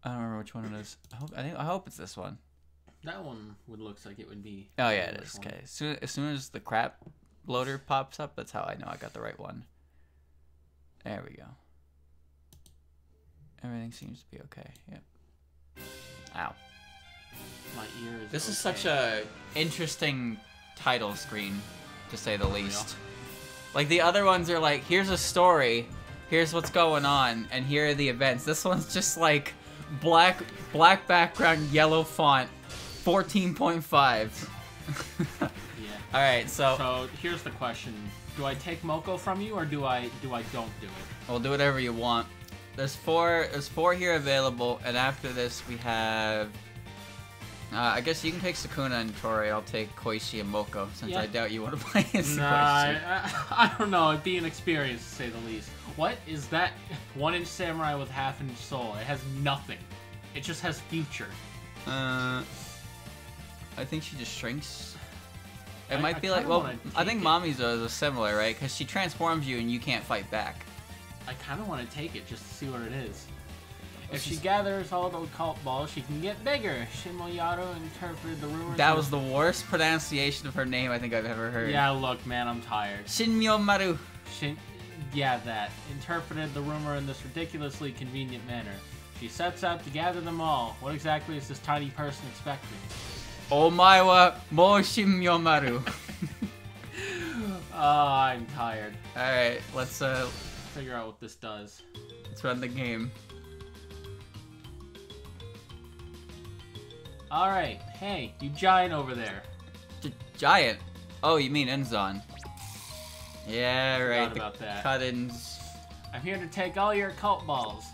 I don't remember which one it is. I hope it's this one. That one looks like it would be. Oh yeah, it is. Okay. As soon as the crap loader pops up, that's how I know I got the right one. There we go. Everything seems to be okay. Yep. Ow. My ears. This is such a interesting title screen, to say the least. Like the other ones are like, here's a story, here's what's going on, and here are the events. This one's just like black background, yellow font, 14.5. Yeah. All right, so here's the question: do I take Moko from you, or do I don't do it? We'll do whatever you want. There's four here available, and after this we have. I guess you can take Sukuna and Tori. I'll take Koichi and Moko, since I doubt you want to play as Koichi. I don't know. It'd be an experience, to say the least. What is that 1-inch samurai with half-inch soul? It has nothing. It just has future. I think she just shrinks. It might be like, well, I think Mamizo is similar, right? Because she transforms you and you can't fight back. I kind of want to take it just to see what it is. If she gathers all the occult balls, she can get bigger. Shimoyaro interpreted the rumors. That was the worst pronunciation of her name I think I've ever heard. Yeah, look, man, I'm tired. Shinmyomaru. Yeah, that. Interpreted the rumor in this ridiculously convenient manner. She sets out to gather them all. What exactly is this tiny person expecting? Omae wa mou Shinmyomaru. I'm tired. Alright, let's figure out what this does. Let's run the game. Alright, hey, you giant over there. Giant? Oh, you mean Enzon. Yeah, right. Forgot about that. Cut-ins. I'm here to take all your occult balls.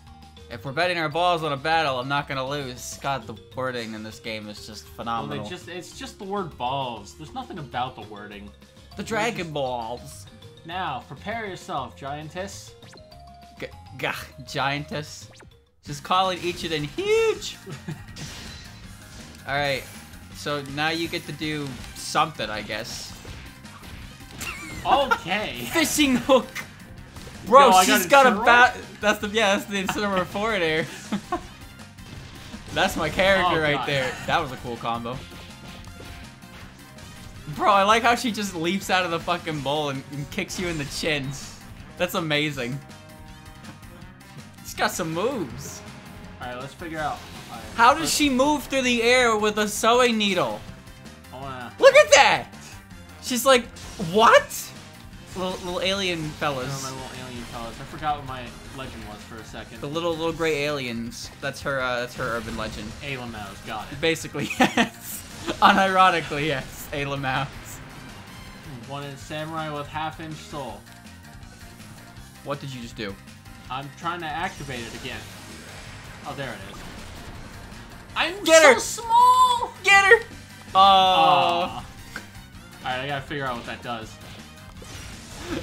If we're betting our balls on a battle, I'm not gonna lose. God, the wording in this game is just phenomenal. Well, it's just the word balls. There's nothing about the wording. The Dragon Balls. Now, prepare yourself, giantess. Giantess. Just calling each of them huge. Alright, so now you get to do something, I guess. Okay. Fishing hook! Bro, Yo, she's got a bat. That's the Incineroar forwarder. That's my character right there. That was a cool combo. Bro, I like how she just leaps out of the fucking bowl and kicks you in the chins. That's amazing. She's got some moves. Alright, let's figure out. How does she move through the air with a sewing needle? Oh, look at that! She's like, what? Little alien fellas. My little alien fellas. I forgot what my legend was for a second. The little gray aliens. That's her urban legend. Ayla Mouse, got it. Basically, yes. Unironically, yes. Ayla Mouse. 1-inch samurai with half-inch soul. What did you just do? I'm trying to activate it again. Oh, there it is. I'm Get her! so small! Get her! Oh. Alright, I gotta figure out what that does.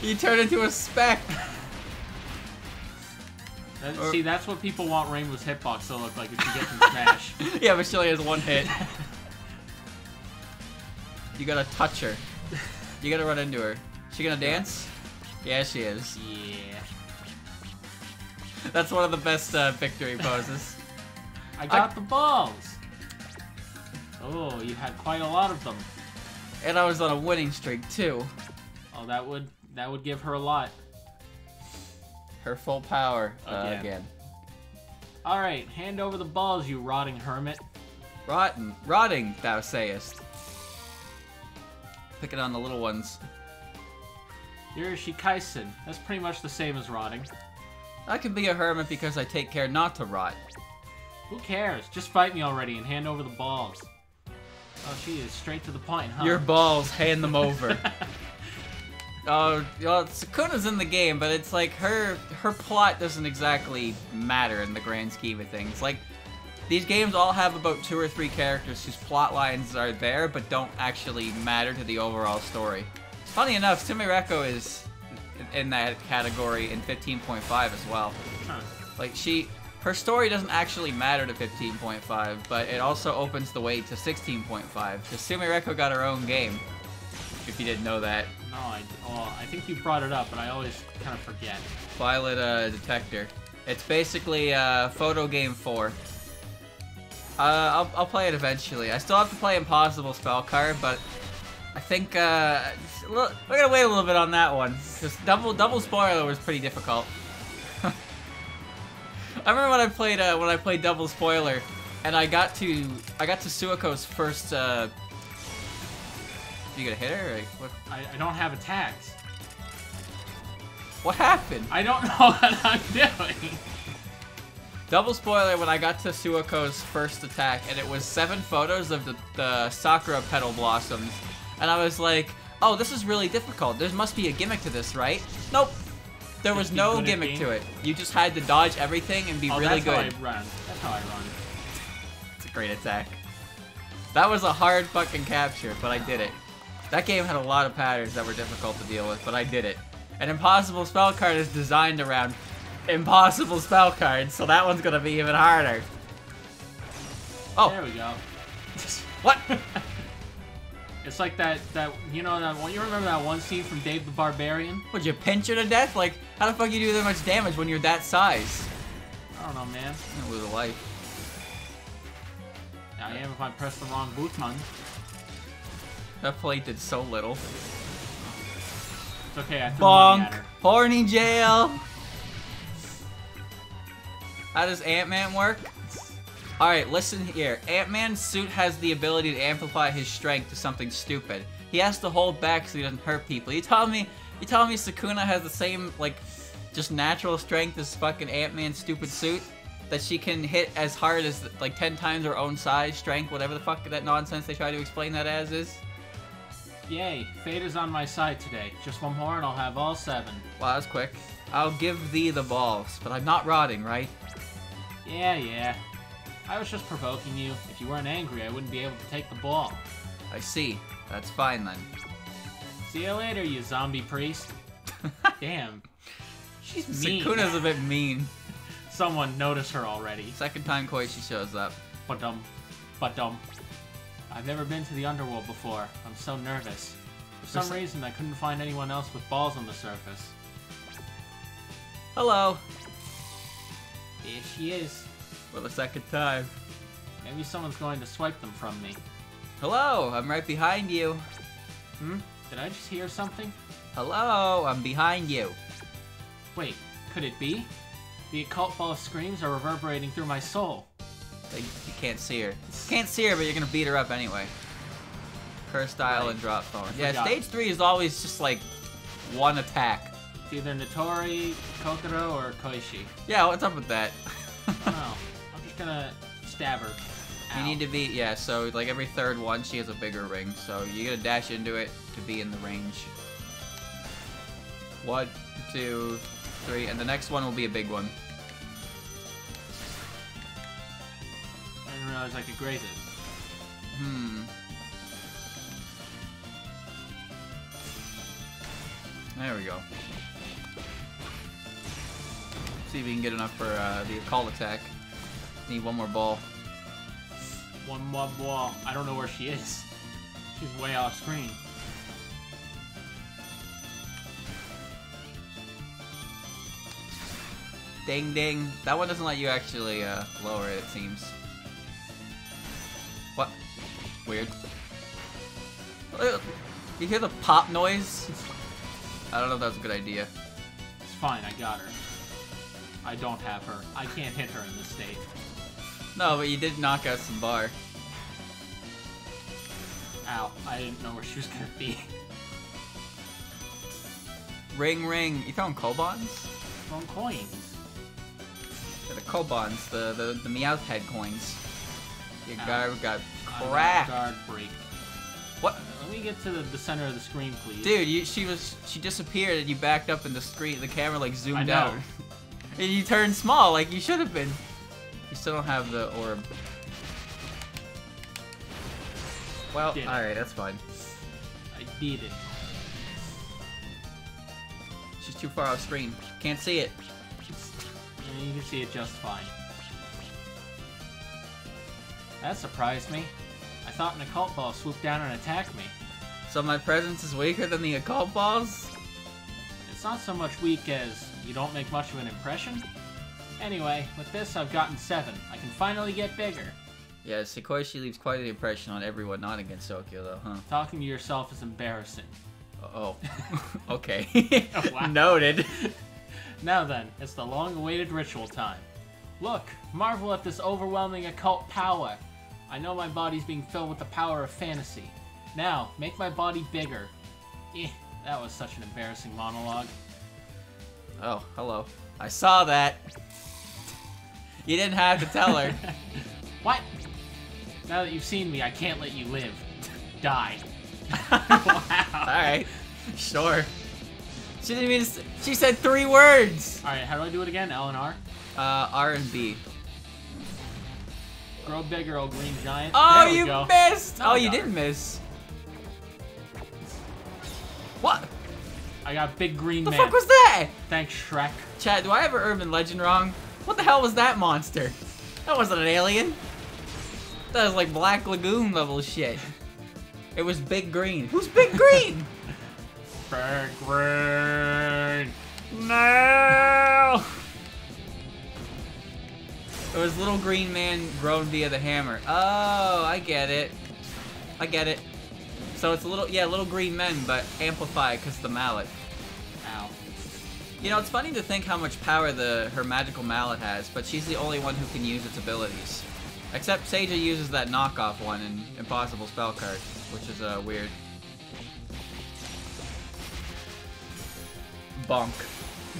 You turn into a speck. See, that's what people want Rainbow's hitbox to look like if you get from Smash. Yeah, but she only has one hit. You gotta touch her. You gotta run into her. She gonna dance? Yeah, she is. Yeah. That's one of the best victory poses. I got the balls. Oh, you had quite a lot of them. And I was on a winning streak too. Oh, that would give her a lot. Her full power again. All right, hand over the balls, you rotting hermit. Rotting, thou sayest. Pick it on the little ones. You're Shikaisen. That's pretty much the same as rotting. I can be a hermit because I take care not to rot. Who cares? Just fight me already and hand over the balls. Oh, she is straight to the point, huh? Your balls, hand them over. Oh, well, Sukuna's in the game, but it's like her plot doesn't exactly matter in the grand scheme of things. Like, these games all have about 2 or 3 characters whose plot lines are there, but don't actually matter to the overall story. Funny enough, Sumireko is in that category in 15.5 as well. Huh. Like, her story doesn't actually matter to 15.5, but it also opens the way to 16.5. Because Sumireko got her own game, if you didn't know that. No, I think you brought it up, but I always kind of forget. Violet Detector. It's basically Photo Game 4. I'll play it eventually. I still have to play Impossible Spell Card, but I think we're gonna wait a little bit on that one because double spoiler was pretty difficult. I remember when I played double spoiler, and I got to Suako's first. You gonna hit her? Or what? I don't have attacks. What happened? I don't know what I'm doing. Double spoiler when I got to Suako's first attack, and it was 7 photos of the Sakura petal blossoms, and I was like, oh, this is really difficult. There must be a gimmick to this, right? Nope. There was no gimmick to it. You just had to dodge everything and be really good. That's how I run. That's how I run. It's a great attack. That was a hard fucking capture, but I did it. That game had a lot of patterns that were difficult to deal with, but I did it. An Impossible Spell Card is designed around impossible spell cards, so that one's gonna be even harder. Oh. There we go. What? It's like that you know that one. You remember that one scene from Dave the Barbarian? Would you pinch her to death? Like, how the fuck you do that much damage when you're that size? I don't know, man. I'm gonna lose a life. I am if I press the wrong button. That plate did so little. It's okay, I threw money at Bonk! her. Horny jail! How does Ant-Man work? Alright, listen here. Ant-Man's suit has the ability to amplify his strength to something stupid. He has to hold back so he doesn't hurt people. You telling me Sukuna has the same, like, just natural strength as fucking Ant-Man's stupid suit? That she can hit as hard as, like, 10 times her own size, strength, whatever the fuck that nonsense they try to explain that as is? Yay, fate is on my side today. Just one more and I'll have all 7. Wow, that's quick. I'll give thee the balls, but I'm not rotting, right? Yeah. I was just provoking you. If you weren't angry, I wouldn't be able to take the ball. I see. That's fine, then. See you later, you zombie priest. Damn. She's mean. Sukuna's a bit mean. Someone noticed her already. Second time Koichi shows up. But I've never been to the underworld before. I'm so nervous. For some reason, I couldn't find anyone else with balls on the surface. Hello. Here she is. For the second time. Maybe someone's going to swipe them from me. Hello, I'm right behind you. Did I just hear something? Hello, I'm behind you. Wait, could it be? The occult ball screams are reverberating through my soul. You can't see her. Can't see her, but you're gonna beat her up anyway. Curse style Right. and drop phone. I Yeah, forgot. stage 3 is always just like one attack. It's either Notori, Kokoro, or Koishi. Yeah, what's up with that? I don't know. I'm just gonna stab her. You Ow. need to be, yeah, so like every third one, she has a bigger ring. So you gotta dash into it to be in the range. 1, 2, 3, and the next one will be a big one. I didn't realize I could graze it. There we go. See if we can get enough for the occult attack. Need one more ball. One more ball. I don't know where she is. She's way off screen. Ding ding. That one doesn't let you actually lower it, it seems. What? Weird. You hear the pop noise? I don't know if that's a good idea. It's fine, I got her. I don't have her. I can't hit her in this state. No, but you did knock out some bar. Ow, I didn't know where she was gonna be. Ring ring. You throwing Kobons? Wrong coins. Yeah, the Kobons, the Meowth head coins. Your Ow. guard got cracked. Guard break. What? Let me get to the center of the screen, please. Dude, she disappeared and you backed up and the camera like zoomed I know. out. And you turned small like you should have been. You still don't have the orb. Well, alright, that's fine. I did it. She's too far off screen. Can't see it. And you can see it just fine. That surprised me. I thought an occult ball swooped down and attacked me. So my presence is weaker than the occult balls? It's not so much weak as you don't make much of an impression. Anyway, with this I've gotten 7. I can finally get bigger. Yeah, Sikoshi leaves quite an impression on everyone not against Tokyo, though, huh? Talking to yourself is embarrassing. Oh. Okay. Wow. Noted. Now then, it's the long-awaited ritual time. Look, marvel at this overwhelming occult power. I know my body's being filled with the power of fantasy. Now, make my body bigger. That was such an embarrassing monologue. Oh, hello. I saw that. You didn't have to tell her. What? Now that you've seen me, I can't let you live. Die. Wow. Alright. Sure. She didn't even... She said 3 words! Alright, how do I do it again? L and R? R and B. Grow bigger, old green giant. Oh, there we you go. missed! No, Oh, I you got did her. miss. What? I got big green The man. fuck was that? Thanks, Shrek. Chad, do I have an urban legend wrong? What the hell was that monster? That wasn't an alien. That was like Black Lagoon level shit. It was Big Green. Who's Big Green? Big green. No! It was Little Green Man grown via the hammer. Oh, I get it. I get it. So it's little green men, but amplified because of the mallet. Ow. You know, it's funny to think how much power her magical mallet has, but she's the only one who can use its abilities. Except Seija uses that knockoff one in Impossible Spell Card, which is weird. Bonk.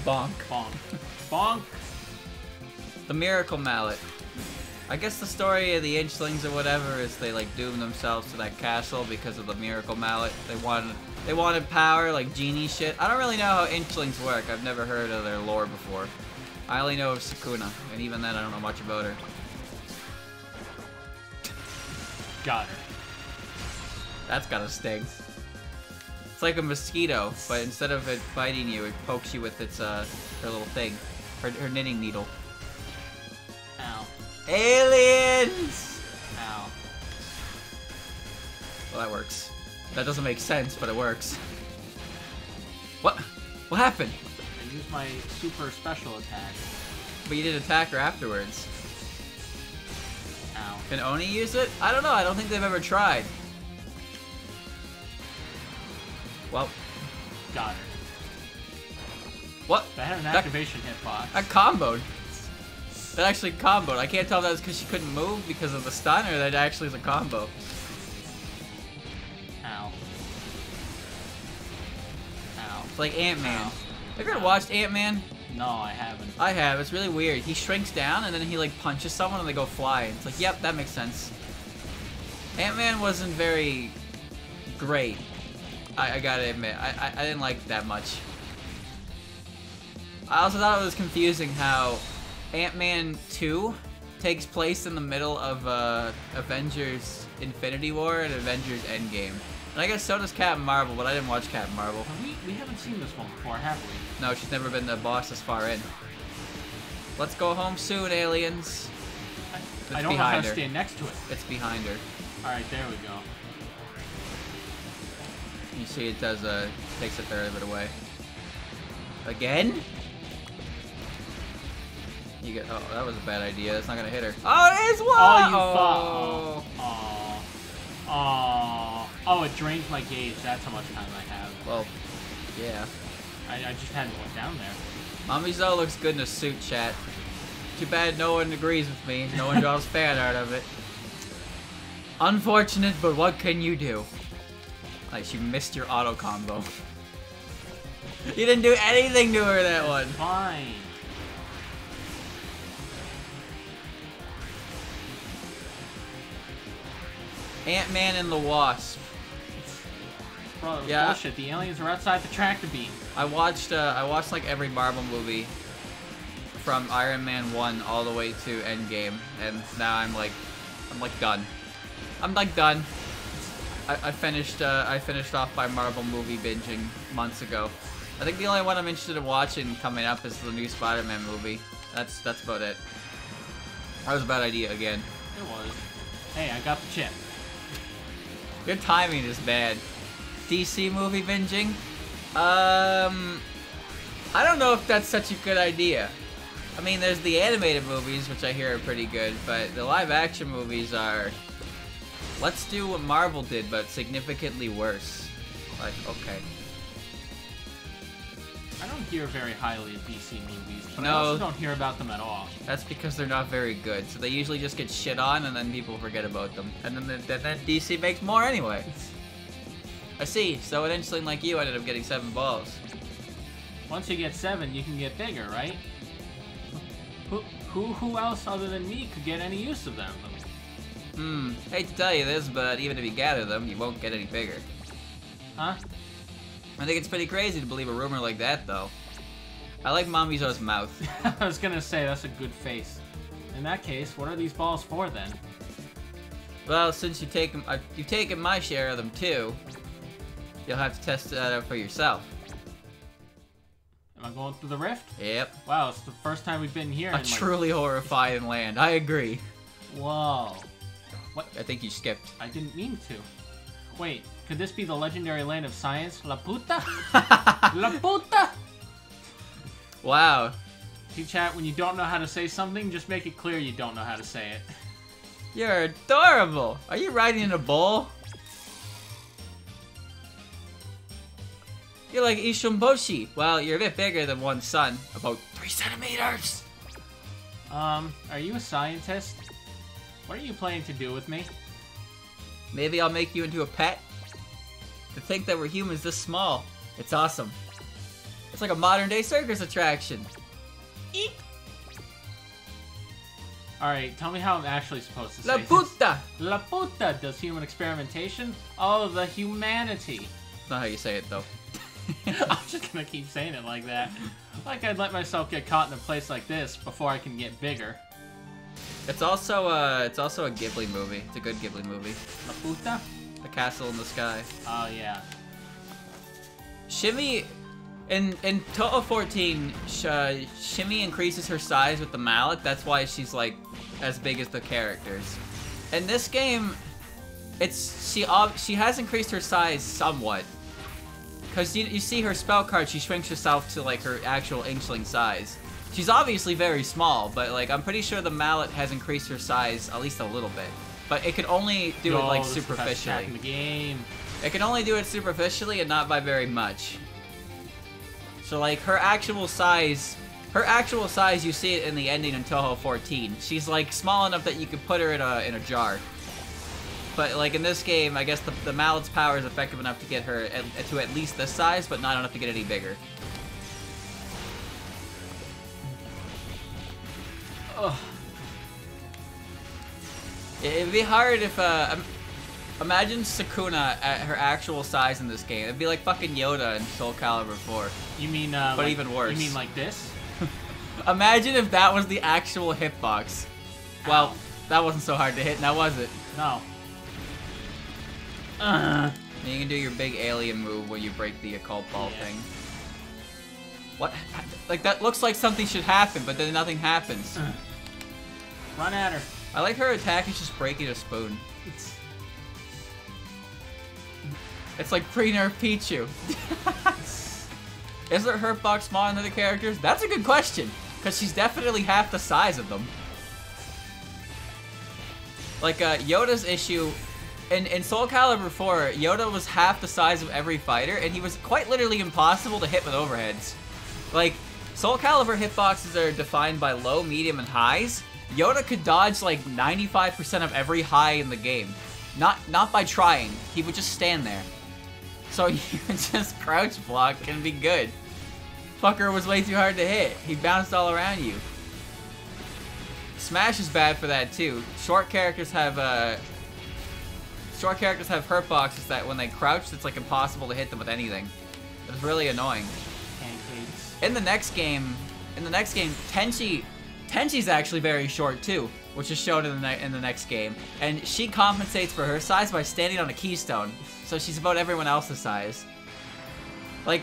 Bonk. Bonk. Bonk. The Miracle Mallet. I guess the story of the Inchlings or whatever is they like doomed themselves to that castle because of the Miracle Mallet. They wanted power, like genie shit. I don't really know how Inchlings work. I've never heard of their lore before. I only know of Sukuna, and even then I don't know much about her. Got her. That's gotta sting. It's like a mosquito, but instead of it biting you, it pokes you with its her little thing, her knitting needle. Ow. Aliens! Ow. Well, that works. That doesn't make sense, but it works. What? What happened? I used my super special attack. But you did attack her afterwards. Ow. Can Oni use it? I don't know. I don't think they've ever tried. Well, Got her. what? That had an activation hitbox. That comboed. That actually comboed. I can't tell if that was because she couldn't move because of the stun or that actually is a combo. Ow. Ow. It's like Ant-Man. Ow. Have you ever watched Ant-Man? No, I haven't. I have. It's really weird. He shrinks down and then he like punches someone and they go flying. It's like, yep, that makes sense. Ant-Man wasn't very great. I gotta admit, I didn't like it that much. I also thought it was confusing how Ant-Man 2 takes place in the middle of Avengers Infinity War and Avengers Endgame. And I guess so does Captain Marvel, but I didn't watch Captain Marvel. We haven't seen this one before, have we? No, she's never been the boss this far in. Let's go home soon, aliens. I don't know how to stand next to it. It's behind her. Alright, there we go. You see it does, takes a third of it away. Again? You get, oh, that was a bad idea. That's not gonna hit her. Oh, it is one! Oh, you thought. Oh. Oh. Oh, it drains my gauge. That's how much time I have. Well, yeah. I just hadn't went down there. Mommy Zoe looks good in a suit, chat. Too bad no one agrees with me. No one draws fan art of it. Unfortunate, but what can you do? Like, she missed your auto combo. You didn't do anything to her that one. Fine. Ant-Man and the Wasp. Bro, Yeah. bullshit. The aliens are outside the tractor beam. I watched like every Marvel movie from Iron Man 1 all the way to Endgame, and now I'm like done. I'm like done. I finished off my Marvel movie binging months ago. I think the only one I'm interested in watching coming up is the new Spider-Man movie. That's about it. That was a bad idea again. It was. Hey, I got the chip. Your timing is bad. DC movie binging? I don't know if that's such a good idea. I mean, there's the animated movies, which I hear are pretty good, but the live-action movies are... Let's do what Marvel did, but significantly worse. Like, okay. I don't hear very highly of DC movies, but No. I also don't hear about them at all. That's because they're not very good, so they usually just get shit on, and then people forget about them. And then DC makes more anyway. I see, so an inchling like you ended up getting 7 balls. Once you get 7, you can get bigger, right? Who else other than me could get any use of them? Hate to tell you this, but even if you gather them, you won't get any bigger. Huh? I think it's pretty crazy to believe a rumor like that, though. I like Mamizo's mouth. I was gonna say, that's a good face. In that case, what are these balls for, then? Well, since you've taken my share of them, too, you'll have to test that out for yourself. Am I going through the rift? Yep. Wow, it's the first time we've been here. A truly horrifying land. I agree. Whoa. What? I think you skipped. I didn't mean to. Wait, could this be the legendary land of science? La puta? La puta? Wow. See, chat, when you don't know how to say something, just make it clear you don't know how to say it. You're adorable. Are you riding in a bull? You're like Ishumboshi. Well, you're a bit bigger than one's son. About 3 centimeters. Are you a scientist? What are you planning to do with me? Maybe I'll make you into a pet. To think that we're humans this small. It's awesome. It's like a modern-day circus attraction. Eek! Alright, tell me how I'm actually supposed to say La this. puta! La puta does human experimentation. Oh, the humanity. That's not how you say it, though. I'm just gonna keep saying it like that. Like I'd let myself get caught in a place like this before I can get bigger. It's also a Ghibli movie. It's a good Ghibli movie. La puta? The Castle in the Sky. Oh, yeah. Shimmy, in Touhou 14, Shimmy increases her size with the mallet. That's why she's like as big as the characters. In this game, she has increased her size somewhat. Because you see her spell card, she shrinks herself to like her actual inchling size. She's obviously very small, but like I'm pretty sure the mallet has increased her size at least a little bit. But it can only do it like superficially. In the game. It can only do it superficially and not by very much. So like her actual size, you see it in the ending in Touhou 14. She's like small enough that you could put her in a jar. But like in this game, I guess the mallet's power is effective enough to get her to at least this size, but not enough to get any bigger. Ugh. It'd be hard if imagine Sukuna at her actual size in this game. It'd be like fucking Yoda in Soul Calibur 4. You mean but like, even worse. You mean like this? Imagine if that was the actual hitbox. Well, that wasn't so hard to hit, now was it? No. And you can do your big alien move where you break the occult ball thing. What? Like, that looks like something should happen, but then nothing happens. Run at her. I like her attack is just breaking a spoon. It's like pre-nerf Pichu. Is her hitbox smaller than other characters? That's a good question, because she's definitely half the size of them. Like, Yoda's issue... In Soul Calibur 4, Yoda was half the size of every fighter, and he was quite literally impossible to hit with overheads. Like, Soul Calibur hitboxes are defined by low, medium, and highs. Yoda could dodge like 95% of every high in the game. Not by trying, he would just stand there. So you would just crouch block and be good. Fucker was way too hard to hit. He bounced all around you. Smash is bad for that too. Short characters have hurtboxes that when they crouch, it's like impossible to hit them with anything. It's really annoying. Pancakes. In the next game, Tenchi's actually very short too, which is shown in the next game, and she compensates for her size by standing on a keystone, so she's about everyone else's size. Like,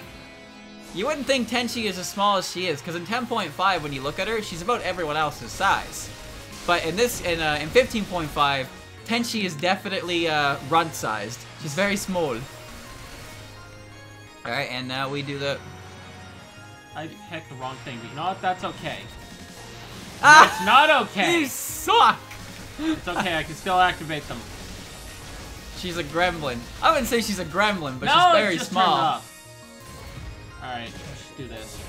you wouldn't think Tenchi is as small as she is, because in 10.5, when you look at her, she's about everyone else's size. But in 15.5. Tenchi is definitely runt-sized. She's very small. Alright, and now we do the... I picked the wrong thing, but you know what? That's okay. That's not okay. You suck! It's okay, I can still activate them. She's a gremlin. I wouldn't say she's a gremlin, but no, she's very it just small. turned off. Alright, let's do this.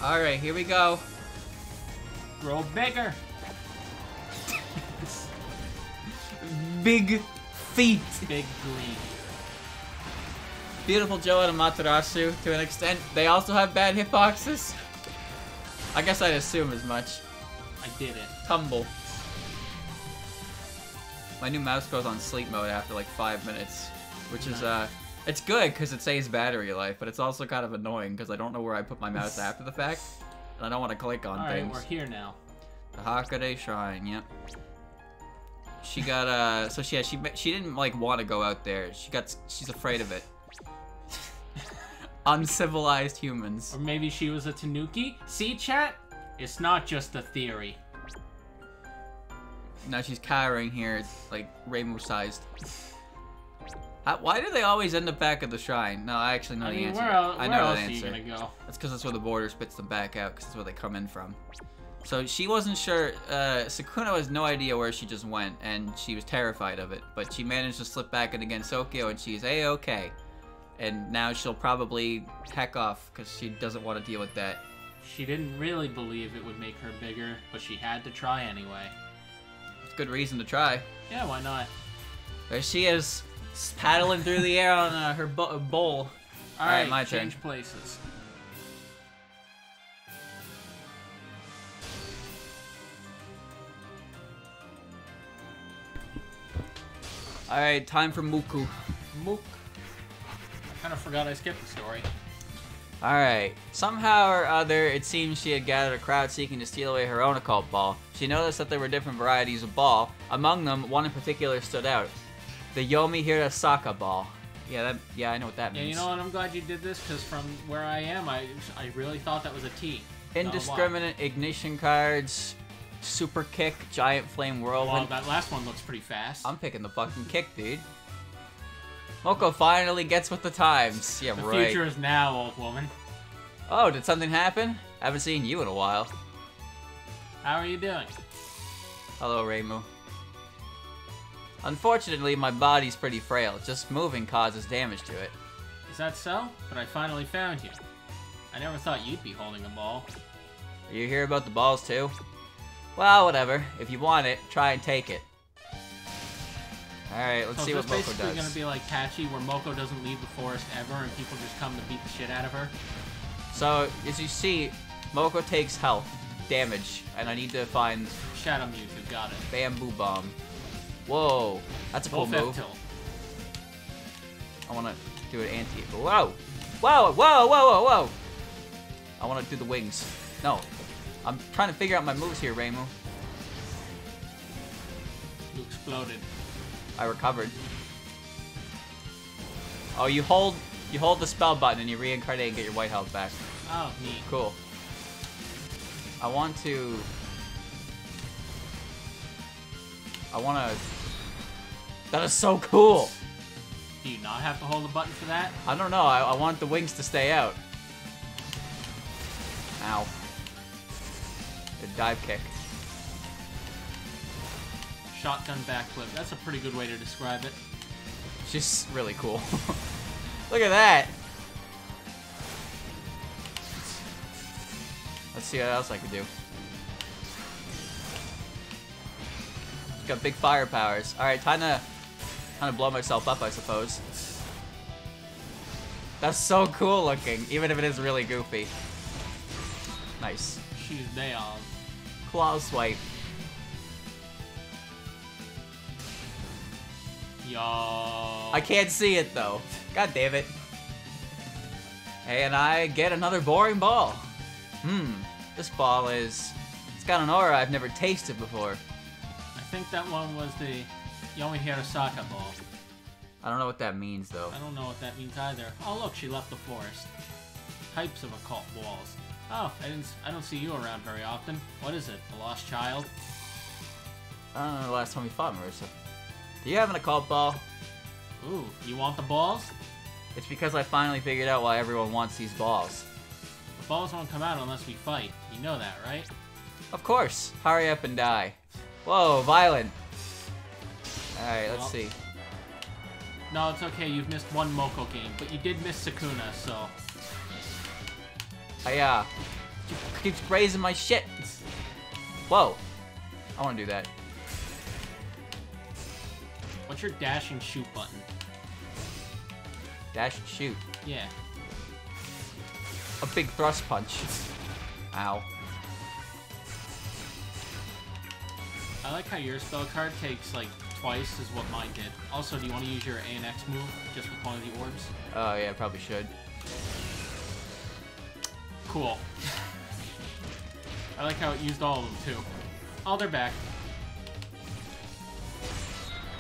Alright, here we go. Grow bigger. Big feet. Big green. Beautiful Joe and Amaterasu to an extent. They also have bad hitboxes. I guess I'd assume as much. I did it. Tumble. My new mouse goes on sleep mode after like 5 minutes, which is it's good because it saves battery life, but it's also kind of annoying because I don't know where I put my mouse after the fact, and I don't want to click on things. Alright, we're here now. The Hakade Shrine, yep. She got so she didn't like want to go out there. She's afraid of it. Uncivilized humans. Or maybe she was a Tanuki? See, chat? It's not just a theory. Now she's cowering here, like Reimu-sized. Why do they always end up back at the shrine? No, I actually know the answer. Where else that are answer. you gonna go? That's because that's where the border spits them back out, because that's where they come in from. So she wasn't sure. Sukuna has no idea where she just went, and she was terrified of it. But she managed to slip back in against Sokyo, and she's A-okay. And now she'll probably heck off because she doesn't want to deal with that. She didn't really believe it would make her bigger, but she had to try anyway. It's a good reason to try. Yeah, why not? There she is, paddling through the air on her bowl. Alright, my turn. change places. Alright, time for Muku. Mook. I kind of forgot I skipped the story. Alright, somehow or other, it seems she had gathered a crowd seeking to steal away her own occult ball. She noticed that there were different varieties of ball. Among them, one in particular stood out. The Yomi Hirasaka ball. Yeah, I know what that means. Yeah, you know what? I'm glad you did this, because from where I am, I really thought that was a T. Indiscriminate ignition cards, super kick, giant flame whirlwind. Well, that last one looks pretty fast. I'm picking the fucking kick, dude. Moko finally gets with the times. Yeah, the right. The future is now, old woman. Oh, did something happen? I haven't seen you in a while. How are you doing? Hello, Reimu. Unfortunately, my body's pretty frail. Just moving causes damage to it. Is that so? But I finally found you. I never thought you'd be holding a ball. Are you here about the balls, too? Well, whatever. If you want it, try and take it. Alright, let's see what Moko does. So is this basically gonna be like Patchy, where Moko doesn't leave the forest ever and people just come to beat the shit out of her? So, as you see, Moko takes health, damage, and I need to find... Shadow Mewtwo, got it. Bamboo Bomb. Whoa, that's a cool move. Tilt. I wanna do an anti... Whoa! Whoa, whoa, whoa, whoa, whoa! I wanna do the wings. No. I'm trying to figure out my moves here, Reimu. You exploded. I recovered. Oh, you hold the spell button and you reincarnate and get your white health back. Oh, neat. Cool. I want to... That is so cool! Do you not have to hold the button for that? I don't know, I want the wings to stay out. Ow. Good dive kick. Shotgun backflip. That's a pretty good way to describe it. She's really cool. Look at that! Let's see what else I can do. She's got big fire powers. Alright, time to blow myself up, I suppose. That's so cool looking, even if it is really goofy. Nice. She's down. Claw swipe. Yo. I can't see it though. God damn it. And I get another boring ball. This ball it's got an aura I've never tasted before. I think that one was the Yomi Hirasaka ball. I don't know what that means though. I don't know what that means either. Oh look, she left the forest. Types of occult balls. Oh, I don't see you around very often. What is it? A lost child? I don't know the last time we fought Marissa. Do you have an occult ball? Ooh, you want the balls? It's because I finally figured out why everyone wants these balls. The balls won't come out unless we fight. You know that, right? Of course. Hurry up and die. Whoa, violent. Alright, let's see. No, it's okay. You've missed one Moko game, but you did miss Sukuna, so... Hiya. Keeps grazing my shit. Whoa. I want to do that. What's your dash and shoot button? Dash and shoot. Yeah. A big thrust punch. Ow. I like how your spell card takes, like, twice as what mine did. Also, do you want to use your A and X move just with one of the orbs? Oh, yeah, probably should. Cool. I like how it used all of them, too. Oh, they're back.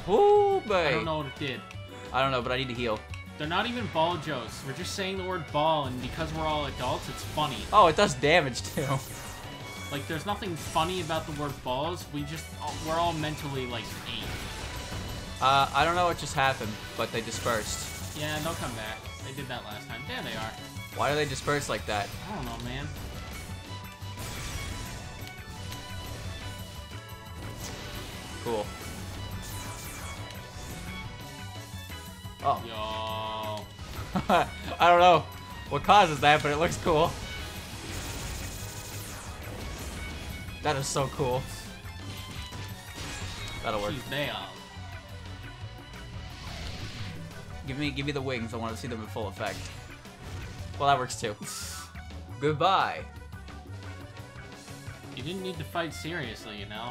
Ooh, boy. I don't know what it did. I don't know, but I need to heal. They're not even ball jokes. We're just saying the word ball, and because we're all adults, it's funny. Oh, it does damage, too. Like, there's nothing funny about the word balls. We're all mentally, like, 8. I don't know what just happened, but they dispersed. Yeah, they'll come back. They did that last time. There they are. Why do they disperse like that? I don't know, man. Cool. Oh. Yo. I don't know what causes that, but it looks cool. That is so cool. That'll work. She's there. Give me the wings. I want to see them in full effect. Well, that works too. Goodbye. You didn't need to fight seriously, you know?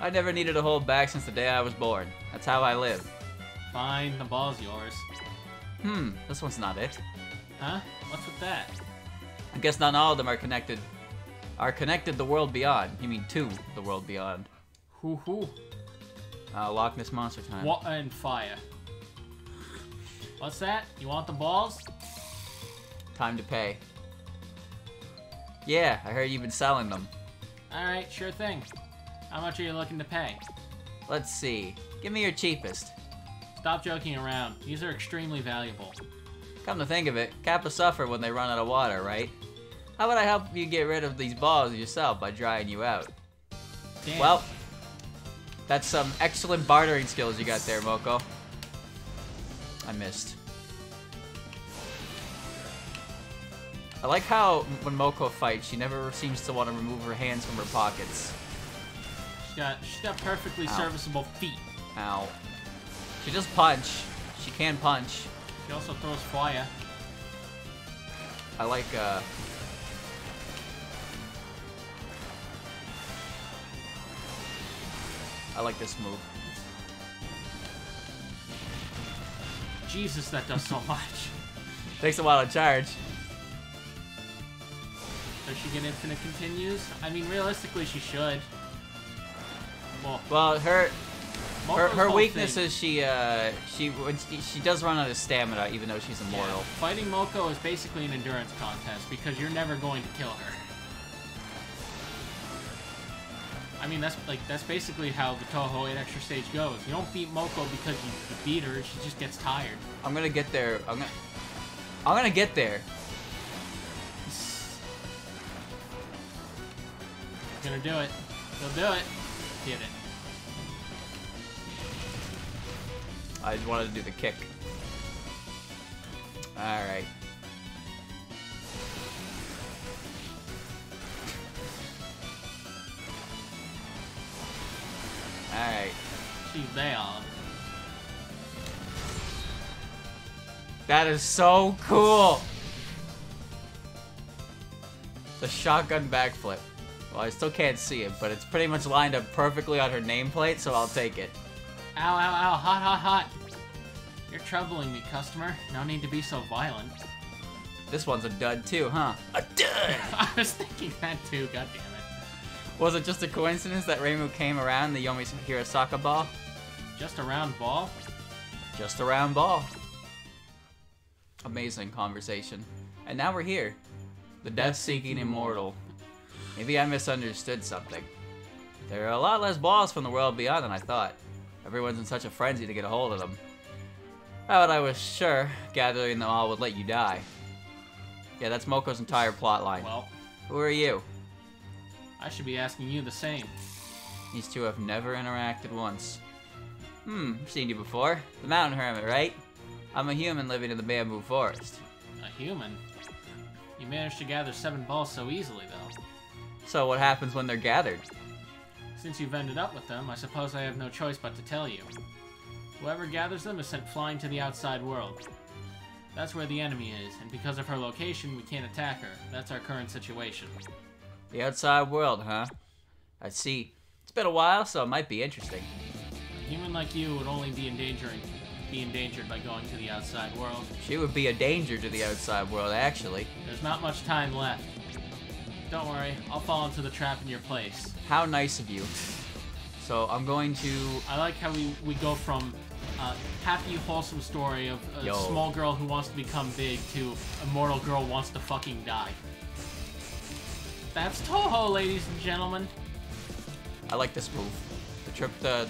I never needed to hold back since the day I was born. That's how I live. Fine, the ball's yours. This one's not it. Huh? What's with that? I guess not all of them are connected. Are connected the world beyond. You mean to the world beyond. Hoo-hoo. Loch Ness Monster time. Water and fire. What's that? You want the balls? Time to pay. Yeah, I heard you've been selling them. Alright, sure thing. How much are you looking to pay? Let's see. Give me your cheapest. Stop joking around. These are extremely valuable. Come to think of it, Kappa suffer when they run out of water, right? How about I help you get rid of these balls yourself by drying you out? Damn. Well, that's some excellent bartering skills you got there, Moko. I missed. I like how when Moko fights, she never seems to want to remove her hands from her pockets. She's got perfectly serviceable feet. Ow. She does punch. She can punch. She also throws fire. I like, this move. Jesus, that does so much. Takes a while to charge. Does she get infinite continues? I mean, realistically, she should. Well, her weakness thing. is she does run out of stamina, even though she's immortal. Yeah, fighting Moko is basically an endurance contest because you're never going to kill her. I mean, that's basically how the Touhou 8 extra stage goes. You don't beat Moko because you beat her; she just gets tired. I'm gonna get there. I'm gonna get there. Gonna do it. He'll do it. Get it. I wanted to do the kick. Alright. Alright. She's there. That is so cool! The shotgun backflip. Well, I still can't see it, but it's pretty much lined up perfectly on her nameplate, so I'll take it. Ow, ow, ow, hot, hot, hot. You're troubling me, customer. No need to be so violent. This one's a dud too, huh? A dud! I was thinking that too, god damn it. Was it just a coincidence that Reimu came around the Yomi Hirasaka ball? Just a round ball? Just a round ball. Amazing conversation. And now we're here. The death-seeking immortal. Maybe I misunderstood something. There are a lot less balls from the world beyond than I thought. Everyone's in such a frenzy to get a hold of them. But I was sure gathering them all would let you die. Yeah, that's Moko's entire plot line. Well, who are you? I should be asking you the same. These two have never interacted once. I've seen you before. The mountain hermit, right? I'm a human living in the bamboo forest. A human? You managed to gather 7 balls so easily, though. So what happens when they're gathered? Since you've ended up with them, I suppose I have no choice but to tell you. Whoever gathers them is sent flying to the outside world. That's where the enemy is, and because of her location, we can't attack her. That's our current situation. The outside world, huh? I see. It's been a while, so it might be interesting. A human like you would only be endangered by going to the outside world. She would be a danger to the outside world, actually. There's not much time left. Don't worry, I'll fall into the trap in your place. How nice of you. So I'm going to... I like how we go from a happy, wholesome story of a small girl who wants to become big to a mortal girl who wants to fucking die. That's Touhou, ladies and gentlemen. I like this move. The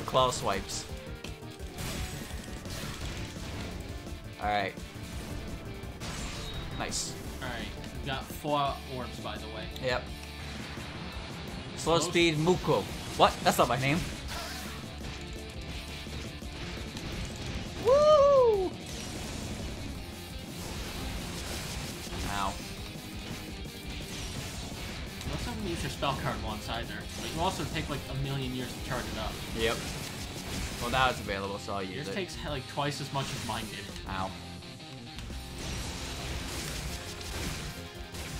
claw swipes. Alright. Nice. Alright, we got 4 orbs, by the way. Yep. Slow speed Muko. What? That's not my name. Woo! Ow. Looks like we use your spell card once either, but you also take like a million years to charge it up. Yep. Well, now it's available, so I'll use Yours it. takes like twice as much as mine did. Ow.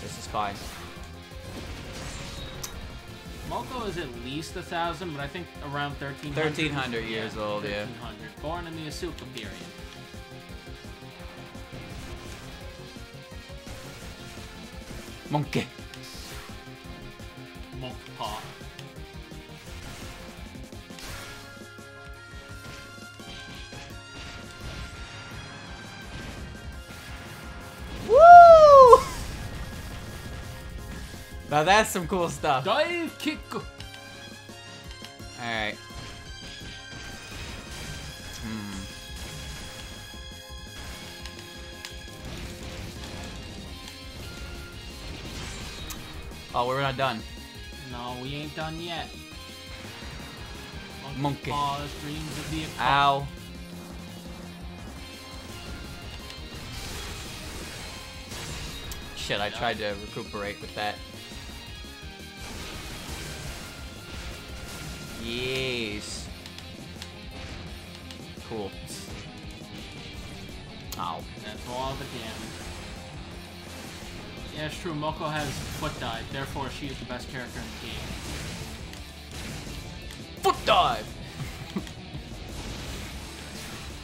This is fine. Moko is at least 1,000, but I think around 1,300. 1,300 years old, yeah. 1,300. Born in the Asuka period. Monkey. Monk paw. Woo! Now that's some cool stuff. Dive kick! Alright. Oh, we're not done. No, we ain't done yet. Monkey. Paws, dreams of the occult. Ow. Shit, I tried to recuperate with that. Yes. Cool. Ow. That's all the damage. Yeah, it's true. Moko has foot dive, therefore she is the best character in the game. Foot dive!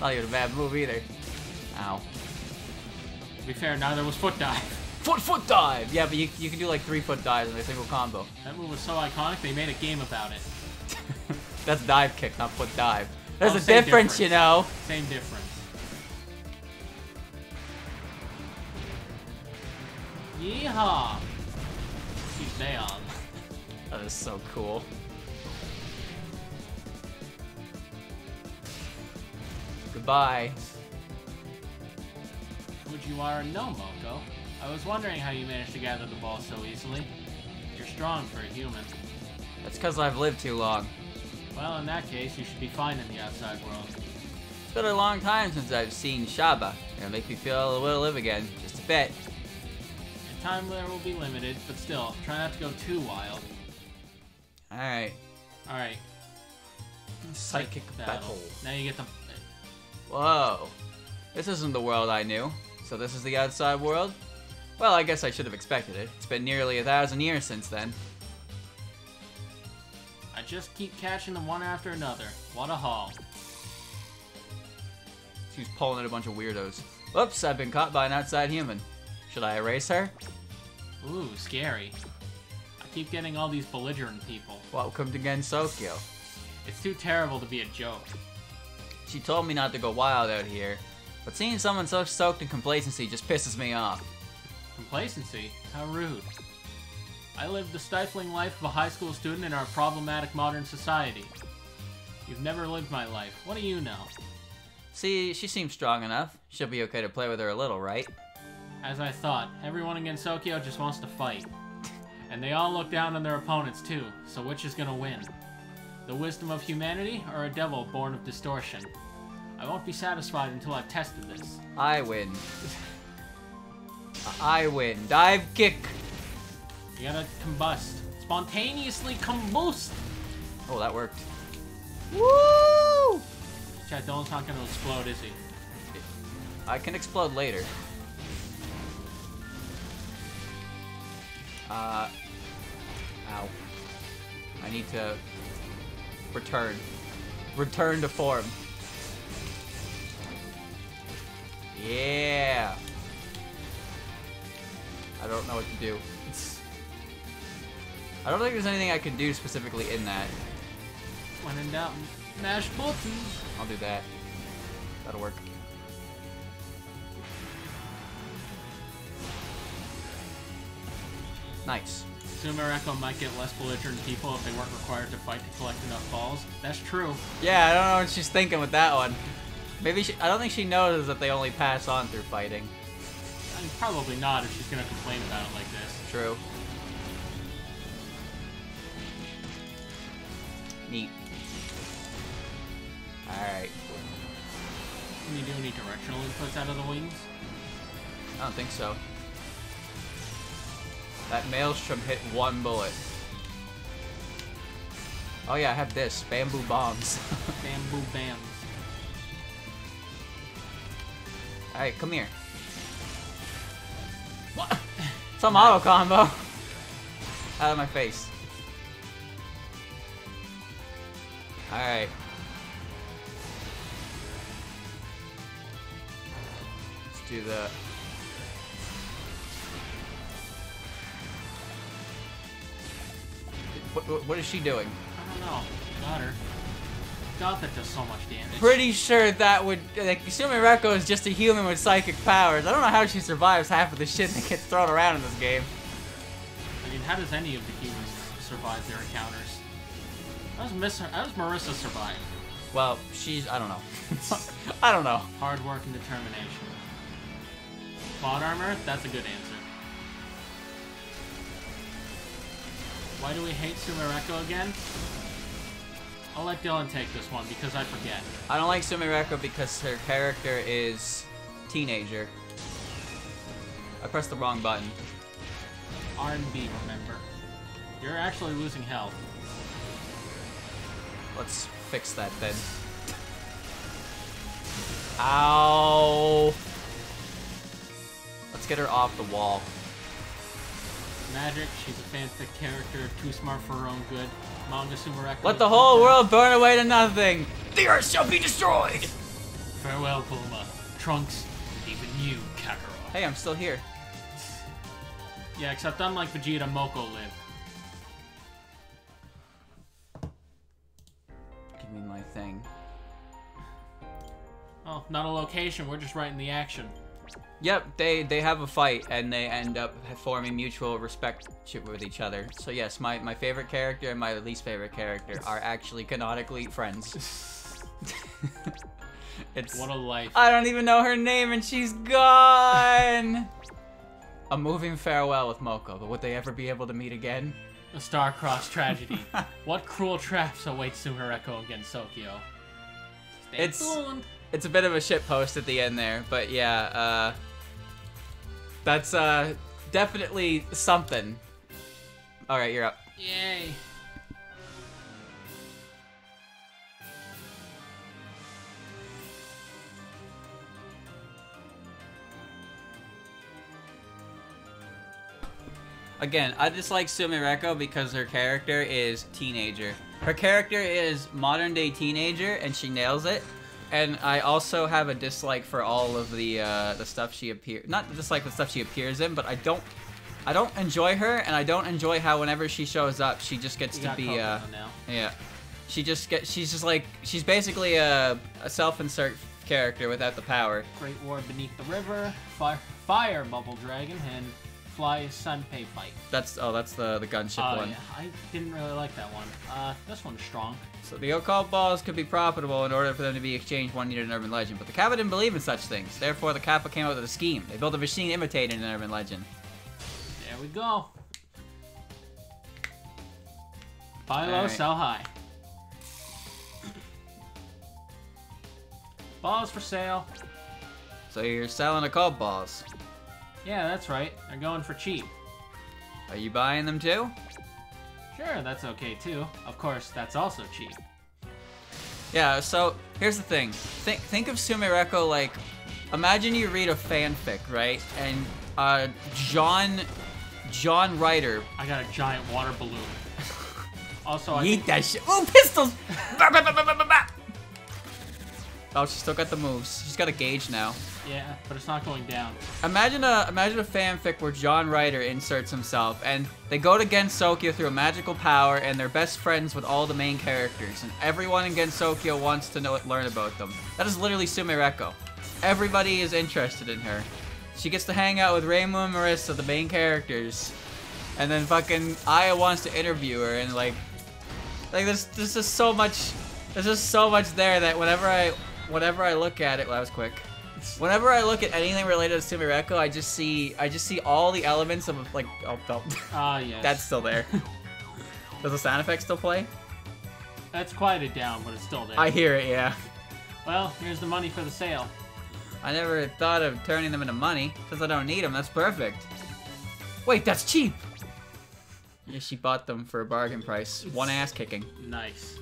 Not even a bad move either. Ow. To be fair, neither was foot dive. Foot dive! Yeah, but you can do like 3 foot dives in a single combo. That move was so iconic, they made a game about it. That's dive kick, not foot dive. There's a same difference, you know. Same difference. Yeehaw! He's down. That is so cool. Goodbye. Fujiwara no Moko. I was wondering how you managed to gather the ball so easily. You're strong for a human. That's because I've lived too long. Well, in that case, you should be fine in the outside world. It's been a long time since I've seen Shaba. It'll make me feel I will live again, just a bit. Your time there will be limited, but still, try not to go too wild. Alright. Alright. Psychic battle. Now you get the... Whoa. This isn't the world I knew. So this is the outside world? Well, I guess I should have expected it. It's been nearly 1,000 years since then. I just keep catching them one after another. What a haul. She's pulling at a bunch of weirdos. Whoops, I've been caught by an outside human. Should I erase her? Ooh, scary. I keep getting all these belligerent people. Welcome to Gensokyo. It's too terrible to be a joke. She told me not to go wild out here, but seeing someone so soaked in complacency just pisses me off. Complacency? How rude. I lived the stifling life of a high school student in our problematic modern society. You've never lived my life. What do you know? See, she seems strong enough. She'll be okay to play with her a little, right? As I thought, everyone in Gensokyo just wants to fight. And they all look down on their opponents too, so which is gonna win? The wisdom of humanity or a devil born of distortion? I won't be satisfied until I've tested this. I win. I win. Dive kick. You gotta combust. Spontaneously combust! Oh, that worked. Woo! Chat, Dylan's not gonna explode, is he? I can explode later. Ow. I need to return. Return to form. Yeah. I don't know what to do. I don't think there's anything I can do specifically in that. When in doubt, mash buttons. I'll do that. That'll work. Nice. Sumireko might get less belligerent people if they weren't required to fight to collect enough balls. That's true. Yeah, I don't know what she's thinking with that one. Maybe I don't think she knows that they only pass on through fighting. I mean, probably not if she's gonna complain about it like this. True. Neat. Alright. Can you do any directional inputs out of the wings? I don't think so. That maelstrom hit one bullet. Oh yeah, I have this. Bamboo bombs. Bamboo bams. Alright, come here. What? Some auto combo. Out of my face. Alright. Let's do the... What is she doing? I don't know. Got her. God, that does so much damage. Pretty sure that would... Like, Sumireko is just a human with psychic powers. I don't know how she survives half of the shit that gets thrown around in this game. I mean, how does any of the humans survive their encounters? How does Marissa survive? Well, she's... I don't know. I don't know. Hard work and determination. Plot armor? That's a good answer. Why do we hate Sumireko again? I'll let Dylan take this one because I forget. I don't like Sumireko because her character is teenager. I pressed the wrong button. R&B, remember. You're actually losing health. Let's fix that then. Ow! Let's get her off the wall. Magic, she's a fanfic character, too smart for her own good. Manga Sumireko. Let the whole world burn away to nothing! The earth shall be destroyed! Farewell, Bulma. Trunks, and even you, Kakarot. Hey, I'm still here. Yeah, except unlike Vegeta, Moko lived. Give me my thing. Oh, not a location, we're just right in the action. Yep, they have a fight and they end up forming mutual respect with each other. So yes, my favorite character and my least favorite character are actually canonically friends. It's what a life. I don't even know her name and she's gone. A moving farewell with Moko, but would they ever be able to meet again? A star-crossed tragedy. What cruel traps await Sumireko against Sokyo? Stay tuned. It's a bit of a shit post at the end there, but yeah, that's definitely something. Alright, you're up. Yay. Again, I dislike Sumireko because her character is teenager. Her character is modern day teenager and she nails it. And I also have a dislike for all of the stuff she not dislike the stuff she appears in, but I don't enjoy her, and I don't enjoy how whenever she shows up, she just gets to be yeah. She's basically a self-insert character without the power. Great War Beneath the River, Fire Bubble Dragon, and Fly Sanpei Fight. That's the gunship one. Yeah, I didn't really like that one. This one's strong. So the occult balls could be profitable in order for them to be exchanged one needed an urban legend, but the Kappa didn't believe in such things. Therefore, the Kappa came up with a scheme. They built a machine imitating an urban legend. There we go. Buy low, sell high. Balls for sale. So you're selling occult balls. Yeah, that's right. They're going for cheap. Are you buying them too? Sure, that's okay too. Of course, that's also cheap. Yeah, so here's the thing. Think of Sumireko like, imagine you read a fanfic, right? And John Ryder. I got a giant water balloon. Also, I Yeet that shit. Oh, pistols! Oh, she's still got the moves. She's got a gauge now. Yeah, but it's not going down. Imagine a fanfic where John Ryder inserts himself, and they go to Gensokyo through a magical power, and they're best friends with all the main characters, and everyone in Gensokyo wants to learn about them. That is literally Sumireko. Everybody is interested in her. She gets to hang out with Reimu and Marissa, the main characters, and then fucking Aya wants to interview her, and like there's just so much there that whenever I look at it, well, that was quick. Whenever I look at anything related to Sumireko, I just see all the elements of like, oh, yes. That's still there. Does the sound effect still play? That's quieted down, but it's still there. I hear it, yeah. Well, here's the money for the sale. I never thought of turning them into money. Since I don't need them, that's perfect. Wait, that's cheap! Yeah, she bought them for a bargain price. One ass kicking. Nice.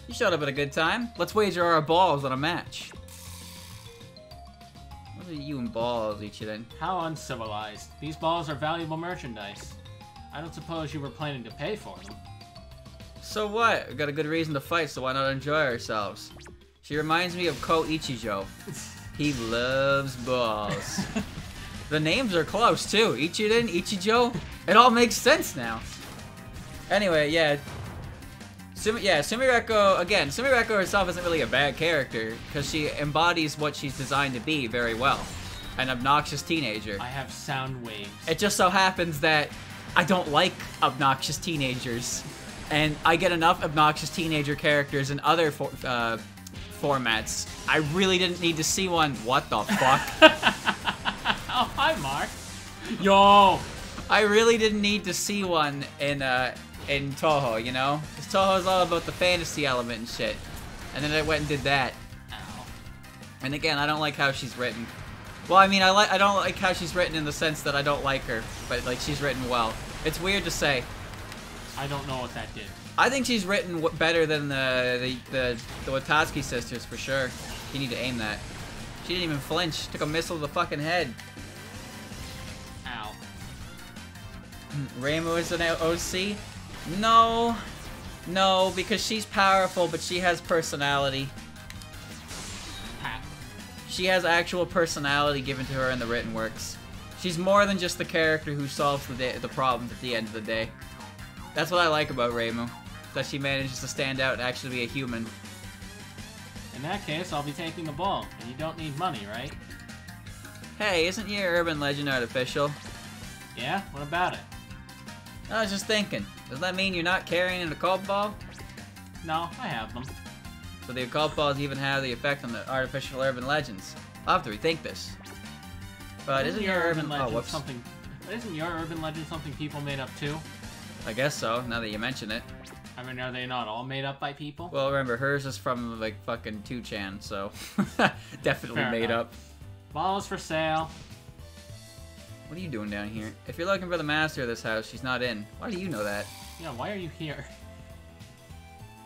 You showed up at a good time. Let's wager our balls on a match. What are you and balls, Ichirin? How uncivilized. These balls are valuable merchandise. I don't suppose you were planning to pay for them. So what? We got a good reason to fight, so why not enjoy ourselves? She reminds me of Ko Ichijo. He loves balls. The names are close, too. Ichirin, Ichijo. It all makes sense now. Anyway, yeah. Sumireko, again, Sumireko herself isn't really a bad character, because she embodies what she's designed to be very well. An obnoxious teenager. I have sound waves. It just so happens that I don't like obnoxious teenagers. And I get enough obnoxious teenager characters in other formats. I really didn't need to see one. What the fuck? Oh, hi, Mark. Yo! I really didn't need to see one in Touhou, you know? Because Touhou is all about the fantasy element and shit. And then I went and did that. Ow. And again, I don't like how she's written. Well, I mean, I don't like how she's written in the sense that I don't like her. But, like, she's written well. It's weird to say. I don't know what that did. I think she's written better than the Watatsuki sisters, for sure. You need to aim that. She didn't even flinch. Took a missile to the fucking head. Ow. Reimu is an OC? No. No, because she's powerful, but she has personality. She has actual personality given to her in the written works. She's more than just the character who solves the problems at the end of the day. That's what I like about Reimu. That she manages to stand out and actually be a human. In that case, I'll be taking the ball, and you don't need money, right? Hey, isn't your urban legend artificial? Yeah? What about it? I was just thinking, does that mean you're not carrying an occult ball? No, I have them. So the occult balls even have the effect on the artificial urban legends. I'll have to rethink this. But isn't your urban legend something? Isn't your urban legend something people made up too? I guess so, now that you mention it. I mean, are they not all made up by people? Well, remember, hers is from, like, fucking 2chan, so definitely Fair made enough. up. Balls for sale. What are you doing down here? If you're looking for the master of this house, she's not in. Why do you know that? Yeah, why are you here?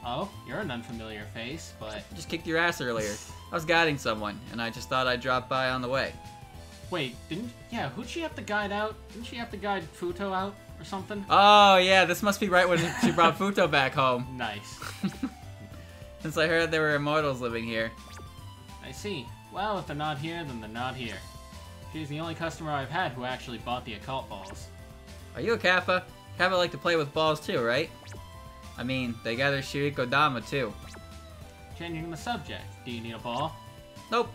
Oh, you're an unfamiliar face, but... I just kicked your ass earlier. I was guiding someone, and I just thought I'd drop by on the way. Wait, yeah, who'd she have to guide out? Didn't she have to guide Futo out or something? Oh, yeah, this must be right when she brought Futo back home. Nice. Since I heard there were immortals living here. I see. Well, if they're not here, then they're not here. She's the only customer I've had who actually bought the occult balls. Are you a Kappa? Kappa like to play with balls too, right? I mean, they gather Shiriko Dama too. Changing the subject. Do you need a ball? Nope.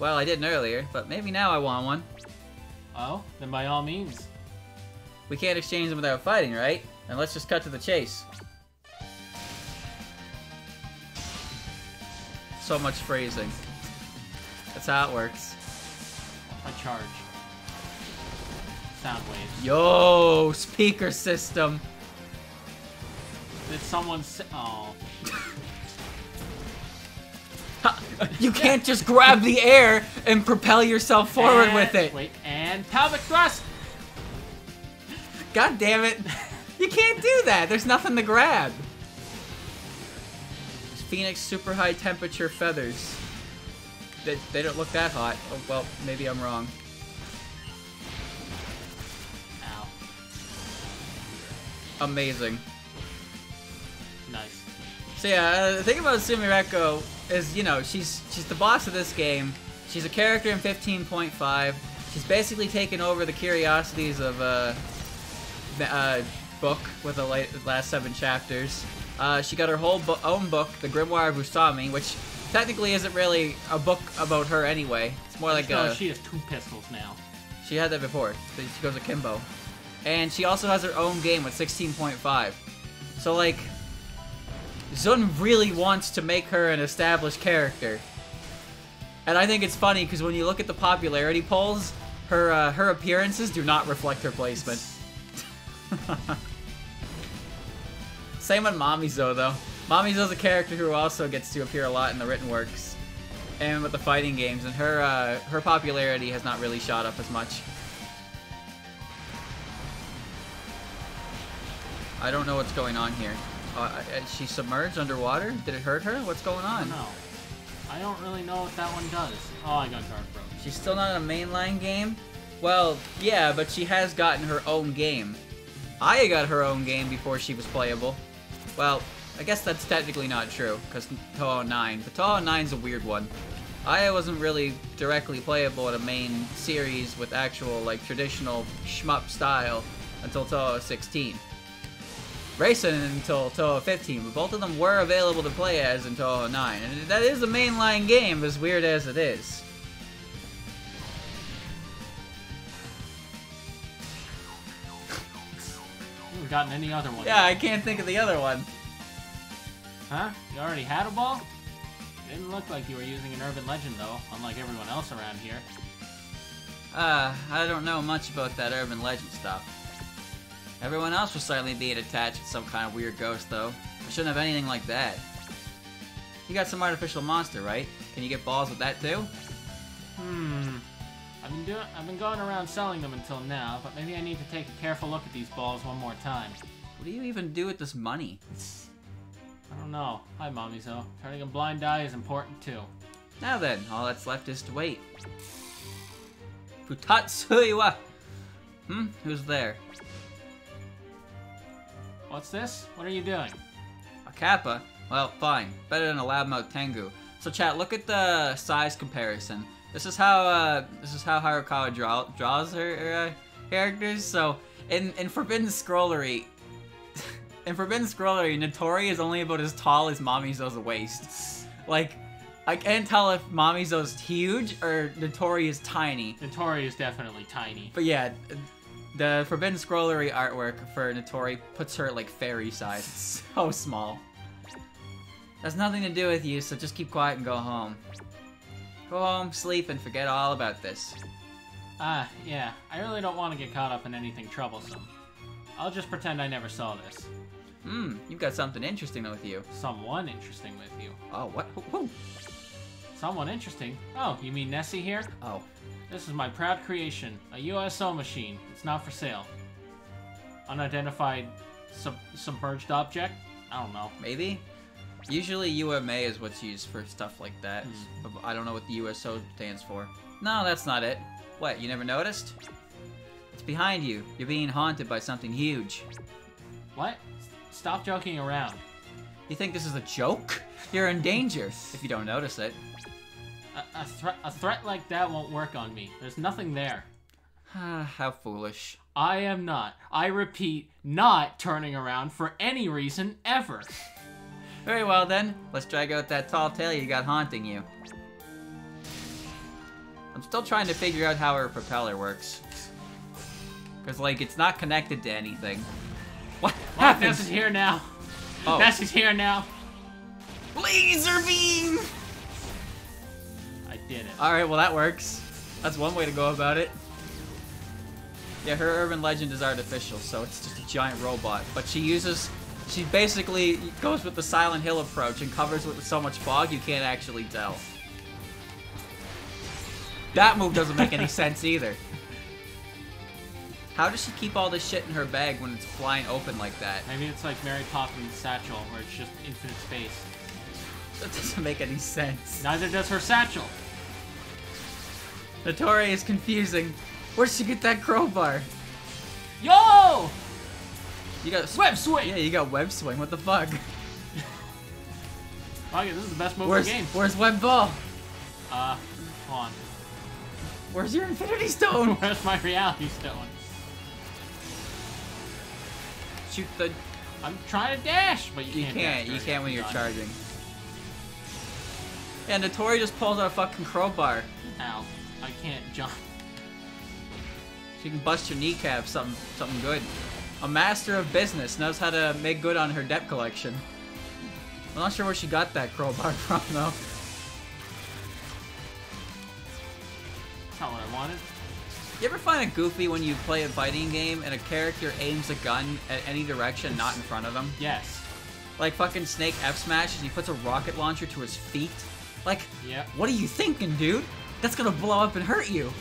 Well, I didn't earlier, but maybe now I want one. Oh, then by all means. We can't exchange them without fighting, right? And let's just cut to the chase. So much phrasing. That's how it works. I charge. sound waves. Yo, speaker system. Did someone say... Oh. You can't just grab the air and propel yourself forward with it. Wait, and pelvic thrust! God damn it. You can't do that. There's nothing to grab. Phoenix super high temperature feathers. They don't look that hot. Oh, well, maybe I'm wrong. Ow. Amazing. Nice. So yeah, the thing about Sumireko is, you know, she's the boss of this game. She's a character in 15.5. She's basically taken over the curiosities of book with the last 7 chapters. She got her whole own book, the Grimoire of Usami, which technically isn't really a book about her anyway. It's more like a... she has 2 pistols now. She had that before. She goes akimbo. And she also has her own game with 16.5. So, like, Zun really wants to make her an established character. And I think it's funny, because when you look at the popularity polls, her appearances do not reflect her placement. Same with Mamizo, though. Mamizo's a character who also gets to appear a lot in the written works. And with the fighting games, and her popularity has not really shot up as much. I don't know what's going on here. Is she submerged underwater? Did it hurt her? What's going on? No. I don't really know what that one does. Oh, I got guard broke. She's still not in a mainline game? Well, yeah, but she has gotten her own game. Aya got her own game before she was playable. Well, I guess that's technically not true, because Touhou 9. But Touhou 9's a weird one. Aya wasn't really directly playable in a main series with actual, like, traditional shmup style until Touhou 16. Racing until Touhou 15, but both of them were available to play as in Touhou 9. And that is a mainline game, as weird as it is. We've gotten any other one. Yeah, I can't think of the other one. Huh? You already had a ball? Didn't look like you were using an urban legend, though, unlike everyone else around here. I don't know much about that urban legend stuff. Everyone else was certainly being attached with some kind of weird ghost, though. I shouldn't have anything like that. You got some artificial monster, right? Can you get balls with that, too? I've been going around selling them until now, but maybe I need to take a careful look at these balls one more time. What do you even do with this money? I don't know. Hi, Mamizo. Turning a blind eye is important, too. Now then, all that's left is to wait. Futatsui wa! Who's there? What's this? What are you doing? A kappa? Well, fine. Better than a loudmouth tengu. So chat, look at the size comparison. This is how Harukawa draws her characters. So in Forbidden Scrollery, Notori is only about as tall as Mamizo's waist. Like, I can't tell if Mamizo's huge or Notori is tiny. Notori is definitely tiny. But yeah, the Forbidden Scrollery artwork for Notori puts her at like fairy size. It's so small. Has nothing to do with you, so just keep quiet and go home. Go home, sleep, and forget all about this. Yeah. I really don't want to get caught up in anything troublesome. I'll just pretend I never saw this. You've got something interesting with you. Someone interesting with you. Oh, what? Who? Someone interesting? Oh, you mean Nessie here? Oh. This is my proud creation, a USO machine. It's not for sale. Unidentified submerged object? I don't know. Maybe? Usually UMA is what's used for stuff like that. I don't know what the USO stands for. No, that's not it. What, you never noticed? It's behind you. You're being haunted by something huge. What? Stop joking around. You think this is a joke? You're in danger if you don't notice it. A threat like that won't work on me. There's nothing there. How foolish. I am not, I repeat, not turning around for any reason ever. Very well then, let's drag out that tall tale you got haunting you. I'm still trying to figure out how her propeller works. Cause like, it's not connected to anything. What happened? This is here now. Oh. This is here now. Laser beam! I did it. Alright, well that works. That's one way to go about it. Yeah, her urban legend is artificial, so it's just a giant robot. But she basically goes with the Silent Hill approach and covers it with so much fog you can't actually tell. That move doesn't make any sense either. How does she keep all this shit in her bag when it's flying open like that? Maybe it's like Mary Poppins' satchel, where it's just infinite space. That doesn't make any sense. Neither does her satchel. Notori is confusing. Where'd she get that crowbar? Yo! You got web swing! Yeah, you got web swing. What the fuck? Okay, this is the best move in the game. Where's web ball? Hold on. Where's your infinity stone? Where's my reality stone? Shoot the... I'm trying to dash, but you can't. You can't when you're charging. Yeah, Notori just pulls out a fucking crowbar. Ow. I can't jump. She can bust your kneecap, something good. A master of business, knows how to make good on her debt collection. I'm not sure where she got that crowbar from, though. That's not what I wanted. You ever find it goofy when you play a fighting game and a character aims a gun at any direction, not in front of them? Yes. Like fucking Snake F smashes, he puts a rocket launcher to his feet. Like, yep. What are you thinking, dude? That's gonna blow up and hurt you.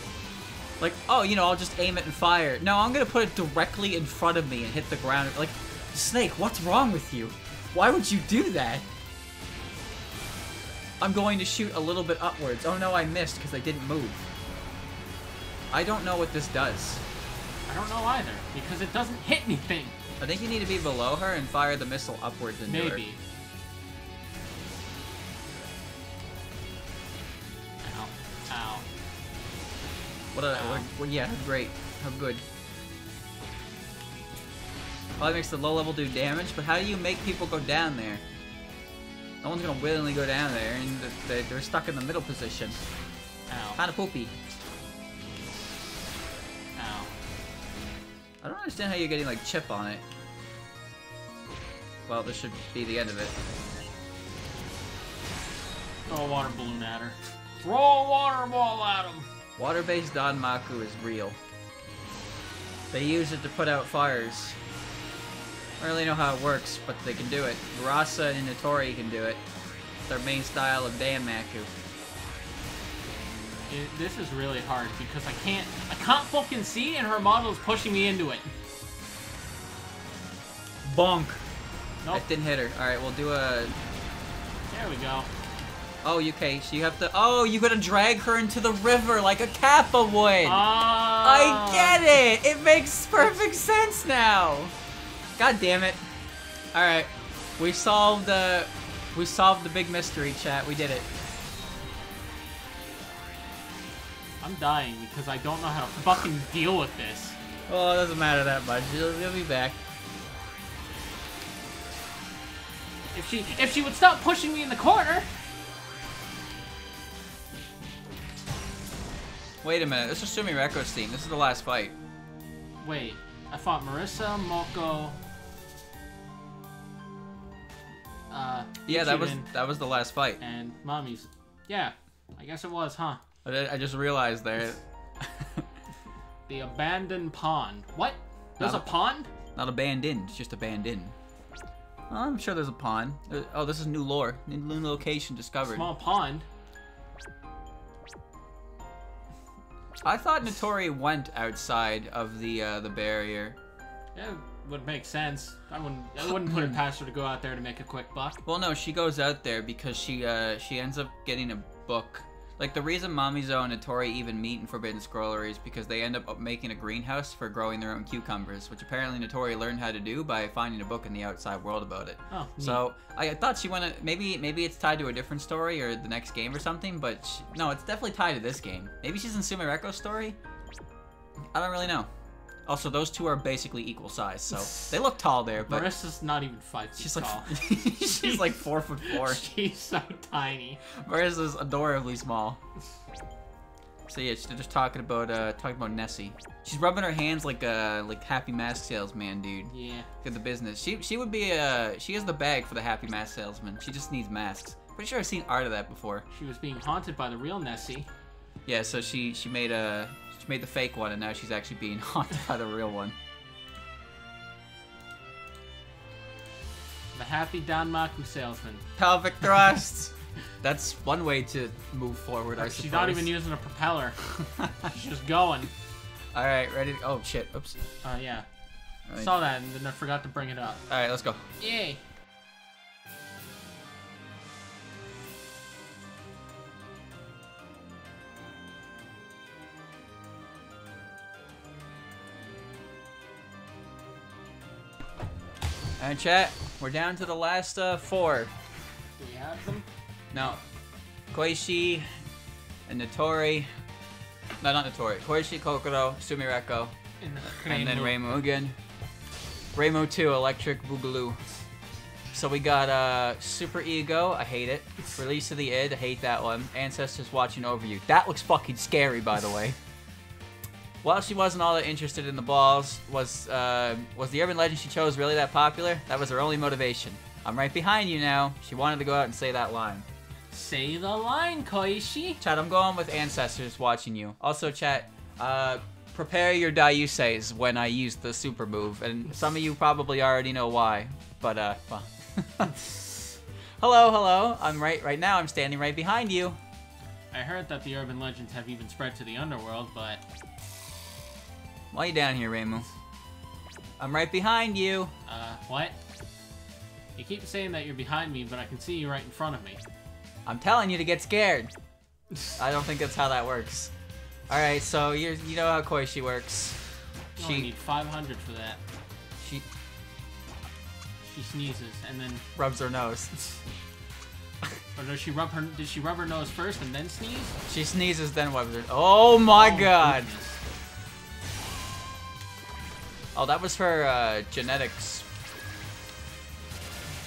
Like, oh, you know, I'll just aim it and fire. No, I'm gonna put it directly in front of me and hit the ground. Like, Snake, what's wrong with you? Why would you do that? I'm going to shoot a little bit upwards. Oh no, I missed because I didn't move. I don't know what this does. I don't know either, because it doesn't hit anything. I think you need to be below her and fire the missile upwards into her. Maybe. Ow. Ow. Yeah, great. How good. Well, that makes the low level do damage, but how do you make people go down there? No one's gonna willingly go down there, and they're stuck in the middle position. Ow. Kinda poopy. Ow. I don't understand how you're getting, like, chip on it. Well, this should be the end of it. Throw a water balloon at her. Throw a water ball at him! Water-based Danmaku is real. They use it to put out fires. I don't really know how it works, but they can do it. Rasa and Notori can do it. It's their main style of Danmaku. This is really hard because I can't fucking see, and her model is pushing me into it. Bonk. Nope. That didn't hit her. Alright, we'll do a... There we go. Oh, okay, so you have to... Oh, you gotta drag her into the river like a Kappa would! I get it! It makes perfect sense now! God damn it. Alright. We solved the big mystery, chat. We did it. I'm dying because I don't know how to fucking deal with this. Well, it doesn't matter that much. You'll be back. If she would stop pushing me in the corner. Wait a minute. This is Sumireko's team. This is the last fight. Wait. I fought Marissa, Moko. Yeah, that was the last fight. And Mommy's. Yeah, I guess it was, huh? I just realized there. The abandoned pond. What? There's a pond? Not abandoned. It's just abandoned. Oh, I'm sure there's a pond. Oh, this is new lore. New location discovered. Small pond. I thought Notori went outside of the barrier. Yeah, would make sense. I wouldn't put it past her to go out there to make a quick buck. Well, no, she goes out there because she ends up getting a book. Like, the reason Mamizo and Notori even meet in Forbidden Scrollery is because they end up making a greenhouse for growing their own cucumbers, which apparently Notori learned how to do by finding a book in the outside world about it. Oh, neat. So I thought she went. Maybe it's tied to a different story or the next game or something, but no, it's definitely tied to this game. Maybe she's in Sumireko's story. I don't really know. Also, those two are basically equal size, so they look tall there. But Marissa's not even 5 feet tall. She's like 4'4". She's so tiny. Marissa's adorably small. So yeah, they're just talking about Nessie. She's rubbing her hands like Happy Mask Salesman, dude. Yeah. Get the business. She would be she has the bag for the Happy Mask Salesman. She just needs masks. Pretty sure I've seen art of that before. She was being haunted by the real Nessie. Yeah, so she made a She made the fake one, and now she's actually being haunted by the real one. The happy Danmaku salesman. Pelvic thrust! That's one way to move forward, I suppose. She's not even using a propeller. She's just going. Alright, ready to... Oh, shit. Oops. Yeah. Right. Saw that, and then I forgot to bring it up. Alright, let's go. Yay! Alright, chat. We're down to the last 4. Do we have them? No. Koishi and Notori. No, not Notori. Koishi, Kokoro, Sumireko, and then Reimu again. Reimu 2, Electric Boogaloo. So we got Super Ego, I hate it. Release of the Id, I hate that one. Ancestors Watching Over You. That looks fucking scary, by the way. While she wasn't all that interested in the balls, was the urban legend she chose really that popular? That was her only motivation. I'm right behind you now. She wanted to go out and say that line. Say the line, Koishi. Chat, I'm going with Ancestors Watching You. Also, chat, prepare your Daiuseis when I use the super move, and some of you probably already know why, but, well. Hello. Right now, I'm standing right behind you. I heard that the urban legends have even spread to the underworld, but... Why you down here, Reimu? I'm right behind you. What? You keep saying that you're behind me, but I can see you right in front of me. I'm telling you to get scared. I don't think that's how that works. Alright, so you know how Koishi works. You only need 500 for that. She sneezes and then rubs her nose. Or does she rub her? Did she rub her nose first and then sneeze? She sneezes, then rubs her. Oh my god! Goodness. Oh, that was her genetics.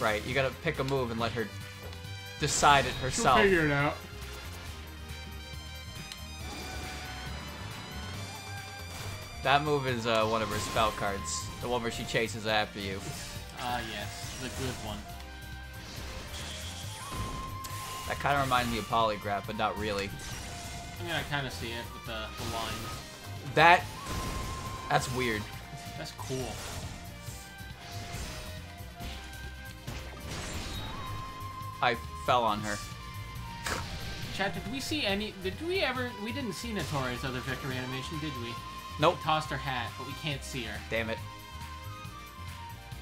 Right, you gotta pick a move and let her decide it herself. She'll figure it out. That move is one of her spell cards. The one where she chases after you. Yes, the good one. That kind of reminds me of Polygraph, but not really. I mean, I kind of see it with the lines. That's weird. That's cool. I fell on her. Chat, did we see any... We didn't see Notori's other victory animation, did we? Nope. She tossed her hat, but we can't see her. Damn it.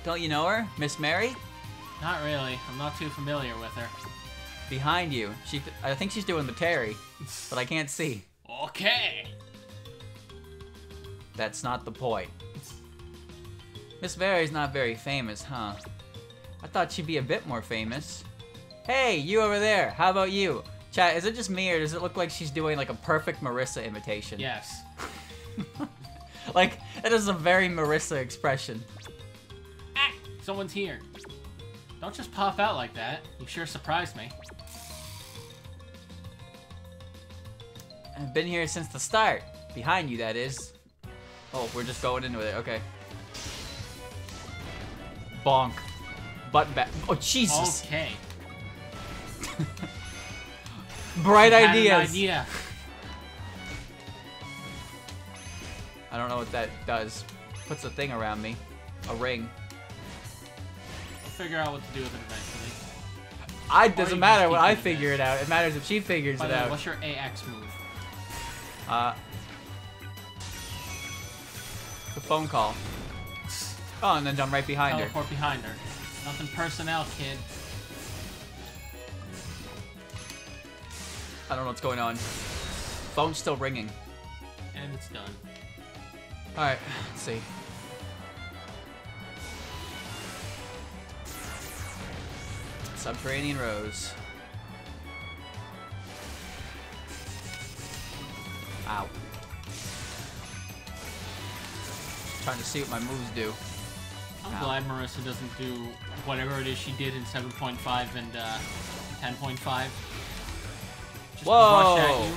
Don't you know her? Miss Mary? Not really. I'm not too familiar with her. Behind you. I think she's doing the Terry, but I can't see. Okay. That's not the point. Miss Mary's not very famous, huh? I thought she'd be a bit more famous. Hey, you over there. How about you? Chat, is it just me or does it look like she's doing like a perfect Marissa imitation? Yes. Like, it is a very Marissa expression. Ah, someone's here. Don't just pop out like that. You sure surprised me. I've been here since the start. Behind you, that is. Oh, we're just going into it. Okay. Bonk. Button back. Oh, Jesus. Okay. Bright She had ideas. an idea. I don't know what that does. Puts a thing around me. A ring. We'll figure out what to do with it eventually. Doesn't matter when I figure it out. It matters if she figures By it the way, out. what's your AX move? The phone call. Oh, and then jump right behind her. Teleport behind her. Nothing personnel, kid. I don't know what's going on. Phone's still ringing. And it's done. Alright, let's see. Subterranean Rose. Ow. Trying to see what my moves do. I'm glad Marissa doesn't do whatever it is she did in 7.5 and 10.5. Just rush at you.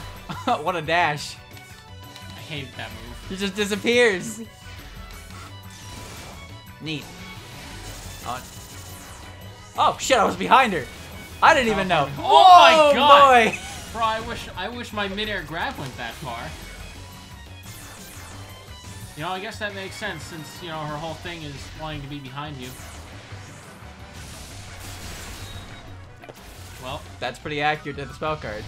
Whoa! What a dash. I hated that move. He just disappears. Neat. Oh shit! I was behind her. I didn't even know. Oh my god! Boy. Bro, I wish my midair grab went that far. You know, I guess that makes sense since, you know, her whole thing is wanting to be behind you. Well, that's pretty accurate to the spell card.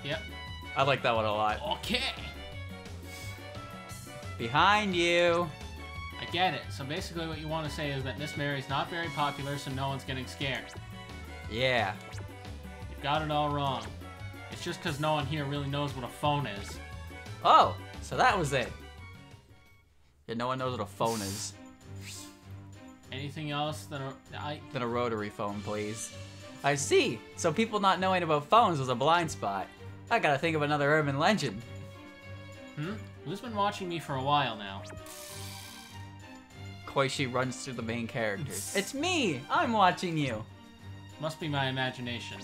Yep. I like that one a lot. Okay. Behind you. I get it. So basically what you want to say is that Miss Mary's not very popular, so no one's getting scared. Yeah. You've got it all wrong. It's just because no one here really knows what a phone is. Oh, so that was it. Yeah, no one knows what a phone is. Anything else that Than a rotary phone, please. I see. So people not knowing about phones was a blind spot. I gotta think of another urban legend. Who's been watching me for a while now? Koichi runs through the main characters. It's me! I'm watching you! Must be my imagination.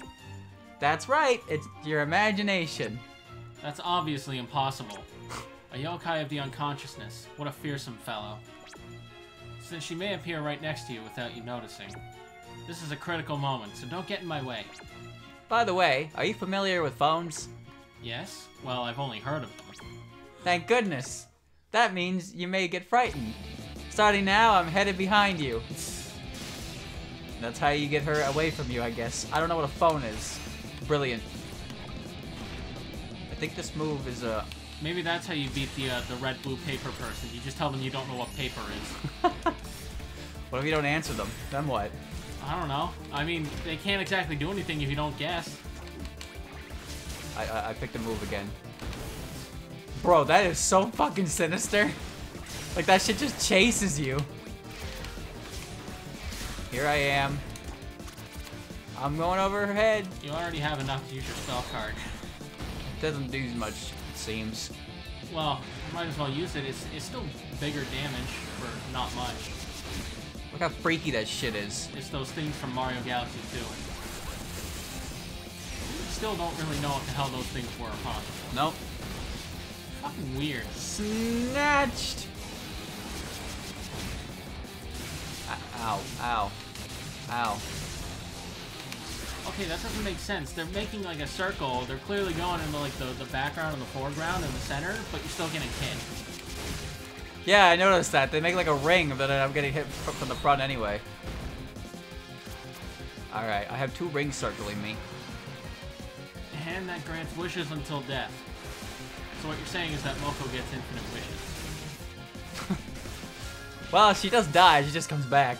That's right, it's your imagination. That's obviously impossible. A yokai of the unconsciousness. What a fearsome fellow. Since she may appear right next to you without you noticing. This is a critical moment, so don't get in my way. By the way, are you familiar with phones? Yes? Well, I've only heard of them. Thank goodness. That means you may get frightened. Starting now, I'm headed behind you. That's how you get her away from you, I guess. I don't know what a phone is. Brilliant. I think this move is a... Maybe that's how you beat the red-blue paper person. You just tell them you don't know what paper is. What if you don't answer them? Then what? I don't know. I mean, they can't exactly do anything if you don't guess. I picked a move again. Bro, that is so fucking sinister. Like, that shit just chases you. Here I am. I'm going over her head. You already have enough to use your spell card. Doesn't do much, it seems. Well, you might as well use it. It's still bigger damage for not much. Look how freaky that shit is. It's those things from Mario Galaxy 2. Still don't really know what the hell those things were, huh? Nope. Fucking weird. Snatched! Ow, ow, ow. Okay, that doesn't make sense. They're making like a circle. They're clearly going into like the background and the foreground and the center, but you're still getting hit. Yeah, I noticed that. They make like a ring, but then I'm getting hit from the front anyway. Alright, I have two rings circling me. A hand that grants wishes until death. So what you're saying is that Moko gets infinite wishes. Well, she does die, she just comes back.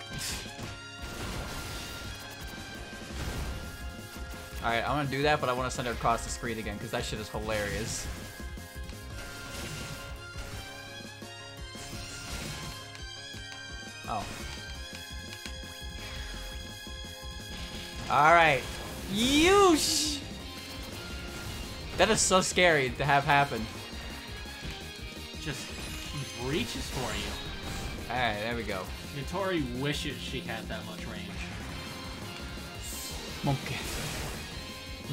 Alright, I'm gonna do that, but I want to send her across the screen again, because that shit is hilarious. Oh. Alright. Yeesh! That is so scary to have happen. Just reaches for you. Alright, there we go. Yatori wishes she had that much range. Monkey.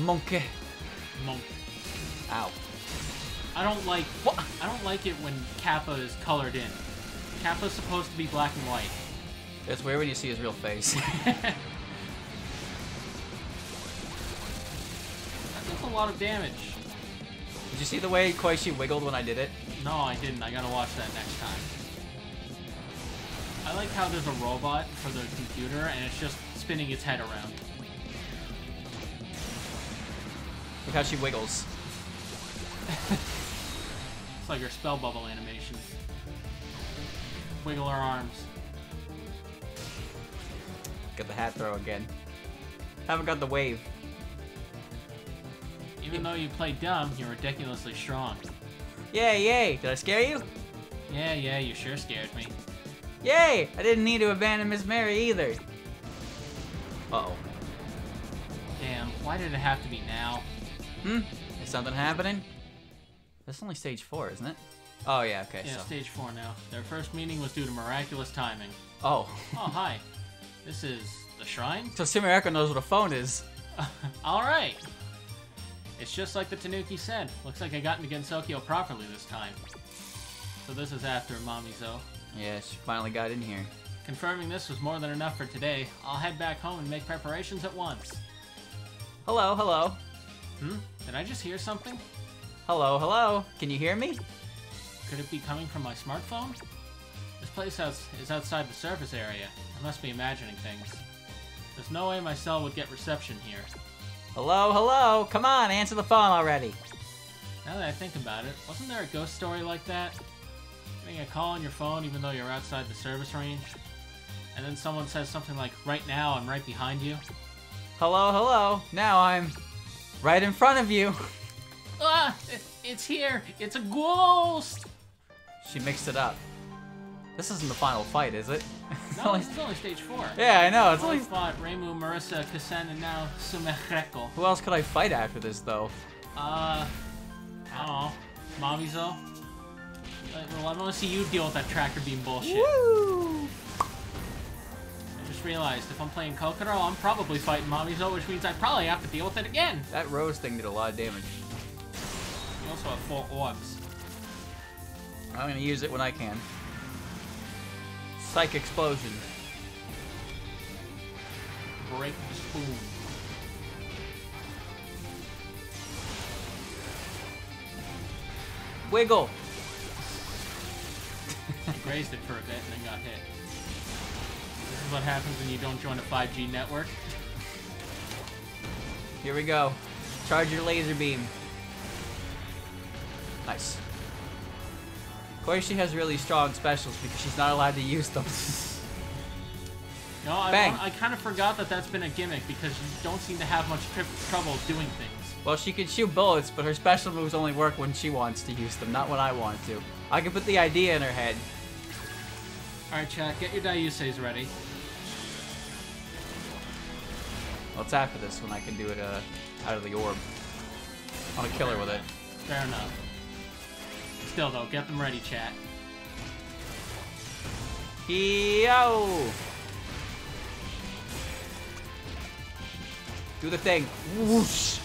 Monkey. Monk. Ow. I don't like it when Kappa is colored in. Kappa's supposed to be black and white. It's weird when you see his real face. That does a lot of damage. Did you see the way Koichi wiggled when I did it? No, I didn't. I gotta watch that next time. I like how there's a robot for the computer and it's just spinning its head around. Look how she wiggles. It's like her spell bubble animation. Wiggle her arms. Got the hat throw again. Haven't got the wave. Even though you play dumb, you're ridiculously strong. Yay, yay! Did I scare you? Yeah, you sure scared me. Yay! I didn't need to abandon Miss Mary either. Uh-oh. Damn, why did it have to be now? Is something happening? That's only stage 4, isn't it? Oh, yeah, okay, Yeah, so. stage 4 now. Their first meeting was due to miraculous timing. Oh. Oh, hi. This is the shrine? So Sumireko knows what a phone is. Alright. It's just like the Tanuki said. Looks like I got into Gensokyo properly this time. So this is after Mamizo. Yeah, she finally got in here. Confirming this was more than enough for today. I'll head back home and make preparations at once. Hello, hello. Did I just hear something? Hello, hello. Can you hear me? Could it be coming from my smartphone? This place is outside the surface area. I must be imagining things. There's no way my cell would get reception here. Hello, hello. Come on, answer the phone already. Now that I think about it, wasn't there a ghost story like that? Getting a call on your phone even though you're outside the service range? And then someone says something like, right now, I'm right behind you. Hello, hello. Now I'm right in front of you. Ah! It's here! It's a ghost! She mixed it up. This isn't the final fight, is it? No, this is only stage 4. Yeah, I know. It's I only fought Reimu, Marissa, Kasen, and now Sumireko. Who else could I fight after this, though? I don't know. Mamizo? Well, I want to see you deal with that tracker beam bullshit. Woo! I just realized if I'm playing Kokoro, I'm probably fighting Mamizo, which means I probably have to deal with it again. That rose thing did a lot of damage. You also have 4 orbs. I'm gonna use it when I can. Psych explosion. Break the spoon. Wiggle. I grazed it for a bit and then got hit. This is what happens when you don't join a 5G network. Here we go. Charge your laser beam. Nice. Koishi has really strong specials because she's not allowed to use them. No, I kind of forgot that that's been a gimmick because you don't seem to have much trouble doing things. Well, she can shoot bullets, but her special moves only work when she wants to use them, not when I want to. I can put the idea in her head. Alright, chat, get your Daiuseis ready. Well, it's after this when I can do it out of the orb. I want to kill her with it. Fair enough. Still, though, get them ready, chat. Yo! Do the thing. Whoosh!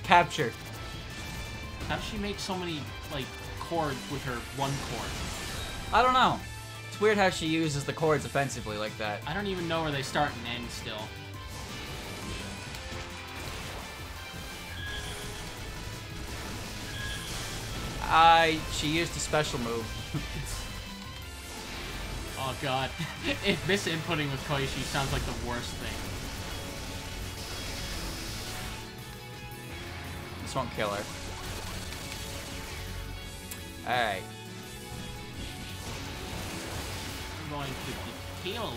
Capture. How does she make so many, like, chords with her one chord? I don't know. It's weird how she uses the chords offensively like that. I don't even know where they start and end still. She used a special move. Oh god. If misinputting with Koishi sounds like the worst thing. This won't kill her. Alright. I'm going to be killed.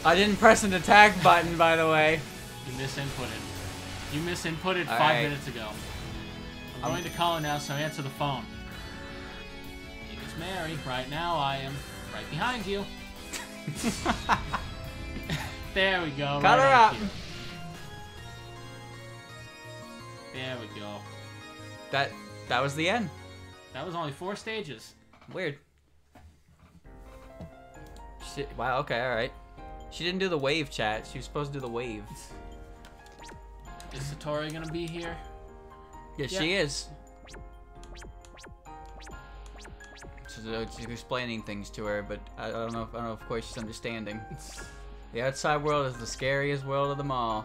I didn't press an attack button, by the way. You misinputted. You misinputted All 5 right. minutes ago. I'm going to call her now, so answer the phone. It's Mary. Right now, I am right behind you. There we go. Cut her out. There we go. That was the end. That was only 4 stages. Weird. Wow, okay, alright. She didn't do the wave chat. She was supposed to do the wave. Is Satori gonna be here? Yes, she is. So she's explaining things to her, but I don't know if of course she's understanding. The outside world is the scariest world of them all.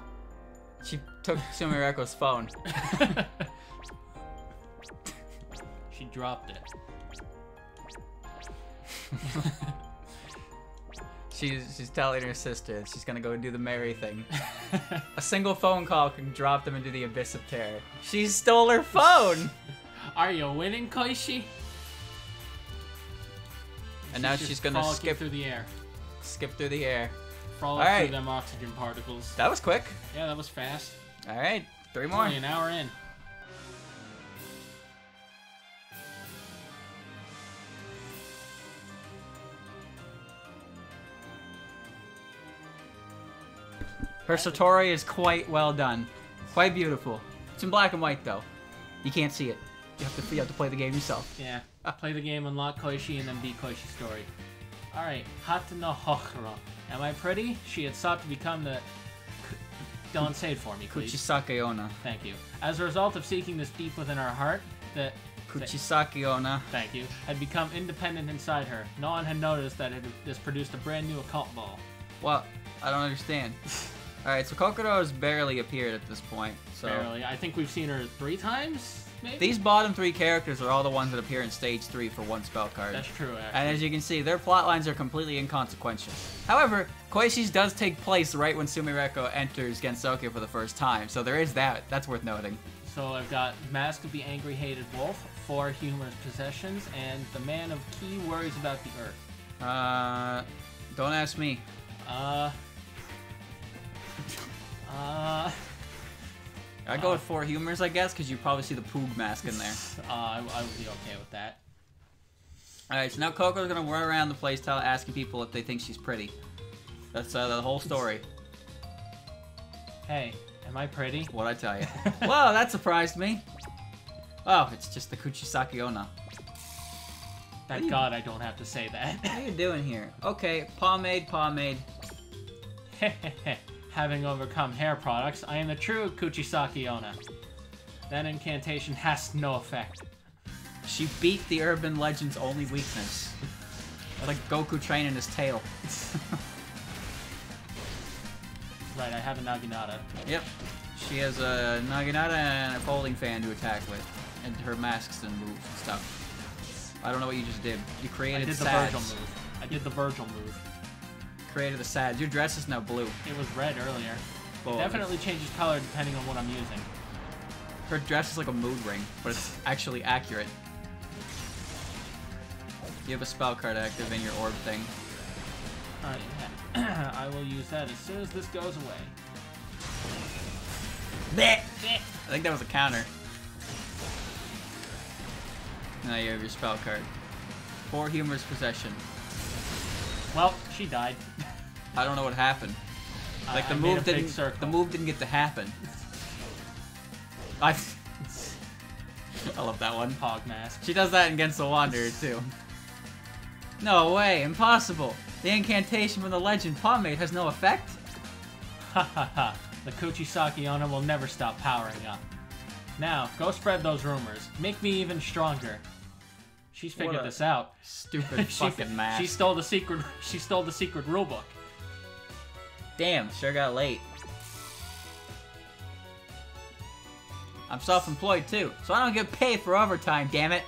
She took Sumireko's phone. She dropped it. She's telling her sister that she's gonna go do the Mary thing. A single phone call can drop them into the abyss of terror. She stole her phone! Are you winning, Koishi? And now she's gonna skip through the air. Skip through the air. Frolic through them oxygen particles. That was quick. Yeah, that was fast. Alright, 3 more. Only an hour in. Her Satori is quite well done. Quite beautiful. It's in black and white though. You can't see it. You have to play the game yourself. Yeah. Play the game, unlock Koishi, and then beat Koishi's story. Alright, Hata no Hokuro. Am I pretty? She had sought to become the... Don't say it for me, please. Kuchisake Onna. Thank you. As a result of seeking this deep within her heart, the... Kuchisake Onna. Thank you. Had become independent inside her. No one had noticed that this produced a brand new occult ball. What? I don't understand. Alright, so Kokoro has barely appeared at this point. So Barely. I think we've seen her 3 times, maybe? these bottom 3 characters are all the ones that appear in Stage 3 for 1 spell card. That's true, actually. And as you can see, their plot lines are completely inconsequential. However, Koishi's does take place right when Sumireko enters Gensokyo for the first time, so there is that. That's worth noting. So I've got Mask of the Angry Hated Wolf, 4 humorous possessions, and the Man of Key worries about the Earth. Don't ask me. I'd go with 4 humors, I guess, because you probably see the Poog mask in there. I would be okay with that. Alright, so now Coco's gonna run around the place asking people if they think she's pretty. That's the whole story. Hey, am I pretty? What'd I tell you? Whoa, that surprised me. Oh, it's just the Kuchisaki Onna. Thank God I don't have to say that. What are you doing here? Okay, pomade. Having overcome hair products, I am the true Kuchisaki Onna. That incantation has no effect. She beat the urban legend's only weakness. Like Goku training his tail. Right, I have a Naginata. Yep. She has a Naginata and a folding fan to attack with. And her masks and moves and stuff. I don't know what you just did. You created the sads. Virgil move. I did the Virgil move. Created the sads. Your dress is now blue. It was red earlier. Well, It definitely changes color depending on what I'm using. Her dress is like a mood ring, but it's actually accurate. You have a spell card active in your orb thing. Yeah. I will use that as soon as this goes away. Blech. I think that was a counter. Now you have your spell card. 4 humorous possession. Well, she died. I don't know what happened. Like I made a big circle. The move didn't get to happen. I love that one. Hog mask. She does that against the Wanderer too. No way, impossible. The incantation from the legend Pomade has no effect? Ha ha ha. The Kuchisaki Onna will never stop powering up. Now, go spread those rumors. Make me even stronger. She's figured this out. Stupid fucking mask. She stole the secret rulebook. Damn, sure got late. I'm self-employed too, so I don't get paid for overtime, damn it.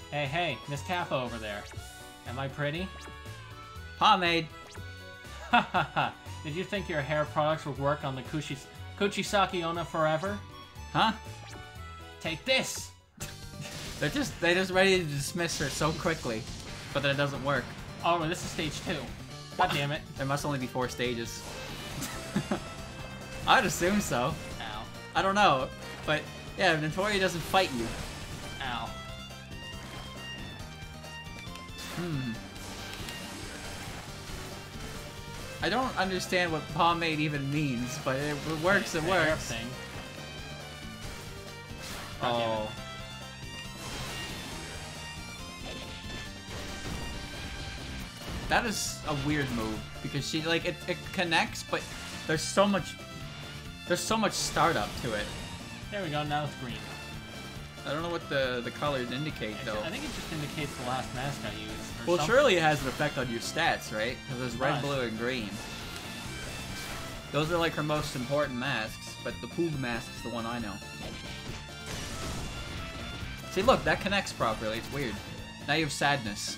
Hey, Miss Kappa over there. Am I pretty? Pomade. Ha ha ha. Did you think your hair products would work on the Kuchisaki Onna forever? Huh? Take this! They're just ready to dismiss her so quickly, but then it doesn't work. Oh, this is stage 2. God damn it. There must only be 4 stages. I'd assume so. Ow. I don't know, but yeah, Notori doesn't fight you. Ow. I don't understand what pomade even means, but it works, it works. Thing. Oh. That is a weird move because she like it connects, but there's so much startup to it. There we go. Now it's green. I don't know what the colors indicate though. I think it just indicates the last mask I used. Well, something. surely it has an effect on your stats, right? Because there's red, blue, and green. Those are like her most important masks, but the Poog mask is the one I know. See, look, that connects properly. It's weird. Now you have sadness.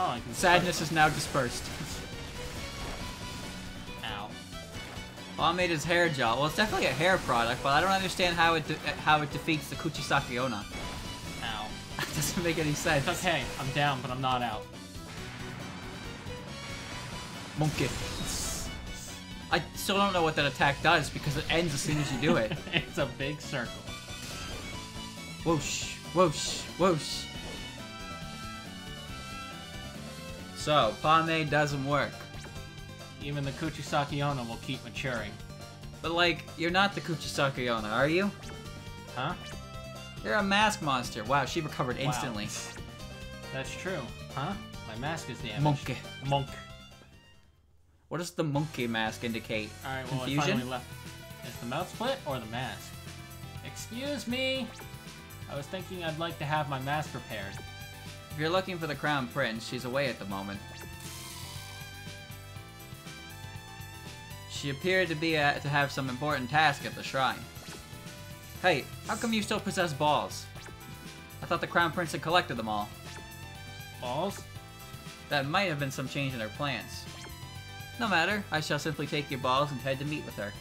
Oh, I can Sadness is now dispersed. Ow. Pomade is hair gel. Well, it's definitely a hair product, but I don't understand how it defeats the Kuchisaki Onna. Ow. That doesn't make any sense. It's okay. I'm down, but I'm not out. Monkey. I still don't know what that attack does because it ends as soon as you do it. It's a big circle. Whoosh, whoosh, whoosh. So, pomade doesn't work. Even the Kuchisaki Onna will keep maturing. But like, you're not the Kuchisaki Onna, are you? Huh? You're a mask monster. Wow, she recovered instantly. Wow. That's true. Huh? My mask is damaged. Monkey. Monk. What does the monkey mask indicate? Alright, well, Confusion? I finally left. Is the mouth split or the mask? Excuse me? I was thinking I'd like to have my mask repaired. If you're looking for the Crown Prince, she's away at the moment. She appeared to be to have some important task at the shrine. Hey, how come you still possess balls? I thought the Crown Prince had collected them all. Balls? That might have been some change in her plans. No matter, I shall simply take your balls and head to meet with her.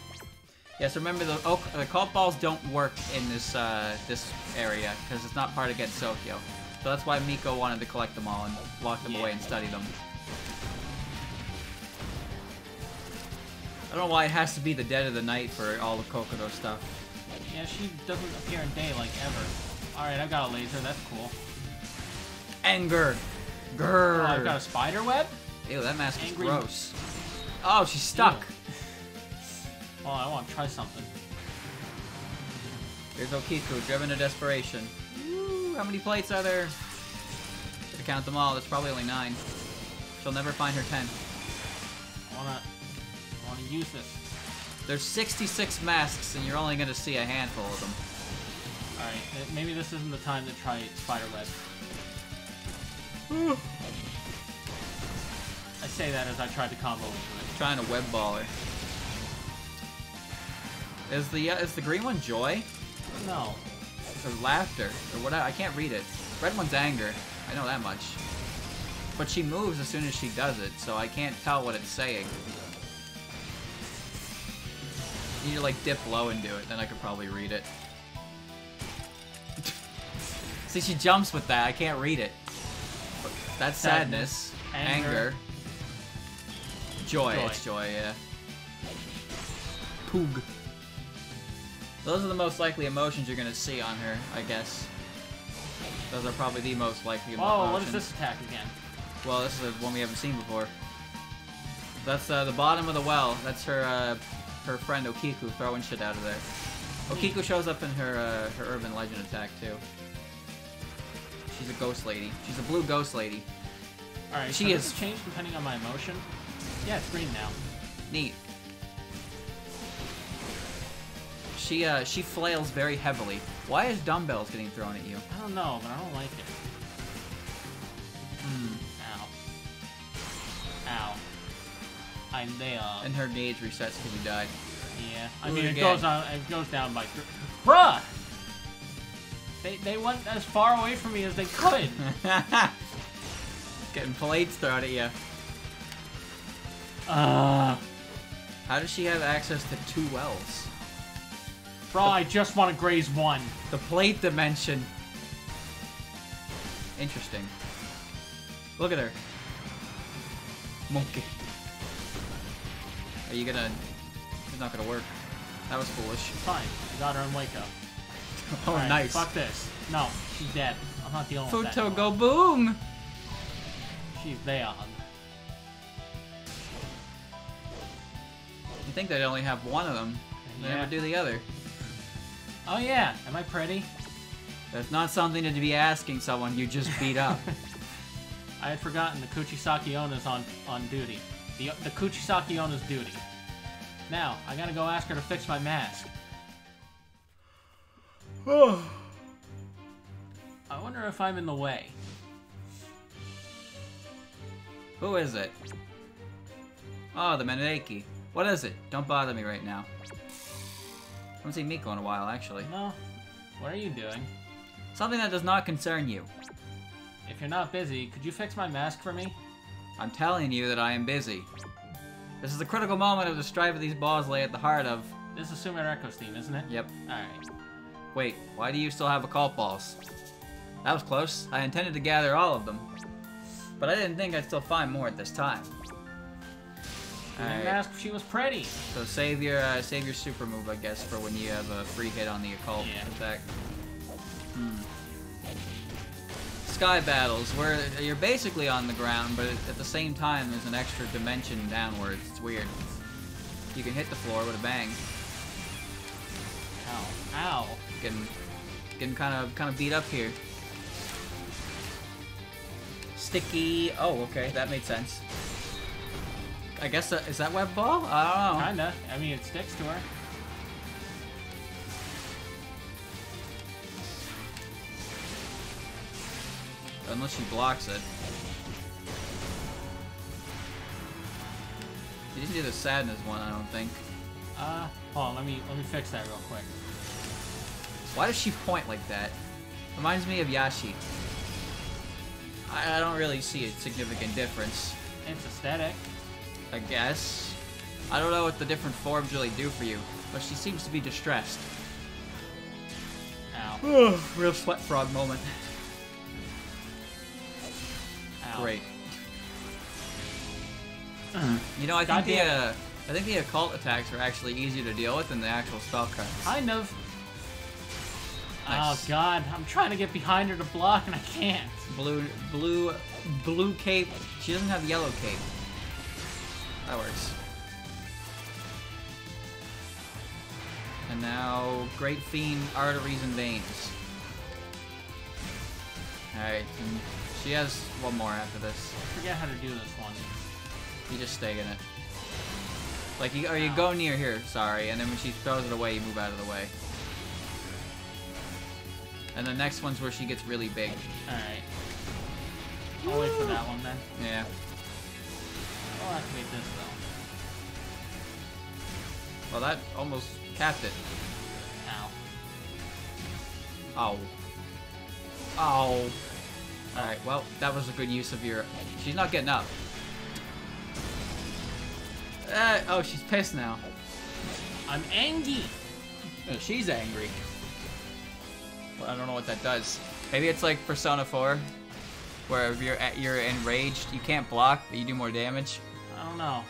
Yes, remember the occult balls don't work in this this area because it's not part of Gensokyo. So that's why Miko wanted to collect them all and lock them away and study them. I don't know why it has to be the dead of the night for all the Kokoro stuff. Yeah, she doesn't appear in daylight ever. Alright, I've got a laser, that's cool. Anger! Grrr! Oh, I've got a spider web? Ew, that mask is gross. Oh, she's stuck! Oh, I want to try something. Here's Okiku, driven to desperation. Ooh, how many plates are there? Gotta count them all, there's probably only 9. She'll never find her 10. I wanna use this. There's 66 masks, and you're only gonna see a handful of them. Alright, maybe this isn't the time to try spiderweb. I say that as I tried to combo into it. Trying to web baller. Is the green one joy? No. Or laughter? Or whatever? I can't read it. Red one's anger. I know that much. But she moves as soon as she does it, so I can't tell what it's saying. You need to like dip low and do it, then I could probably read it. See, she jumps with that. I can't read it. That's sadness. Anger. Joy. It's joy, yeah. Poog. Those are the most likely emotions you're gonna see on her, I guess. Those are probably the most likely emotions. Oh, what is this attack again? Well, this is one we haven't seen before. That's the bottom of the well. That's her her friend Okiku throwing shit out of there. Okiku shows up in her her urban legend attack too. She's a ghost lady. She's a blue ghost lady. Alright, she is changed depending on my emotion. Yeah, it's green now. Neat. She flails very heavily. Why is dumbbells getting thrown at you? I don't know, but I don't like it. Ow. Ow. I'm there. And her gauge resets because you died. Yeah. I mean, it goes down by... Bruh! They went as far away from me as they could. Getting plates thrown at you. How does she have access to 2 wells? Bro, I just want to graze one. The plate dimension. Interesting. Look at her. Monkey. Are you gonna... It's not gonna work. That was foolish. Fine. I got her in Waco. Oh, right, nice. Fuck this. No, she's dead. I'm not dealing with that. Futo go boom! She's there. You think they'd only have one of them. They never do the other. Oh yeah, am I pretty? That's not something to be asking someone you just beat up. I had forgotten the Kuchisaki Ona's on duty. The Kuchisaki Ona's duty. Now, I gotta go ask her to fix my mask. I wonder if I'm in the way. Who is it? Oh, the Maneki. What is it? Don't bother me right now. I haven't seen Miko in a while, actually. No. What are you doing? Something that does not concern you. If you're not busy, could you fix my mask for me? I'm telling you that I am busy. This is the critical moment of the strife of these balls lay at the heart of... This is Sumireko's team, isn't it? Yep. Alright. Wait, why do you still have occult balls? That was close. I intended to gather all of them. But I didn't think I'd still find more at this time. I didn't ask if she was pretty. So save your super move, I guess, for when you have a free hit on the occult attack. Sky battles, where you're basically on the ground, but at the same time there's an extra dimension downwards. It's weird. You can hit the floor with a bang. Ow. Ow. Getting kind of beat up here. Sticky. Oh, okay, that made sense. I guess is that web ball? I don't know. Kinda. I mean, it sticks to her. Unless she blocks it. She didn't do the sadness one, I don't think. Hold on, let me fix that real quick. Why does she point like that? Reminds me of Yashi. I don't really see a significant difference. It's aesthetic. I guess. I don't know what the different forms really do for you, but she seems to be distressed. Ow. Real sweat frog moment. Ow. Great. You know, I think the occult attacks are actually easier to deal with than the actual spell cards. Kind of. Nice. Oh god, I'm trying to get behind her to block and I can't. Blue cape. She doesn't have yellow cape. That works. And now, Great Fiend, Arteries and Veins. Alright, she has one more after this. I forget how to do this one. You just stay in it. Like, you go near here, sorry, and then when she throws it away, you move out of the way. And the next one's where she gets really big. Alright. I'll wait for that one then. Yeah. I'll activate this though. Well, that almost capped it. Ow. Ow. Ow. Alright, well, that was a good use of your... She's not getting up. Oh, she's pissed now. I'm angry. She's angry. Well, I don't know what that does. Maybe it's like Persona 4, where if you're enraged, you can't block, but you do more damage. I don't know.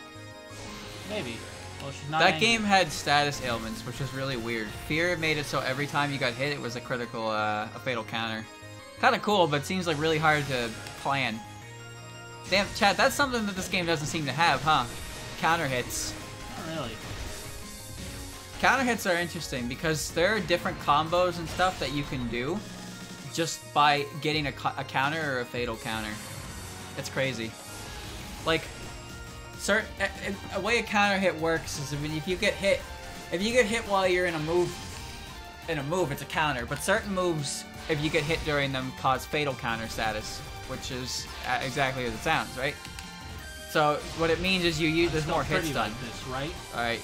Maybe. Well, she's not That angry. game had status ailments, which was really weird. Fear made it so every time you got hit, it was a critical, a fatal counter. Kind of cool, but seems like really hard to plan. Damn, chat, that's something that this game doesn't seem to have, huh? Counter hits. Not really. Counter hits are interesting because there are different combos and stuff that you can do just by getting a counter or a fatal counter. It's crazy. Like, a way a counter hit works is if you get hit while you're in a move, it's a counter. But certain moves, if you get hit during them, cause fatal counter status, which is exactly as it sounds, right? So what it means is there's more hits done. Like this, right? All right.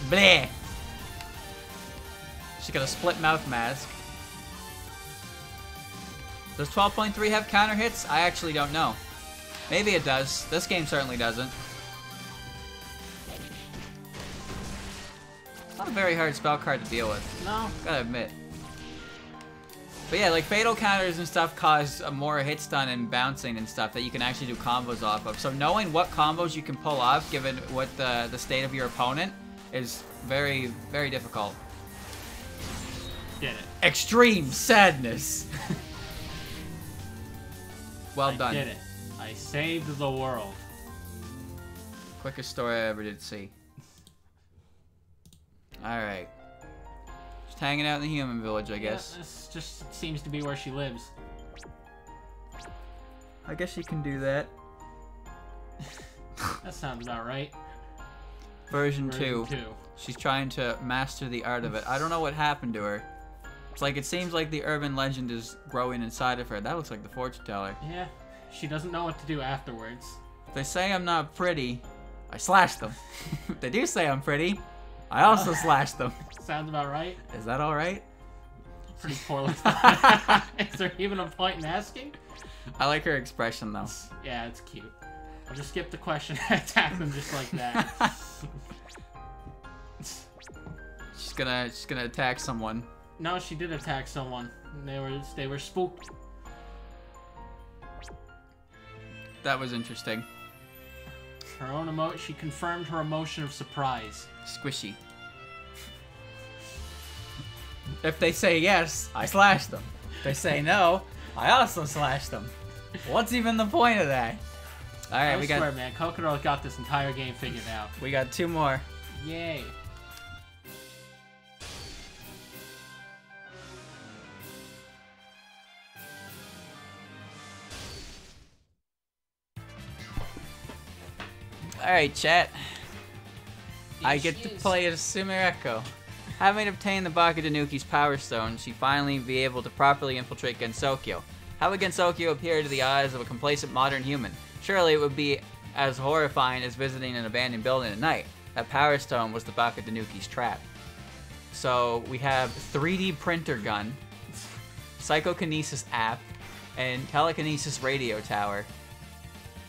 Bleh. She got a split mouth mask. Does 12.3 have counter hits? I actually don't know. Maybe it does. This game certainly doesn't. It's not a very hard spell card to deal with. No. Gotta admit. But yeah, like fatal counters and stuff cause more hit stun and bouncing and stuff that you can actually do combos off of. So knowing what combos you can pull off, given what the state of your opponent, is very, very difficult. Get it. Extreme sadness. Well done. I did it. I saved the world. Quickest story I ever did see. Alright. Just hanging out in the human village, I guess. Yeah, this just seems to be where she lives. I guess you can do that. That sounds about right. Version 2. She's trying to master the art of it. I don't know what happened to her. It's like, it seems like the urban legend is growing inside of her. That looks like the fortune teller. Yeah, she doesn't know what to do afterwards. If they say I'm not pretty, I slash them. If they do say I'm pretty, I also slash them. Sounds about right. Is that alright? Pretty poorly. Is there even a point in asking? I like her expression though. Yeah, it's cute. I'll just skip the question and attack them just like that. She's gonna attack someone. No, she did attack someone. They were spooked. That was interesting. Her own she confirmed her emotion of surprise. Squishy. If they say yes, I slash them. If they say no, I also slash them. What's even the point of that? Alright, I swear, man, Kokoro got this entire game figured out. We got 2 more. Yay. Alright, chat. Here I get she to is. play as Sumireko. Having obtained the Baka Tanuki's Power Stone, she'd finally be able to properly infiltrate Gensokyo. How would Gensokyo appear to the eyes of a complacent modern human? Surely it would be as horrifying as visiting an abandoned building at night. That Power Stone was the Baka Tanuki's trap. So we have 3D printer gun, psychokinesis app, and telekinesis radio tower.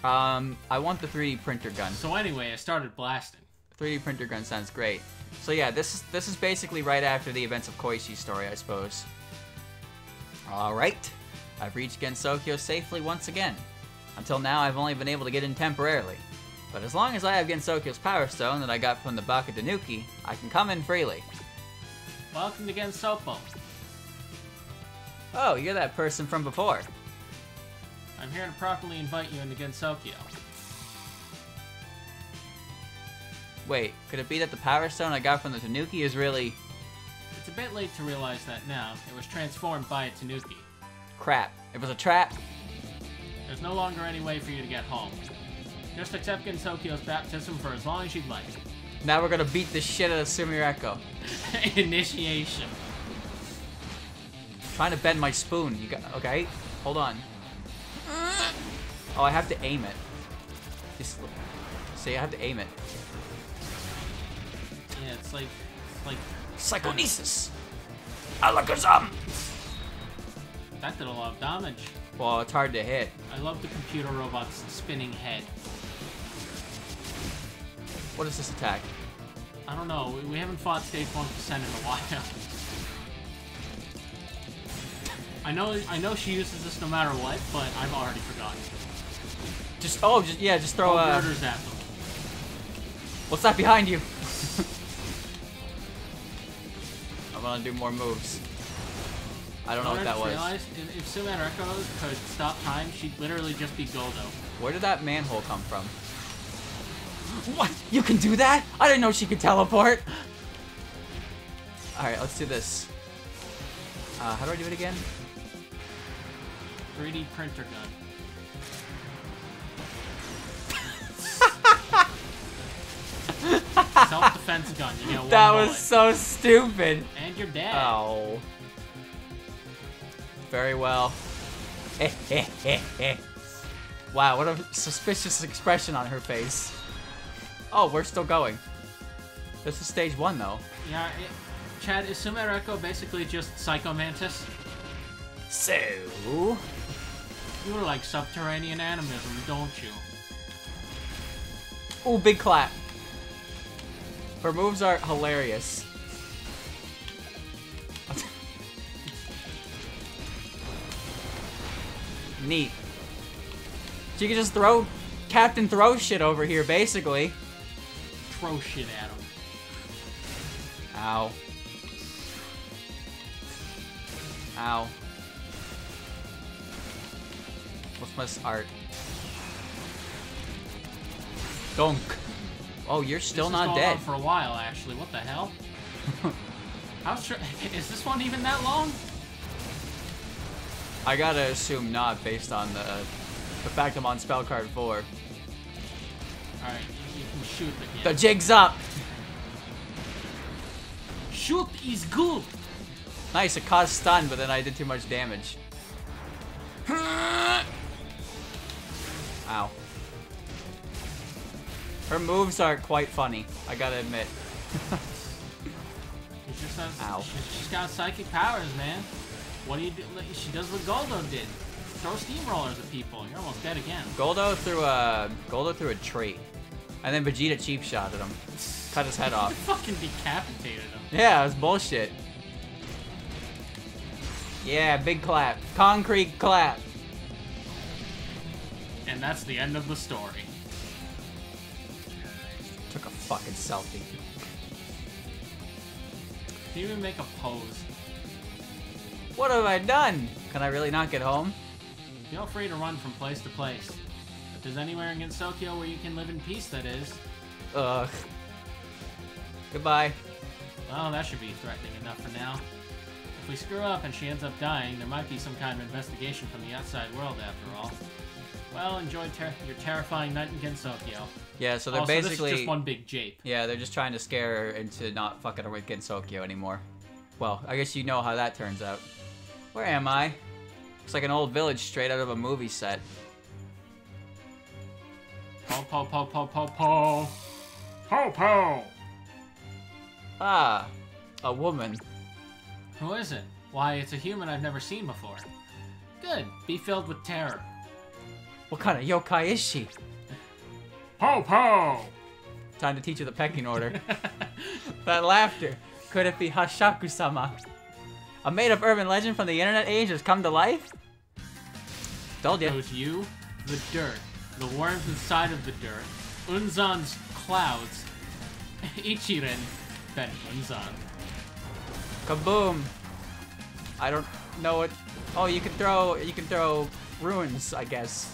I want the 3D printer gun. So anyway, I started blasting. 3D printer gun sounds great. So yeah, this is basically right after the events of Koishi's story, I suppose. Alright, I've reached Gensokyo safely once again. Until now, I've only been able to get in temporarily. But as long as I have Gensokyo's Power Stone that I got from the Baka Tanuki, I can come in freely. Welcome to Gensopo. Oh, you're that person from before. I'm here to properly invite you into Gensokyo. Wait, could it be that the Power Stone I got from the Tanuki is really... It's a bit late to realize that now. It was transformed by a Tanuki. Crap. It was a trap? There's no longer any way for you to get home. Just accept Gensokyo's baptism for as long as you'd like. Now we're gonna beat the shit out of Sumireko. Initiation. Trying to bend my spoon. You got... Okay, hold on. Oh, I have to aim it. Just... See, I have to aim it. Yeah, it's like... Psychonesis! Alakazam! That did a lot of damage. Well, it's hard to hit. I love the computer robot's spinning head. What is this attack? I don't know. We haven't fought stage 1% in a while. I know she uses this no matter what, but I've already forgotten. Just throw murders at them. What's that behind you? I'm gonna do more moves. I don't know what that was. Realized if Sumireko could stop time, she'd literally just be Goldo. Where did that manhole come from? What? You can do that? I didn't know she could teleport. Alright, let's do this. How do I do it again? 3D printer gun. Self-defense gun. You get one That bullet. was so stupid. And you're dead. Oh. Very well. Wow, what a suspicious expression on her face. Oh, we're still going. This is stage 1, though. Yeah, Chad, is Sumireko basically just Psycho Mantis? So... You like subterranean animism, don't you? Ooh, big clap. Her moves are hilarious. Neat. She can just throw Captain Throw shit over here, basically. Throw shit at him. Ow. Ow. What's my art? Dunk. Oh, you're still not dead. On for a while, actually. What the hell? Is this one even that long? I gotta assume not, based on the fact I'm on spell card 4. Alright, you can shoot again. The jig's up! Shoot is good! Nice, it caused stun, but then I did too much damage. Ow. Her moves are quite funny, I gotta admit. She's got psychic powers, man. What do you do? She does what Goldo did. Throw steamrollers at people. You're almost dead again. Goldo threw a tree. And then Vegeta cheap shot at him. Cut his head off. Fucking decapitated him. Yeah, it was bullshit. Yeah, big clap. Concrete clap. And that's the end of the story. Took a fucking selfie. Can you even make a pose? What have I done? Can I really not get home? Feel free to run from place to place. If there's anywhere in Gensokyo where you can live in peace, that is. Ugh. Goodbye. Well, that should be threatening enough for now. If we screw up and she ends up dying, there might be some kind of investigation from the outside world after all. Well, enjoy your terrifying night in Gensokyo. Yeah, so they're also, basically... this is just one big jape. Yeah, they're just trying to scare her into not fucking her with Gensokyo anymore. Well, I guess you know how that turns out. Where am I? Looks like an old village straight out of a movie set. Po po po po po po. Po po. Ah, a woman. Who is it? Why, it's a human I've never seen before. Good. Be filled with terror. What kind of yokai is she? Po po. Time to teach her the pecking order. That laughter. Could it be Hashaku-sama? A made-up urban legend from the internet age has come to life? Told ya. It was you, the dirt, the worms inside of the dirt, Unzan's clouds, Ichiren, then Unzan. Kaboom! I don't know what. Oh, you can throw ruins, I guess.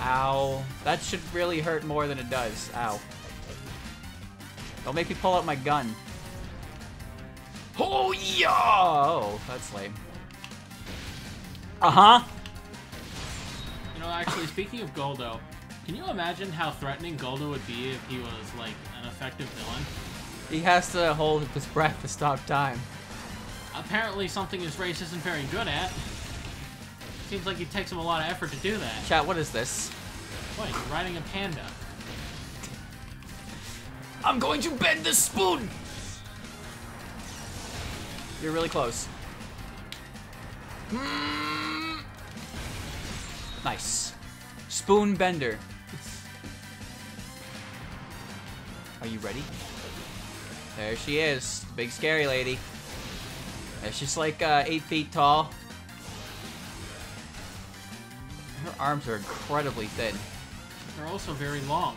Ow! That should really hurt more than it does. Ow! Don't make me pull out my gun. Oh yeah! Oh, that's lame. Uh huh. You know, actually, speaking of Goldo, can you imagine how threatening Goldo would be if he was like an effective villain? He has to hold his breath to stop time. Apparently something his race isn't very good at. Seems like it takes him a lot of effort to do that. Chat, what is this? Wait, you're riding a panda. I'm going to bend the spoon! You're really close. Nice. Spoon bender. Are you ready? There she is. The big scary lady. And she's like 8 feet tall. Her arms are incredibly thin. They're also very long.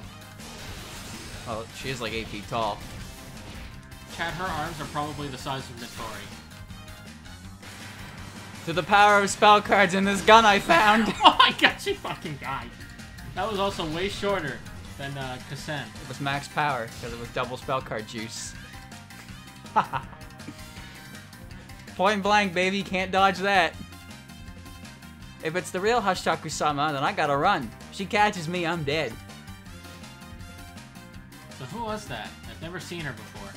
Oh, she is like 8 feet tall. Chad, her arms are probably the size of Mittori. To the power of spell cards in this gun I found! Oh my god, she fucking died. That was also way shorter than Kasen. It was max power, because it was double spell card juice. Point blank, baby, can't dodge that. If it's the real Hashaku-sama, then I gotta run. If she catches me, I'm dead. So who was that? I've never seen her before.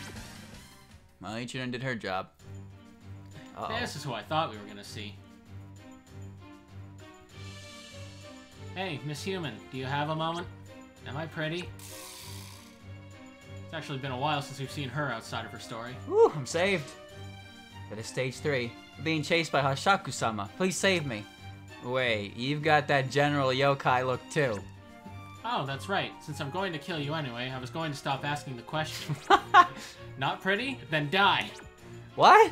Well, Ichiran did her job. Uh-oh. This is who I thought we were gonna see. Hey, Miss Human, do you have a moment? Am I pretty? It's actually been a while since we've seen her outside of her story. Woo, I'm saved. That is stage 3. I'm being chased by Hashaku-sama. Please save me. Wait, you've got that general yokai look too. Oh, that's right. Since I'm going to kill you anyway, I was going to stop asking the question. Not pretty? Then die. What?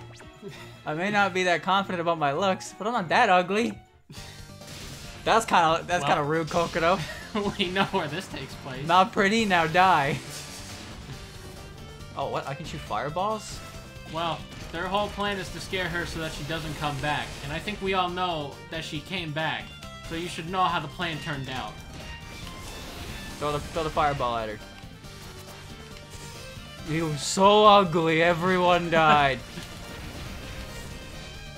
I may not be that confident about my looks, but I'm not that ugly. That's kind of rude, Kokodo. We know where this takes place. Not pretty, now die. Oh, what? I can shoot fireballs? Well, their whole plan is to scare her so that she doesn't come back. And I think we all know that she came back. So you should know how the plan turned out. Throw the fireball at her. You were so ugly, everyone died.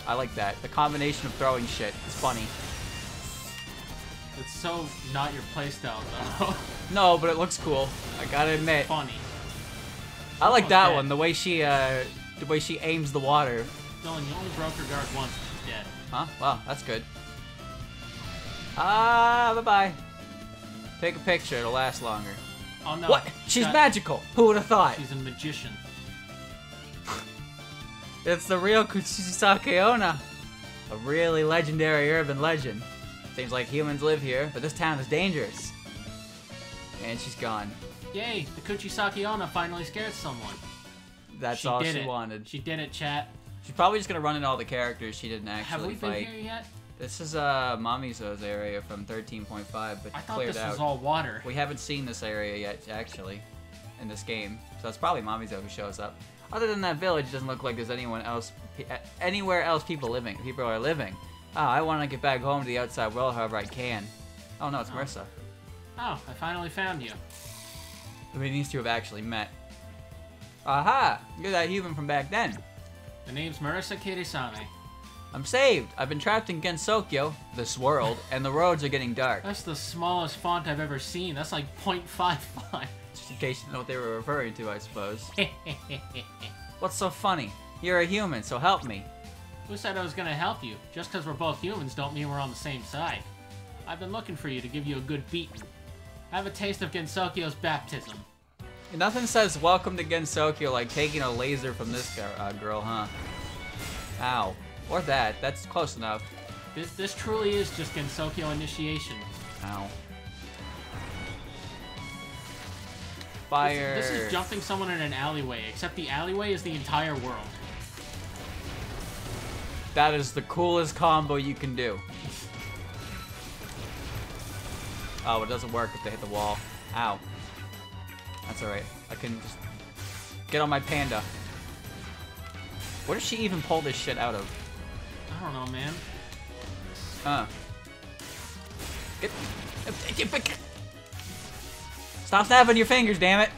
I like that. The combination of throwing shit. It's funny. It's so not your playstyle, though. No, but it looks cool. I gotta admit. Funny. I like that dead. one. The way she aims the water. Dylan, you only broke her guard once. She's dead. Huh? Wow, that's good. Bye-bye. Take a picture. It'll last longer. Oh no. What? She's magical. Who would have thought? She's a magician. It's the real Kuchisake Onna. A really legendary urban legend. Seems like humans live here, but this town is dangerous. And she's gone. Yay, the Kuchisake Onna finally scared someone. That's all she wanted. She did it, chat. She's probably just gonna run into all the characters she didn't actually Have we fight. been here yet? This is Mamizo's area from 13.5, but I thought cleared this out. was all water. We haven't seen this area yet, actually, in this game. So it's probably Mamizo who shows up. Other than that village, it doesn't look like there's anyone else, anywhere else people are living. Oh, I want to get back home to the outside world however I can. Oh no, it's Marissa. Oh, I finally found you. I mean, these two have actually met. Aha! You're that human from back then. The name's Marissa Kirisame. I'm saved. I've been trapped in Gensokyo, this world, and the roads are getting dark. That's the smallest font I've ever seen. That's like 0.55. Just in case you know what they were referring to, I suppose. What's so funny? You're a human, so help me. Who said I was gonna help you? Just because we're both humans don't mean we're on the same side. I've been looking for you to give you a good beating. Have a taste of Gensokyo's baptism. Nothing says welcome to Gensokyo like taking a laser from this girl, huh? Ow. Or that. That's close enough. This truly is just Gensokyo initiation. Ow. Fire. This is jumping someone in an alleyway, except the alleyway is the entire world. That is the coolest combo you can do. Oh, it doesn't work if they hit the wall. Ow. That's alright. I can just get on my panda. Where does she even pull this shit out of? I don't know, man. Get. Stop snapping your fingers, damn it!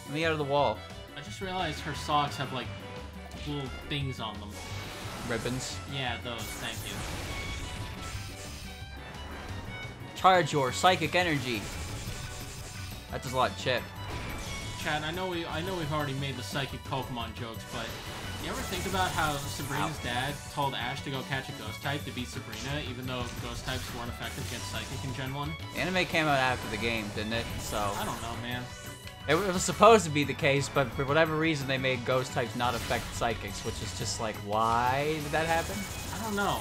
Let me out of the wall. I just realized her socks have, like, little things on them. Ribbons. Yeah, those. Thank you. Charge your psychic energy. That does a lot of chip. Chad, I know we've already made the psychic Pokemon jokes, but you ever think about how Sabrina's dad told Ash to go catch a ghost type to beat Sabrina, even though ghost types weren't effective against psychic in Gen 1? The anime came out after the game, didn't it? So I don't know, man. it was supposed to be the case, but for whatever reason they made ghost types not affect psychics, which is just like, why did that happen? I don't know.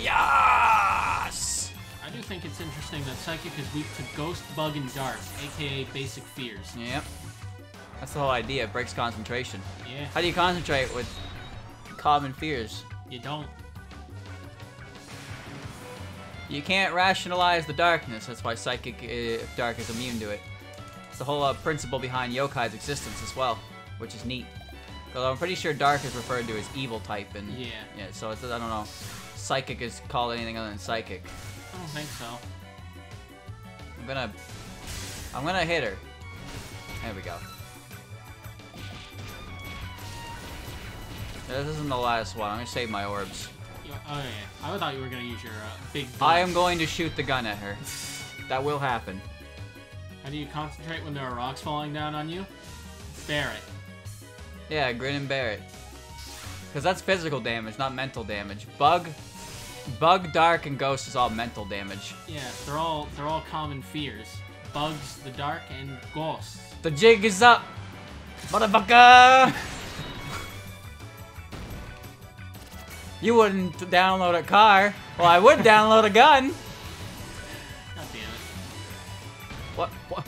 Yes! I do think it's interesting that Psychic is weak to Ghost, Bug, and Dark, aka basic fears. Yep. That's the whole idea. It breaks concentration. Yeah. How do you concentrate with common fears? You don't. You can't rationalize the darkness. That's why Psychic Dark is immune to it. It's the whole principle behind Yokai's existence as well, which is neat. Although I'm pretty sure Dark is referred to as evil type, and yeah. So it's, I don't know. Psychic is called anything other than Psychic. I don't think so. I'm gonna hit her. There we go. This isn't the last one. I'm gonna save my orbs. Oh yeah. I thought you were gonna use your big gun. I am going to shoot the gun at her. That will happen. How do you concentrate when there are rocks falling down on you? Bear it. Yeah, grin and bear it. Because that's physical damage, not mental damage. Bug, Dark, and Ghost is all mental damage. Yeah, they're all common fears. Bugs, the dark, and ghosts. The jig is up, motherfucker! You wouldn't download a car. Well, I would download a gun. God damn it. What?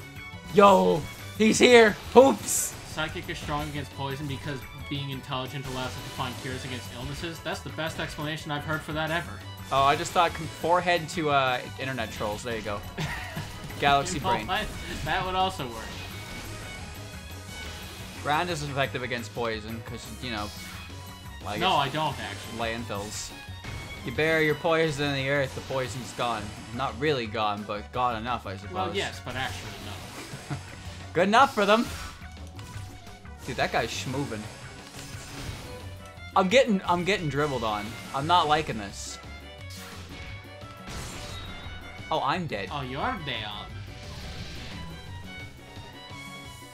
Yo, he's here. Hoops. Psychic is strong against poison because being intelligent allows it to find cures against illnesses. That's the best explanation I've heard for that ever. Oh, I just thought forehead to internet trolls. There you go. Galaxy brain. That would also work. Ground is effective against poison because, you know, like no, I don't actually. Landfills. You bury your poison in the earth, the poison's gone. Not really gone, but gone enough, I suppose. Well, yes, but actually no. Good enough for them. Dude, that guy's schmoovin'. I'm getting dribbled on. I'm not liking this. Oh, I'm dead. Oh, you're down.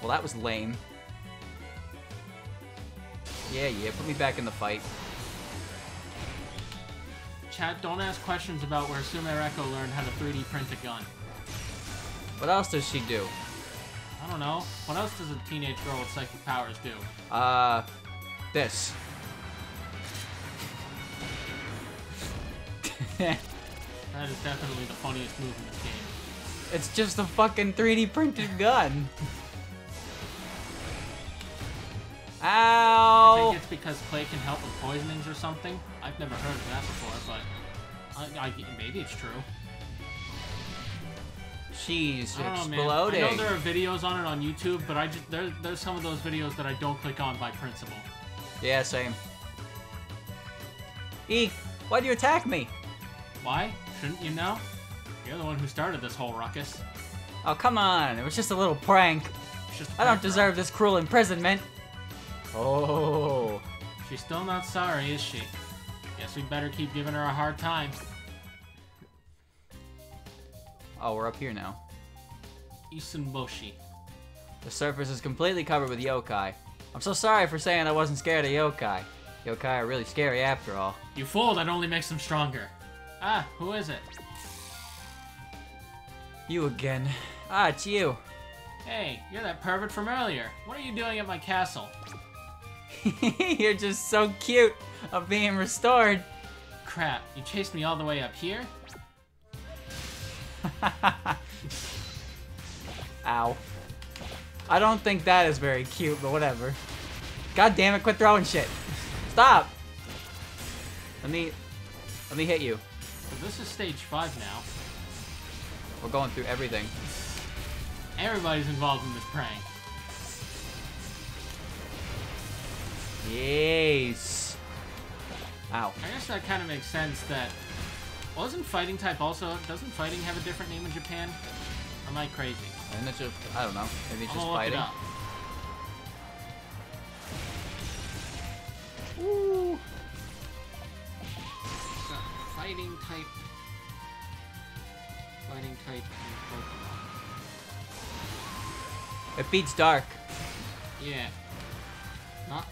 Well, that was lame. Yeah, put me back in the fight. Chat, don't ask questions about where Sumireko learned how to 3D print a gun. What else does she do? I don't know. What else does a teenage girl with psychic powers do? This. That is definitely the funniest move in this game. It's just a fucking 3D printed gun. I Ow! think it's because clay can help with poisonings or something. I've never heard of that before, but maybe it's true. She's I don't know, exploding. man. I know there are videos on it on YouTube, but there's some of those videos that I don't click on by principle. Yeah, same. Eek, why'd you attack me? Why? Shouldn't you know? You're the one who started this whole ruckus. Oh, come on. It was just a little prank. It's just a I prank, don't deserve this cruel imprisonment. Oh. She's still not sorry, is she? Guess we'd better keep giving her a hard time. Oh, we're up here now. Isunboshi. The surface is completely covered with yokai. I'm so sorry for saying I wasn't scared of yokai. Yokai are really scary after all. You fool, that only makes them stronger. Ah, who is it? You again. Ah, it's you. Hey, you're that pervert from earlier. What are you doing at my castle? You're just so cute of being restored. Crap, you chased me all the way up here? Ow. I don't think that is very cute, but whatever. God damn it, quit throwing shit. Stop! Let me hit you. So this is stage 5 now. We're going through everything. Everybody's involved in this prank. Yes. Ow. I guess that kind of makes sense that... Wasn't fighting type also... Doesn't fighting have a different name in Japan? Or am I crazy? And it's just... I don't know. Maybe it's just I'll look it fighting. up. Woo. So, fighting type... Fighting type in Pokemon. It beats dark. Yeah. Not...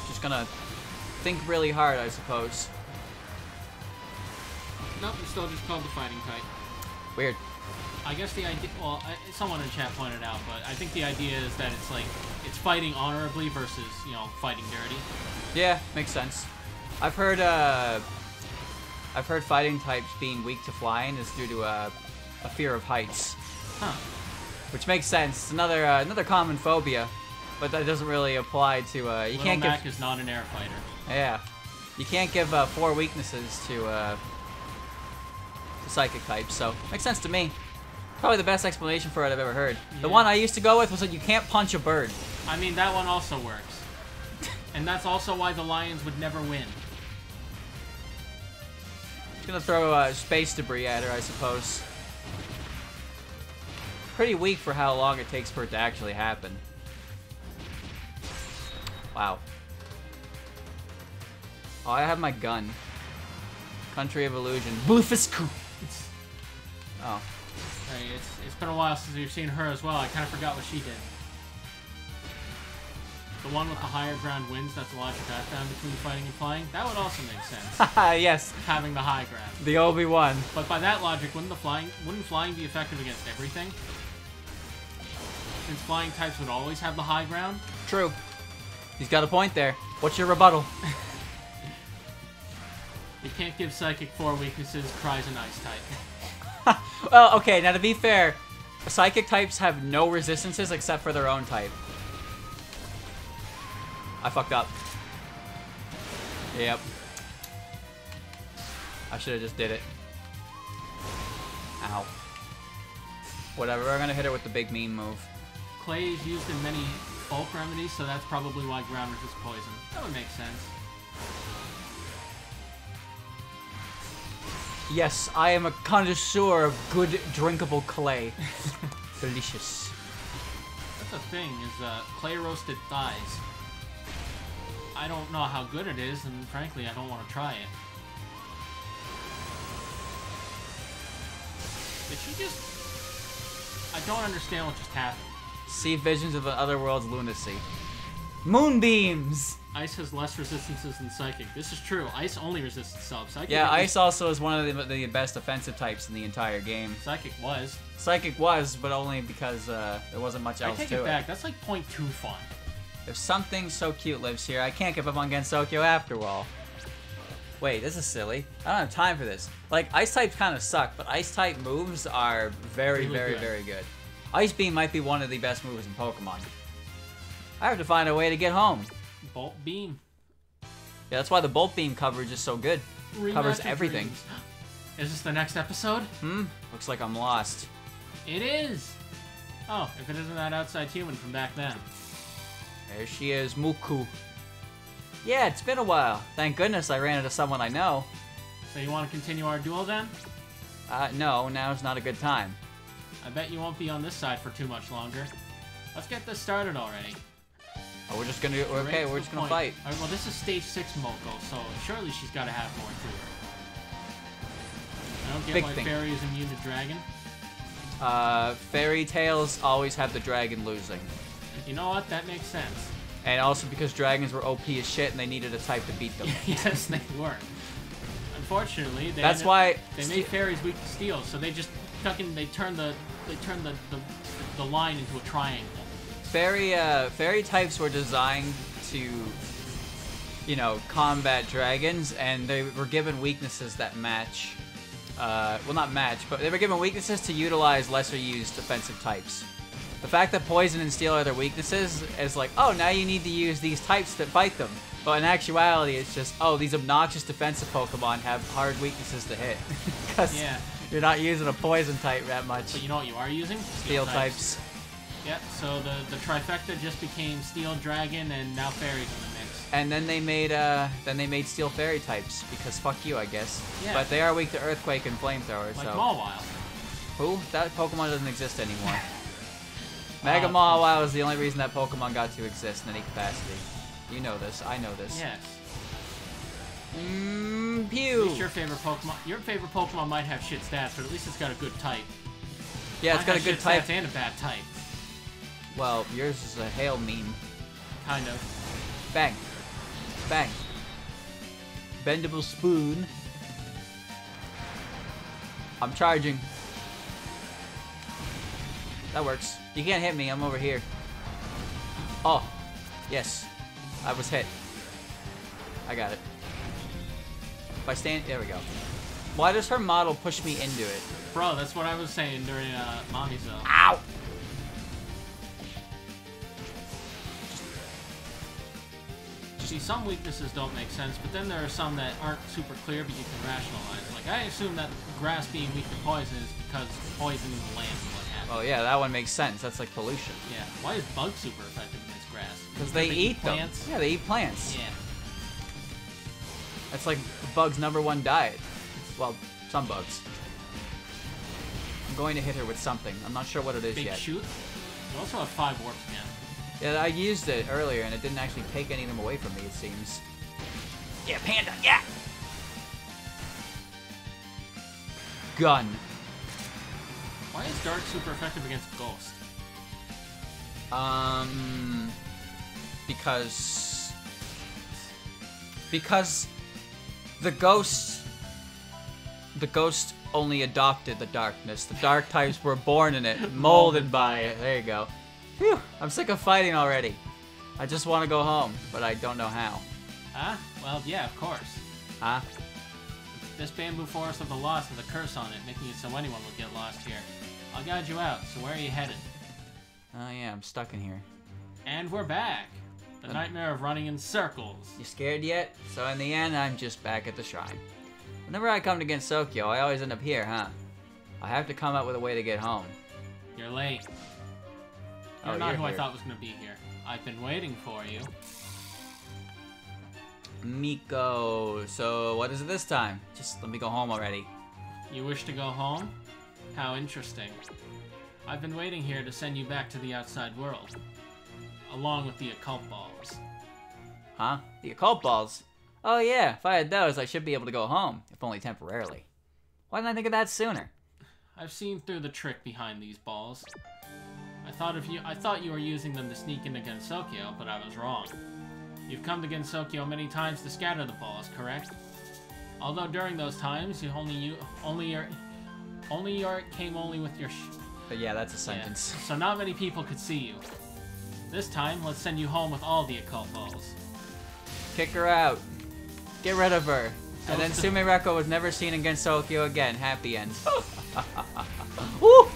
Just gonna think really hard, I suppose. Nope, it's still just called the fighting type. Weird. I guess the idea, well, someone in chat pointed out, but I think the idea is that it's like, it's fighting honorably versus, you know, fighting dirty. Yeah, makes sense. I've heard fighting types being weak to flying is due to a fear of heights. Huh. Which makes sense. It's another common phobia, but that doesn't really apply to, you Little can't Mac give... is not an air fighter. Yeah. You can't give 4 weaknesses to psychic types, so makes sense to me. Probably the best explanation for it I've ever heard. Yeah. The one I used to go with was that you can't punch a bird. I mean, that one also works. And that's also why the Lions would never win. Just gonna throw space debris at her, I suppose. Pretty weak for how long it takes for it to actually happen. Wow. Oh, I have my gun. Country of Illusion. Bluefisku! Oh. Hey, it's been a while since we've seen her as well. I kind of forgot what she did. The one with the higher ground wins, that's the logic I found between fighting and flying. That would also make sense. Haha, yes. Having the high ground. The Obi-Wan. But by that logic, wouldn't flying be effective against everything? Since flying types would always have the high ground? True. He's got a point there. What's your rebuttal? You can't give Psychic 4 weaknesses, cries an ice type. Well, okay, now to be fair, psychic types have no resistances except for their own type. I fucked up. Yep. I should have just did it. Ow. Whatever, we're gonna hit her with the big mean move. Clay is used in many folk remedies, so that's probably why ground resists poison. That would make sense. Yes, I am a connoisseur of good drinkable clay. Delicious. That's the thing, is clay roasted thighs. I don't know how good it is, and frankly, I don't want to try it. Did she just... I don't understand what just happened. See visions of the other world's lunacy. Moonbeams! Ice has less resistances than Psychic. This is true. Ice only resists itself. Psychic Yeah, Ice also is one of the best offensive types in the entire game. Psychic was. Psychic was, but only because there wasn't much else I take to it back. That's like 0.2 fun. If something so cute lives here, I can't give up on Gensokyo after all. Wait, this is silly. I don't have time for this. Like, Ice types kind of suck, but Ice type moves are very, Really very, good. very good. Ice Beam might be one of the best moves in Pokemon. I have to find a way to get home. Bolt Beam. Yeah, that's why the Bolt Beam coverage is so good. Covers Rematch of everything. Dreams. Is this the next episode? Looks like I'm lost. It is! Oh, if it isn't that outside human from back then. There she is, Muku. Yeah, it's been a while. Thank goodness I ran into someone I know. So you want to continue our duel then? No, now's not a good time. I bet you won't be on this side for too much longer. Let's get this started already. Oh, we're just gonna, okay, we're just gonna fight. Alright, well this is stage 6 Moko, so surely she's gotta have more to her. I don't get Big why thing. Fairy is immune to Dragon. Fairy Tales always have the dragon losing. You know what? That makes sense. And also because dragons were OP as shit and they needed a type to beat them. Yes, they were. Unfortunately, they made fairies weak to steel, so they just fucking turned the line into a triangle. Fairy types were designed to, you know, combat dragons, and they were given weaknesses that match. Well, not match, but they were given weaknesses to utilize lesser used offensive types. The fact that poison and steel are their weaknesses is like, oh, now you need to use these types to fight them. But in actuality, it's just, oh, these obnoxious defensive Pokemon have hard weaknesses to hit. Because you're not using a poison type that much. But you know what you are using? Steel types. Yep, so the trifecta just became Steel Dragon and now Fairies in the mix. And then they made Steel Fairy types, because fuck you, I guess. Yeah. But they are weak to Earthquake and Flamethrower, like so... Mawile. Who? That Pokemon doesn't exist anymore. Mega Mawile was the only reason that Pokemon got to exist in any capacity. You know this. I know this. Yes. Pew! Your favorite Pokemon might have shit stats, but at least it's got a good type. Yeah, it's got a good type. Stats and a bad type. Well, yours is a hail meme. Kind of. Bang. Bang. Bendable spoon. I'm charging. That works. You can't hit me, I'm over here. Oh. Yes. I was hit. I got it. If I stand... There we go. Why does her model push me into it? Bro, that's what I was saying during Mommy's Zone. Ow! See, some weaknesses don't make sense, but then there are some that aren't super clear, but you can rationalize. Like, I assume that grass being weak to poison is because poison in the land and what have you. Oh yeah, that one makes sense. That's like pollution. Yeah. Why is bug super effective against grass? Because they eat plants? them. Yeah, they eat plants. Yeah. That's like the bug's #1 diet. Well, some bugs. I'm going to hit her with something. I'm not sure what it is Big yet. shoot? You also have 5 warps again. Yeah, I used it earlier and it didn't actually take any of them away from me, it seems. Yeah, Panda, yeah! Gun. Why is Dark super effective against Ghost? Because the ghost only adopted the darkness. The dark types were born in it, molded by it. There you go. Phew, I'm sick of fighting already. I just want to go home, but I don't know how. Huh? Well, yeah, of course. Huh? This bamboo forest of the lost has a curse on it, making it so anyone will get lost here. I'll guide you out, so where are you headed? Oh yeah, I'm stuck in here. And we're back. The nightmare of running in circles. You scared yet? So in the end, I'm just back at the shrine. Whenever I come to Gensokyo, I always end up here, huh? I have to come up with a way to get home. You're late. You're not who I thought was going to be here. I've been waiting for you. Miko, so what is it this time? Just let me go home already. You wish to go home? How interesting. I've been waiting here to send you back to the outside world. Along with the occult balls. Huh? The occult balls? Oh yeah, if I had those, I should be able to go home, if only temporarily. Why didn't I think of that sooner? I've seen through the trick behind these balls. I thought you were using them to sneak into Gensokyo, but I was wrong. You've come to Gensokyo many times to scatter the balls, correct? Although during those times, you came only with your But yeah, that's a sentence. Yeah, so not many people could see you. This time, let's send you home with all the occult balls. Kick her out. Get rid of her. And then Sumireko was never seen in Gensokyo again. Happy end. Woo!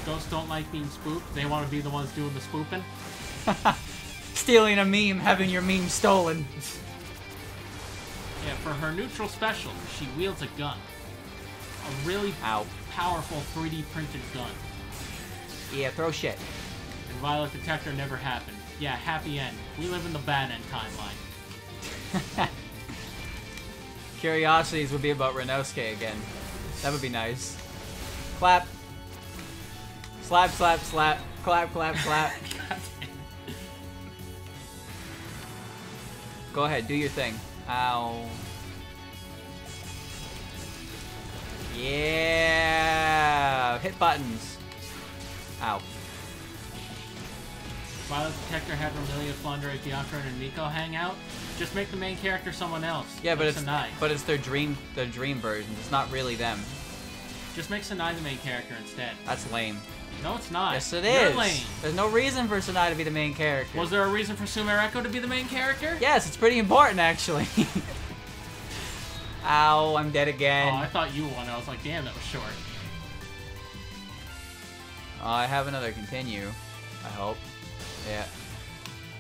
Ghosts don't like being spooked. They want to be the ones doing the spooping. Stealing a meme, having your meme stolen. Yeah, for her neutral special, she wields a gun. A really powerful 3D printed gun. Yeah, throw shit. And Violet Detector never happened. Yeah, happy end. We live in the bad end timeline. Curiosities would be about Renosuke again. That would be nice. Clap. Slap, slap, slap. Clap, clap, clap. Go ahead, do your thing. Ow. Yeah. hit buttons. Ow. Violet Detector had Romelia, Flunder, Bianca, and Miko hang out. Just make the main character someone else. Yeah, but like it's Sanai. but it's their dream versions. It's not really them. Just make Sanai the main character instead. That's lame. No, it's not. Yes, it You're is. lame. There's no reason for Sanai to be the main character. Was there a reason for Sumireko to be the main character? Yes, it's pretty important actually. Ow, I'm dead again. Oh, I thought you won. I was like, damn, that was short. I have another continue. I hope. Yeah.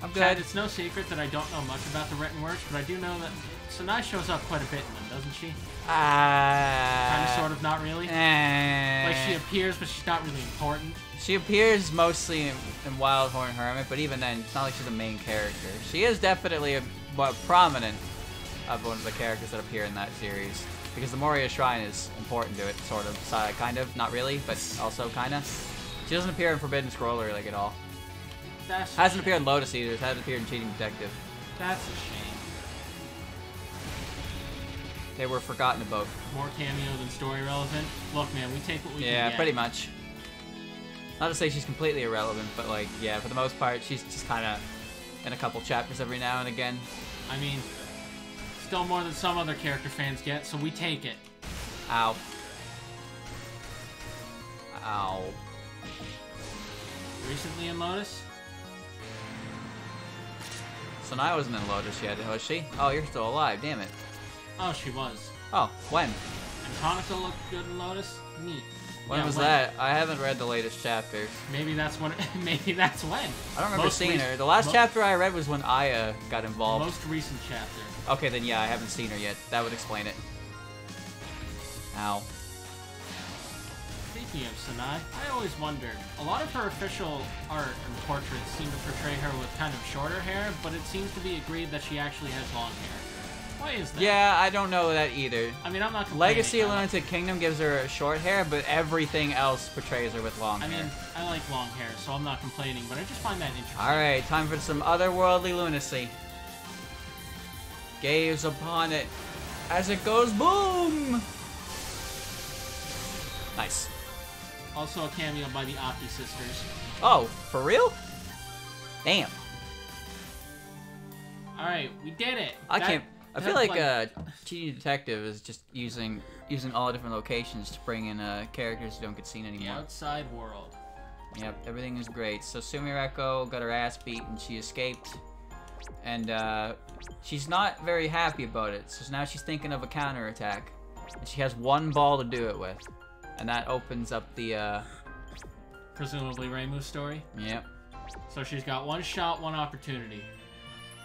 I'm good. Chad, it's no secret that I don't know much about the written works, but I do know that Sanai shows up quite a bit in them, doesn't she? Kind of, sort of, not really. Like she appears, but she's not really important. She appears mostly in Wildhorn Hermit, but even then, it's not like she's the main character. She is definitely a prominent of one of the characters that appear in that series, because the Moria Shrine is important to it, sort of, kind of, not really, but also kind of. She doesn't appear in Forbidden Scroller like at all. That's hasn't appeared in Lotus Eaters. Hasn't appeared in Cheating Detective. That's a shame. They were forgotten about. More cameo than story relevant. Look, man, we take what we can get. Yeah, pretty much. Not to say she's completely irrelevant, but like, yeah, for the most part, she's just kind of in a couple chapters every now and again. I mean, still more than some other character fans get, so we take it. Ow. Ow. Recently in Lotus? So now I wasn't in Lotus yet, was she? Oh, you're still alive, damn it. Oh, she was. Oh, when? And Hanako looked good in Lotus? Neat. When was that? I haven't read the latest chapters. Maybe that's when. Maybe that's when. I don't remember seeing her. The last chapter I read was when Aya got involved. Most recent chapter. Okay, then yeah, I haven't seen her yet. That would explain it. Ow. Speaking of Sanai, I always wondered. A lot of her official art and portraits seem to portray her with kind of shorter hair, but it seems to be agreed that she actually has long hair. Why is that? Yeah, I don't know that either. I mean, I'm not complaining. Legacy of Lunatic Kingdom gives her short hair, but everything else portrays her with long hair. I mean, I like long hair, so I'm not complaining, but I just find that interesting. Alright, time for some otherworldly lunacy. Gaze upon it as it goes boom! Nice. Also a cameo by the Aki sisters. Oh, for real? Damn. Alright, we did it! I feel like Cheating Detective is just using all the different locations to bring in characters who don't get seen anymore. The outside world. Yep, everything is great. So Sumireko got her ass beat and she escaped. And she's not very happy about it. So now she's thinking of a counterattack. And she has one ball to do it with. And that opens up the Presumably Reimu's story? Yep. So she's got one shot, one opportunity.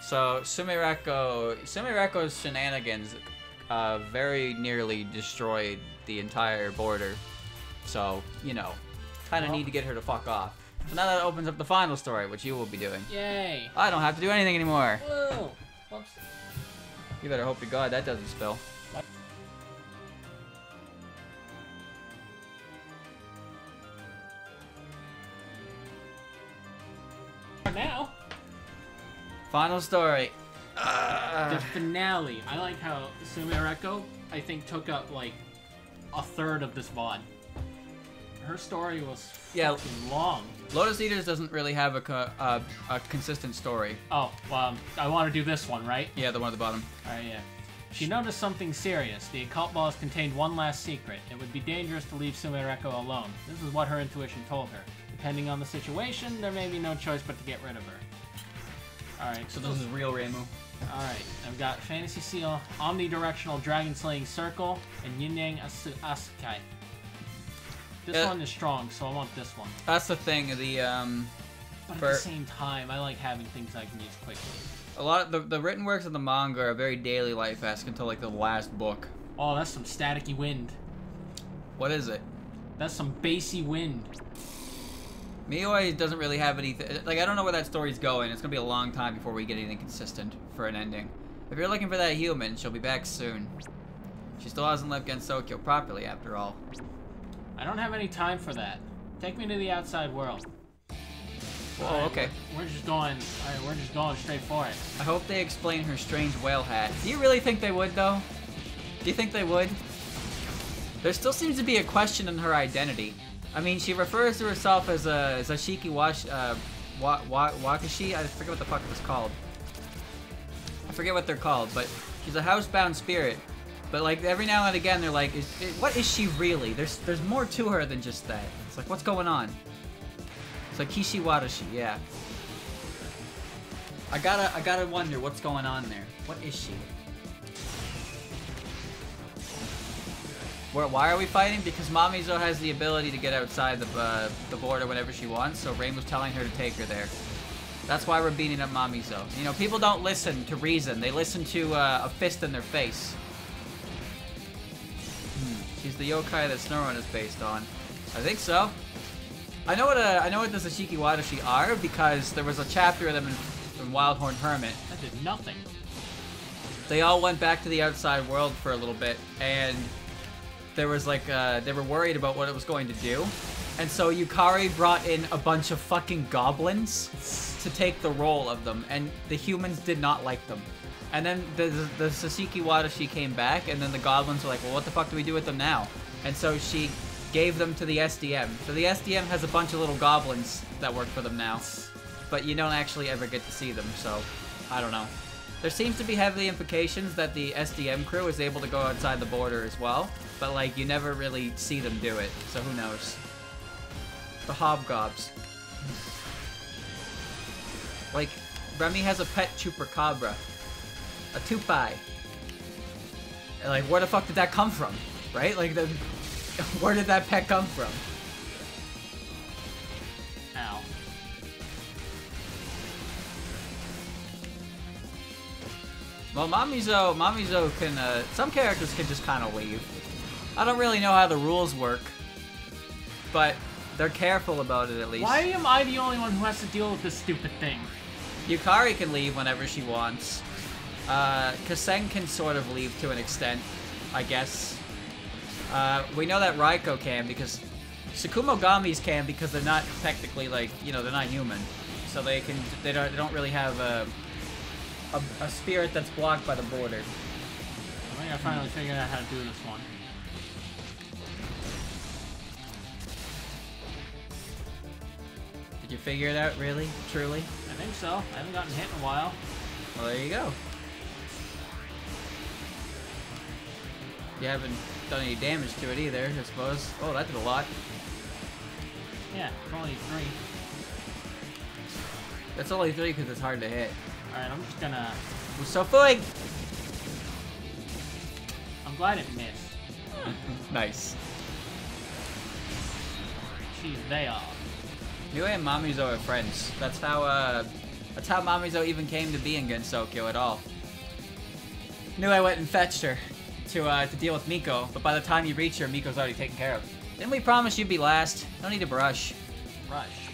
So Sumireko's shenanigans very nearly destroyed the entire border. So, you know, kind of need to get her to fuck off. So now that opens up the final story, which you will be doing. Yay! I don't have to do anything anymore. Whoa! Whoops. You better hope to God that doesn't spill. Now, Final story. the finale. I like how Sumireko, I think, took up like a third of this VOD. Her story was fucking long. Lotus Eaters doesn't really have a consistent story. Oh, well, I want to do this one, right? Yeah, the one at the bottom. Alright, yeah. She noticed something serious. The occult balls contained one last secret. It would be dangerous to leave Sumireko alone. This is what her intuition told her. Depending on the situation, there may be no choice but to get rid of her. Alright. So this is real Reimu. Alright, I've got Fantasy Seal, Omnidirectional Dragon Slaying Circle, and Yin Yang Asukai. This one is strong, so I want this one. That's the thing. But at the same time, I like having things I can use quickly. A lot of the written works of the manga are very daily life-esque until like the last book. Oh, that's some staticky wind. What is it? That's some bassy wind. Mioi doesn't really have anything. Like, I don't know where that story's going. It's gonna be a long time before we get anything consistent for an ending. If you're looking for that human, she'll be back soon. She still hasn't left Gensokyo properly, after all. I don't have any time for that. Take me to the outside world. Oh, okay. We're just going. Alright, we're just going straight for it. I hope they explain her strange whale hat. Do you really think they would, though? Do you think they would? There still seems to be a question in her identity. I mean, she refers to herself as a Shiki Wakashi. I forget what the fuck it was called. I forget what they're called, but she's a housebound spirit. But like every now and again, they're like, what is she really? There's more to her than just that. It's like, what's going on? It's like Kishi Watashi, yeah. I gotta wonder what's going on there. What is she? Why are we fighting? Because Mamizo has the ability to get outside the border whenever she wants, so Rain was telling her to take her there. That's why we're beating up Mamizo. You know, people don't listen to reason. They listen to a fist in their face. She's the yokai that Snoruan is based on. I think so. I know what the Sashiki Watashi are because there was a chapter of them in Wildhorn Hermit. That did nothing. They all went back to the outside world for a little bit, and there was like, they were worried about what it was going to do. And so Yukari brought in a bunch of fucking goblins to take the role of them, and the humans did not like them. And then the Sashiki Watashi came back, and then the goblins were like, well, what the fuck do we do with them now? And so she gave them to the SDM. So the SDM has a bunch of little goblins that work for them now. But you don't actually ever get to see them, so I don't know. There seems to be heavy implications that the SDM crew is able to go outside the border as well, but like you never really see them do it, so who knows. The Hobgobs. Like, Remy has a pet chupacabra. A tupai. And like, where the fuck did that come from? Right? Like, where did that pet come from? Ow. Well, Mamizo can, some characters can just kind of leave. I don't really know how the rules work, but they're careful about it at least. Why am I the only one who has to deal with this stupid thing? Yukari can leave whenever she wants. Kaseng can sort of leave to an extent, I guess. We know that Raiko can because Tsukumogamis can because they're not technically like, you know, they're not human. So they don't really have a spirit that's blocked by the border. I think I finally figured out how to do this one. Did you figure it out, really? Truly? I think so. I haven't gotten hit in a while. Well, there you go. You haven't done any damage to it either, I suppose. Oh, that did a lot. Yeah, it's only 3. That's only 3 because it's hard to hit. Alright, I'm just gonna... Musofui! I'm glad it missed. Nice. She's there. Miu and Mamizo are friends. That's how Mamizo even came to be in Gensokyo at all. Knew I went and fetched her to deal with Miko, but by the time you reach her, Miko's already taken care of. Didn't we promise you'd be last? No need to brush. Rush.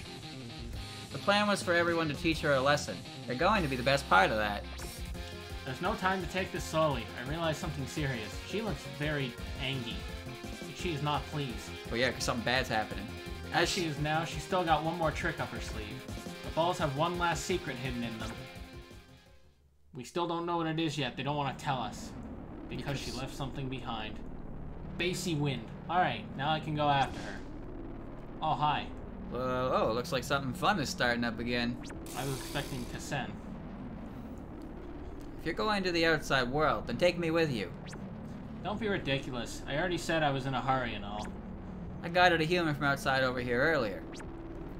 The plan was for everyone to teach her a lesson. They're going to be the best part of that. There's no time to take this slowly. I realized something serious. She looks very angry. She is not pleased. Well, yeah, because something bad's happening. As she is now, she's still got one more trick up her sleeve. The balls have one last secret hidden in them. We still don't know what it is yet. They don't want to tell us. Because she left something behind. Bassy wind. Alright, now I can go after her. Oh, hi. Oh, it looks like something fun is starting up again. I was expecting Kasen. If you're going to the outside world, then take me with you. Don't be ridiculous. I already said I was in a hurry and all. I guided a human from outside over here earlier.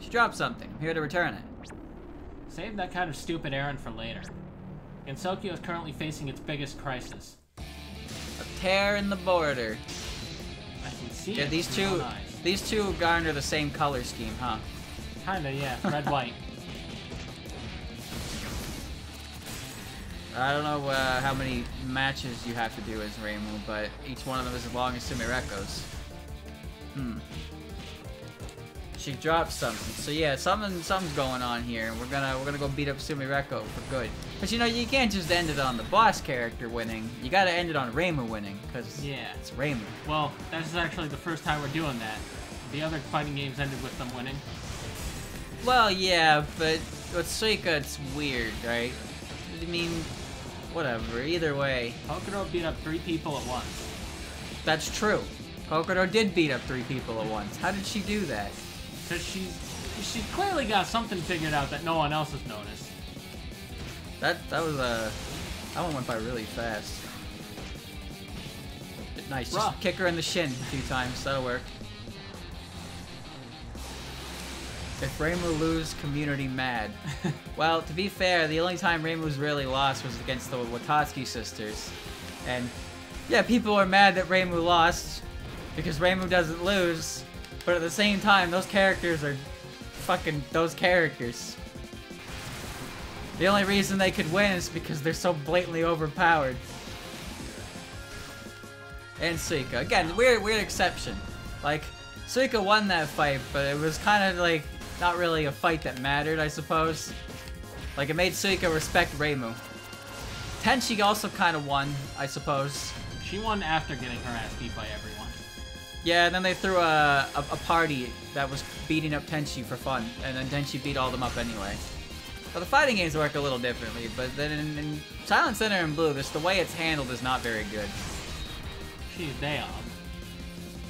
She dropped something. I'm here to return it. Save that kind of stupid errand for later. Gensokyo is currently facing its biggest crisis. A tear in the border. I can see Yeah, it these with my own two, eyes. these two garner the same color scheme, huh? Kinda, yeah. Red, white. I don't know how many matches you have to do as Reimu, but each one of them is as long as Sumireko's. She dropped something. So yeah, something's going on here. We're gonna go beat up Sumireko for good. But you know, you can't just end it on the boss character winning. You gotta end it on Reimu winning, because Yeah. it's Reimu. Well, this is actually the first time we're doing that. The other fighting games ended with them winning. Well, yeah, but with Suika, it's weird, right? I mean, whatever. Either way, Pokero beat up 3 people at once. that's true. Kokoro did beat up 3 people at once. How did she do that? Because she's clearly got something figured out that no one else has noticed. That one went by really fast. Nice, just kick her in the shin a few times, that'll work. If Reimu lose, community mad. Well, to be fair, the only time Reimu's really lost was against the Watatsuki sisters. And yeah, people are mad that Reimu lost because Reimu doesn't lose, but at the same time, those characters are fucking those characters. The only reason they could win is because they're so blatantly overpowered. And Suika. Again, weird exception. Like, Suika won that fight, but it was kind of like not really a fight that mattered, I suppose. Like, it made Suika respect Reimu. Tenchi also kind of won, I suppose. She won after getting her ass beat by everyone. Yeah, and then they threw a party that was beating up Tenchi for fun, and then Tenchi beat all them up anyway. Well, the fighting games work a little differently, but then in Silent Center and Blue, the way it's handled is not very good. She's damn.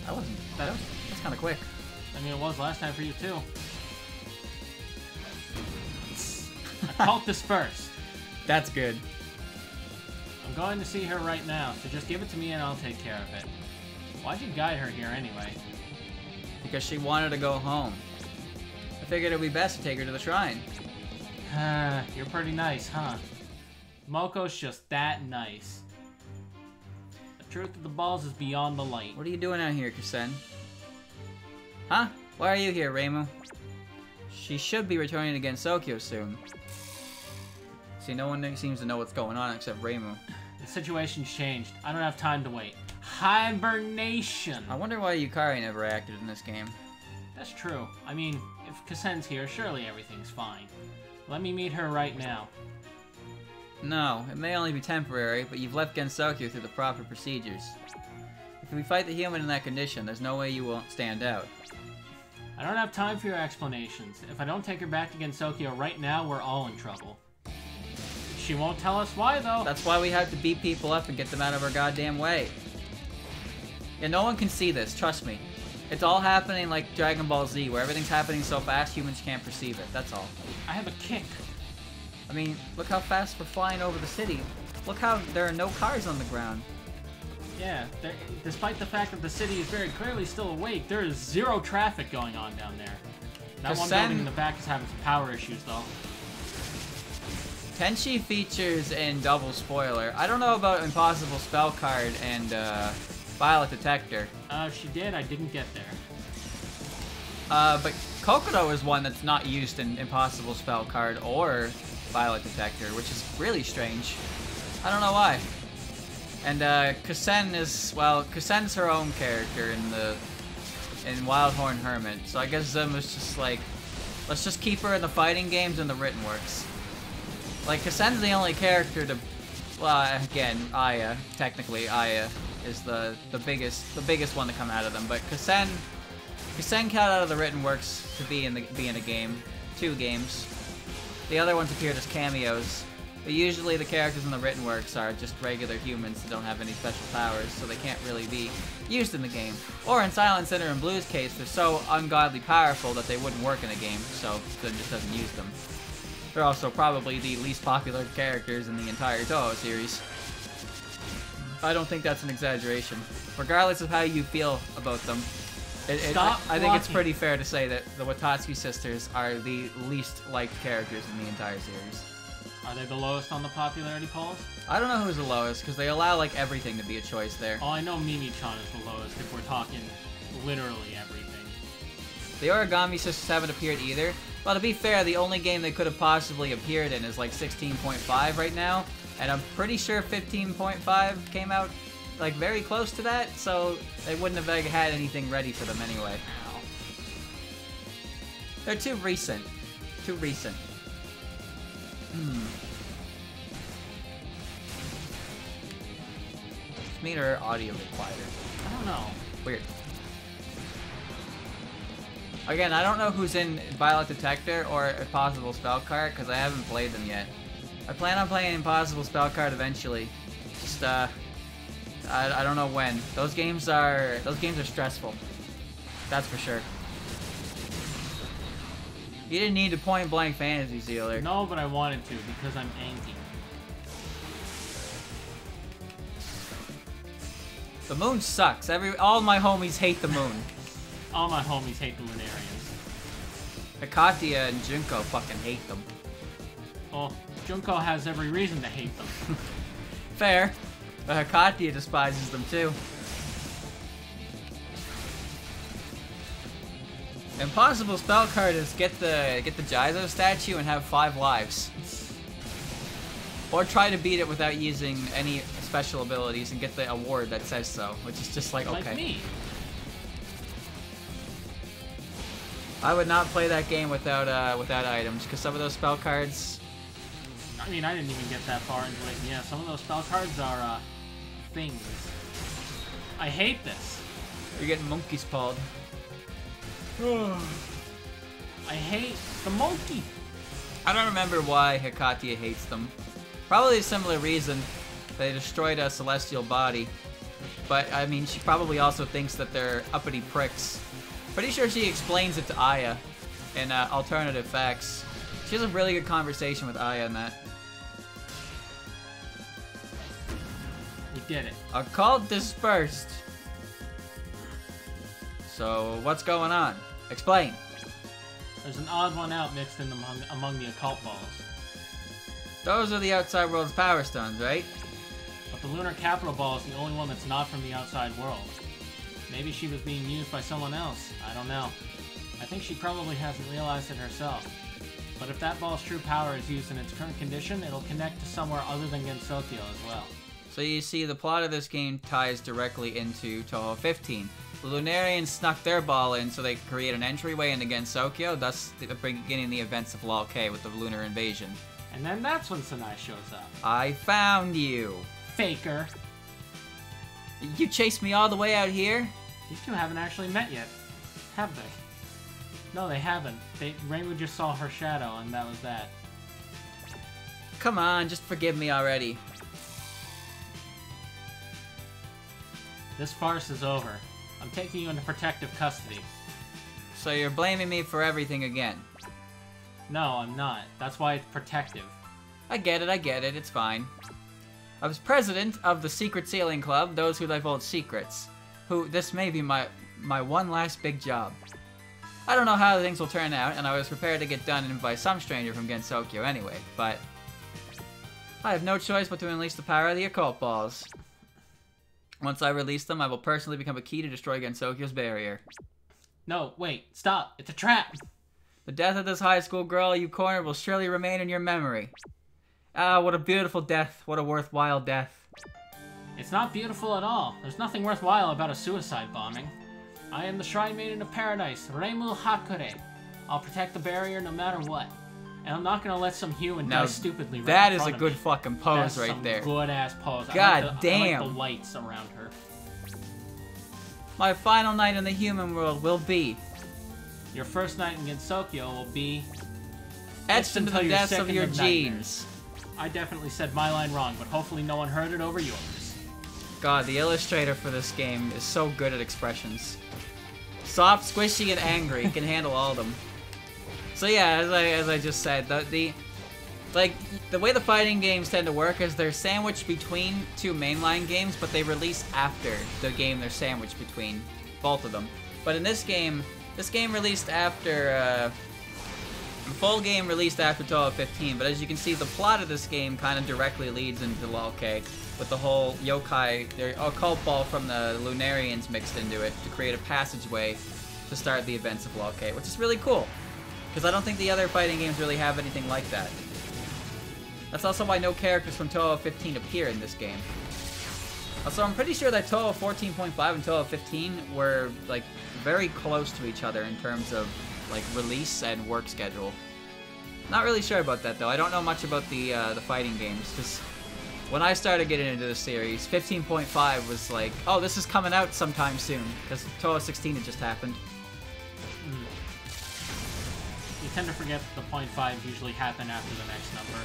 That's kind of quick. I mean, it was last time for you too. Occult dispersed. That's good. I'm going to see her right now, so just give it to me and I'll take care of it. Why'd you guide her here anyway? Because she wanted to go home. I figured it would be best to take her to the shrine. You're pretty nice, huh? Moko's just that nice. The truth of the balls is beyond the light. What are you doing out here, Kusen? Huh? Why are you here, Reimu? She should be returning to Gensokyo soon. See, no one seems to know what's going on except Reimu. The situation's changed. I don't have time to wait. Hibernation! I wonder why Yukari never acted in this game. That's true. I mean, if Kusen's here, surely everything's fine. Let me meet her right now. No, it may only be temporary, but you've left Gensokyo through the proper procedures. If we fight the human in that condition, there's no way you won't stand out. I don't have time for your explanations. If I don't take her back to Gensokyo right now, we're all in trouble. She won't tell us why, though. That's why we have to beat people up and get them out of our goddamn way. Yeah, no one can see this, trust me. It's all happening like Dragon Ball Z, where everything's happening so fast humans can't perceive it, that's all. I have a kick. I mean, look how fast we're flying over the city. Look how there are no cars on the ground. Yeah, despite the fact that the city is very clearly still awake, there is zero traffic going on down there. That one building in the back is having some power issues, though. Tenchi features in Double Spoiler. I don't know about Impossible Spell Card and Violet Detector. She did. I didn't get there. But Kokoro is one that's not used in Impossible Spell Card or Violet Detector, which is really strange. I don't know why. And Kusen is, well, Kusen's her own character in Wildhorn Hermit. So I guess Zim was just like, let's just keep her in the fighting games and the written works. Like, Kusen's the only character to, well, again, Aya, technically Aya is the biggest one to come out of them, but Kusen cut out of the written works to be in a game, 2 games. The other ones appeared as cameos, but usually the characters in the written works are just regular humans that don't have any special powers, so they can't really be used in the game. Or in Silent Center and Blue's case, they're so ungodly powerful that they wouldn't work in a game, so Zen just doesn't use them. They're also probably the least popular characters in the entire Touhou series. I don't think that's an exaggeration. Regardless of how you feel about them, I think it's pretty fair to say that the Watatsuki sisters are the least liked characters in the entire series. Are they the lowest on the popularity polls? I don't know who's the lowest, because they allow like everything to be a choice there. Oh, I know Mimi-chan is the lowest if we're talking literally everything. The Origami sisters haven't appeared either. Well, to be fair, the only game they could have possibly appeared in is like 16.5 right now, and I'm pretty sure 15.5 came out like very close to that, so they wouldn't have like, had anything ready for them anyway. Ow. They're too recent. Too recent. Let's make our audio get quieter. I don't know. Weird. Again, I don't know who's in Violet Detector or Impossible Spell Card because I haven't played them yet. I plan on playing Impossible Spell Card eventually. Just I don't know when. Those games are stressful. That's for sure. You didn't need to point blank fantasy sealer. No, but I wanted to because I'm angry. The moon sucks. All my homies hate the moon. All my homies hate the Lunarians. Hikatia and Junko fucking hate them. Well, Junko has every reason to hate them. Fair. But Hikatia despises them too. Impossible spell card is get the Jizo statue and have 5 lives. Or try to beat it without using any special abilities and get the award that says so, which is just like, okay. Like me. I would not play that game without items, because some of those spell cards... I mean, I didn't even get that far into it. Yeah, some of those spell cards are, things. I hate this. You're getting monkey's pawed. I hate the monkey. I don't remember why Hikatia hates them. Probably a similar reason. They destroyed a celestial body. But, I mean, she probably also thinks that they're uppity pricks. Pretty sure she explains it to Aya in Alternative Facts. She has a really good conversation with Aya in that. We did it. A cult dispersed. So, what's going on? Explain. There's an odd one out mixed in among the occult balls. Those are the outside world's power stones, right? But the lunar capital ball is the only one that's not from the outside world. Maybe she was being used by someone else. I don't know. I think she probably hasn't realized it herself. But if that ball's true power is used in its current condition, it'll connect to somewhere other than Gensokyo as well. So you see, the plot of this game ties directly into Touhou 15. The Lunarians snuck their ball in so they could create an entryway into Gensokyo, thus beginning the events of LOL K with the lunar invasion. And then that's when Sanai shows up. I found you. Faker. You chased me all the way out here? These two haven't actually met yet, have they? No, they haven't. Reimu just saw her shadow, and that was that. Come on, just forgive me already. This farce is over. I'm taking you into protective custody. So you're blaming me for everything again? No, I'm not. That's why it's protective. I get it, it's fine. I was president of the Secret Sailing Club, those who divulge secrets. This may be my one last big job. I don't know how things will turn out, and I was prepared to get done in by some stranger from Gensokyo anyway, but... I have no choice but to unleash the power of the occult balls. Once I release them, I will personally become a key to destroy Gensokyo's barrier. No, wait, stop. It's a trap. The death of this high school girl you cornered will surely remain in your memory. Ah, what a beautiful death. What a worthwhile death. It's not beautiful at all. There's nothing worthwhile about a suicide bombing. I am the Shrine Maiden of Paradise, Reimu Hakure. I'll protect the barrier no matter what. And I'm not gonna let some human die stupidly right that in is front a of good me. fucking pose That's right there. Good ass pose. God damn. I like the lights around her. My final night in the human world will be Your first night in Gensokyo will be etched into the depths of your genes. I definitely said my line wrong, but hopefully no one heard it over yours. God, the illustrator for this game is so good at expressions. Soft, squishy, and angry. Can handle all of them. So yeah, as I just said, the way the fighting games tend to work is they're sandwiched between two mainline games, but they release after the game they're sandwiched between, both of them. But in this game released after, the full game released after Touhou 15, but as you can see, the plot of this game kind of directly leads into LOL K, with the whole yokai, the occult ball from the Lunarians mixed into it to create a passageway to start the events of LOL K, which is really cool. Because I don't think the other fighting games really have anything like that. That's also why no characters from Touhou 15 appear in this game. Also, I'm pretty sure that Touhou 14.5 and Touhou 15 were, like, very close to each other in terms of, like, release and work schedule. Not really sure about that, though. I don't know much about the fighting games, because when I started getting into the series, 15.5 was like, oh, this is coming out sometime soon, because Touhou 16 had just happened. You tend to forget that the .5s usually happen after the next number.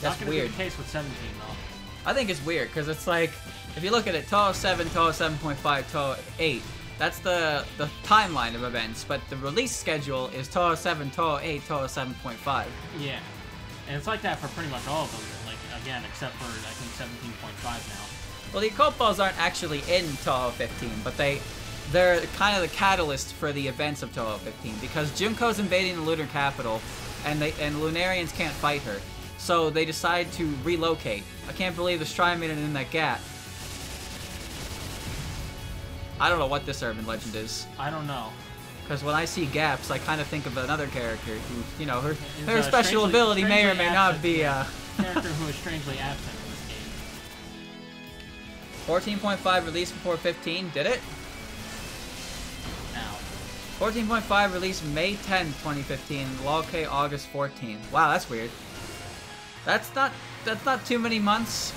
That's Not gonna weird. be the case with 17, though. I think it's weird, because it's like, if you look at it, Touhou 7, Touhou 7.5, Touhou 8, that's the timeline of events, but the release schedule is Touhou 7, Touhou 8, Touhou 7.5. Yeah. And it's like that for pretty much all of them, like, again, except for, I think, 17.5 now. Well, the occult balls aren't actually in Touhou 15, but they're kind of the catalyst for the events of Touhou 15, because Junko's invading the lunar capital, and Lunarians can't fight her. So they decide to relocate. I can't believe the Shrine Maiden in that gap. I don't know what this urban legend is. I don't know. Because when I see gaps, I kind of think of another character who, you know, her special ability may or may not be... character who is strangely absent in this game. 14.5 released before 15, did it? Ow. 14.5 released May 10, 2015, LOL-K August 14. Wow, that's weird. That's not too many months.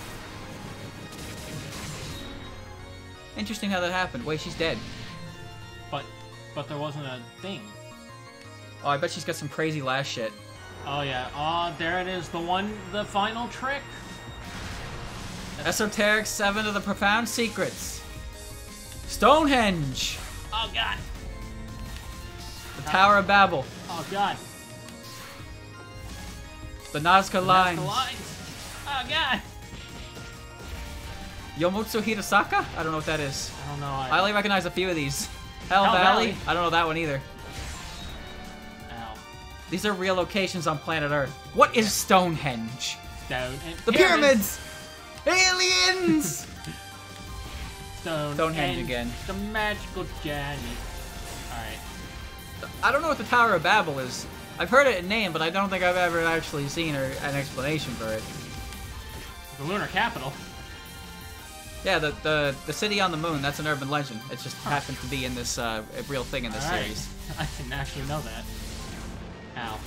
Interesting how that happened. Wait, she's dead. But there wasn't a thing. Oh, I bet she's got some crazy last shit. Oh yeah. Oh, there it is. The final trick. Esoteric 7 of the Profound Secrets. Stonehenge. Oh god. The Tower of Babel. Oh god. The Nazca Lines. Oh god. Yomotsu Hirasaka? I don't know what that is. I don't know. I only recognize a few of these. Hell Valley? I don't know that one either. Ow. These are real locations on planet Earth. What is Stonehenge? The pyramids! Aliens! Stonehenge again. The magical journey. Alright. I don't know what the Tower of Babel is. I've heard it in name, but I don't think I've ever actually seen an explanation for it. The lunar capital. Yeah, the city on the moon, that's an urban legend. It just happens to be in this, a real thing in this series. I didn't actually know that. Ow.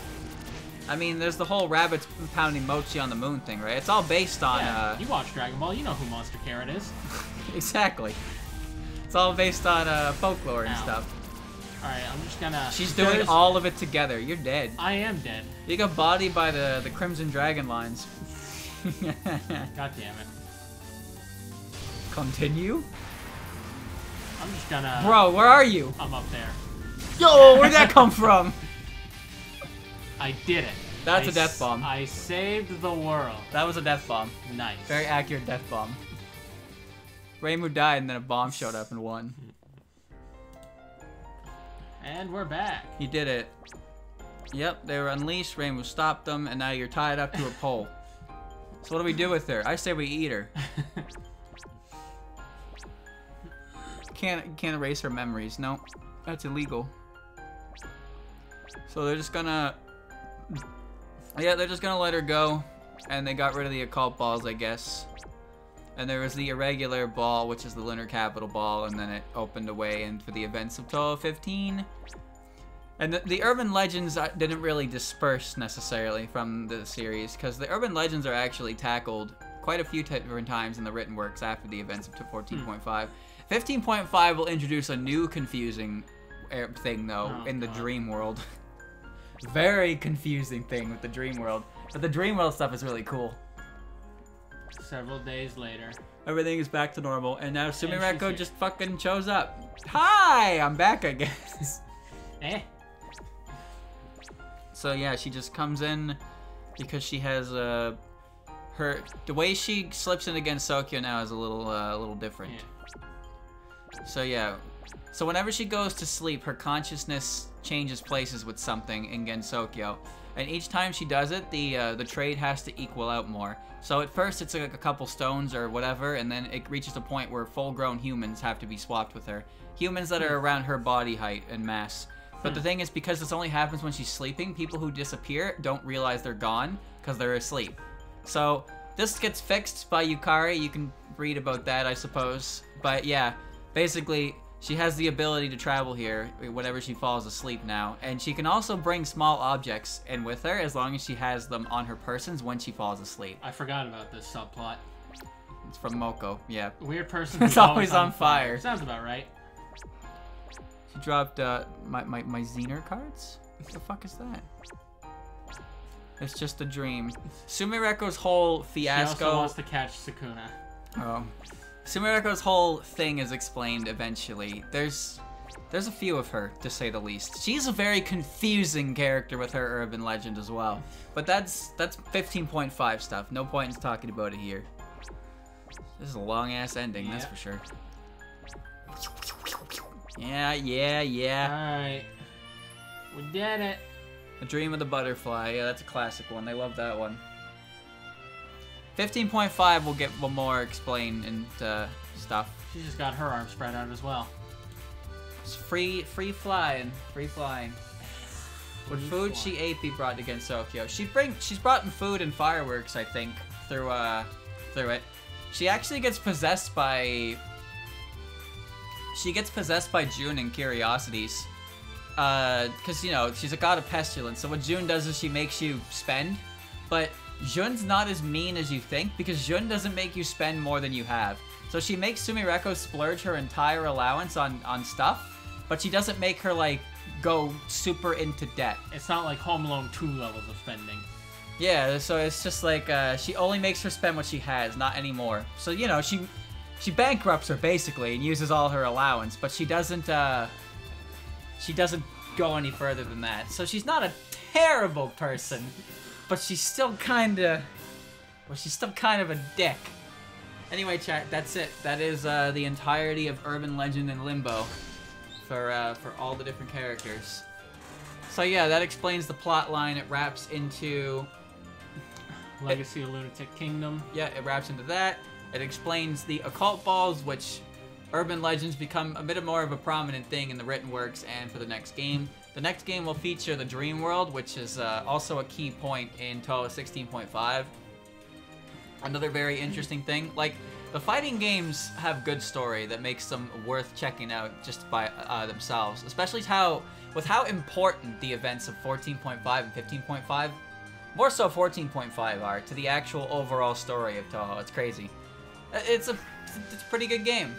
I mean, there's the whole rabbits pounding mochi on the moon thing, right? It's all based on, yeah, you watch Dragon Ball, you know who Monster Carrot is. Exactly. It's all based on, folklore and stuff. Alright, I'm just gonna... She's doing all of it together. You're dead. I am dead. You got bodied by the Crimson Dragon lines. God damn it. Continue? I'm just gonna... Bro, where are you? I'm up there. Yo, where'd that come from? I did it. That's a death bomb. I saved the world. That was a death bomb. Nice. Very accurate death bomb. Reimu died and then a bomb showed up and won. And we're back. You did it. Yep, they were unleashed, Reimu stopped them, and now you're tied up to a pole. So what do we do with her? I say we eat her. Can't erase her memories. No, that's illegal. So they're just gonna... Yeah, they're just gonna let her go. And they got rid of the occult balls, I guess. And there was the irregular ball, which is the lunar capital ball, and then it opened a way in for the events of Touhou 15. And the urban legends didn't really disperse necessarily from the series, because the urban legends are actually tackled quite a few different times in the written works after the events of 14.5. 15.5 will introduce a new confusing thing, though, in the dream world. Very confusing thing with the dream world. But the dream world stuff is really cool. Several days later. Everything is back to normal, and now Sumireko just fucking shows up. Hi! I'm back, I guess. Eh? So yeah, she just comes in because she has the way she slips in against Sokyo now is a little different. Yeah. So yeah, so whenever she goes to sleep, her consciousness changes places with something in Gensokyo, and each time she does it, the trade has to equal out more. So at first it's like a couple stones or whatever, and then it reaches a point where full-grown humans have to be swapped with her. Humans that are around her body height and mass. But the thing is, because this only happens when she's sleeping, people who disappear don't realize they're gone because they're asleep. So this gets fixed by Yukari. You can read about that, I suppose. But yeah, basically, she has the ability to travel here whenever she falls asleep now. And she can also bring small objects in with her as long as she has them on her persons when she falls asleep. I forgot about this subplot. It's from Moko, yeah. Weird person who's always on fire. Sounds about right. She dropped my Zener cards? What the fuck is that? It's just a dream. Sumireko's whole fiasco... She also wants to catch Sukuna. Oh. Sumireko's whole thing is explained eventually. There's a few of her, to say the least. She's a very confusing character with her urban legend as well. But that's 15.5 stuff. No point in talking about it here. This is a long-ass ending, that's for sure. Yeah. Alright. We did it. A Dream of the Butterfly. Yeah, that's a classic one. They love that one. 15.5 will get more explained and stuff. She just got her arms spread out as well. It's free flying. What food she ate be brought against Tokyo. She's brought in food and fireworks, I think, through it. She actually gets possessed by... June in Curiosities. Because, you know, she's a god of pestilence, so what June does is she makes you spend. But Jun's not as mean as you think, because Jun doesn't make you spend more than you have. So she makes Sumireko splurge her entire allowance on stuff, but she doesn't make her, like, go super into debt. It's not like Home Alone 2 levels of spending. Yeah, so it's just like, she only makes her spend what she has, not anymore. So, you know, she bankrupts her, basically, and uses all her allowance, but she doesn't go any further than that. So she's not a terrible person, but she's still kind of a dick. Anyway, chat, that's it. That is the entirety of Urban Legend and Limbo for all the different characters. So yeah, that explains the plot line. It wraps into Legacy of Lunatic Kingdom. Yeah, it wraps into that. It explains the occult balls, which urban legends become a bit more of a prominent thing in the written works and for the next game. The next game will feature the Dream World, which is also a key point in Touhou 16.5. Another very interesting thing, like, the fighting games have good story that makes them worth checking out just by themselves, especially with how important the events of 14.5 and 15.5, more so 14.5 are, to the actual overall story of Touhou. It's crazy. It's a pretty good game.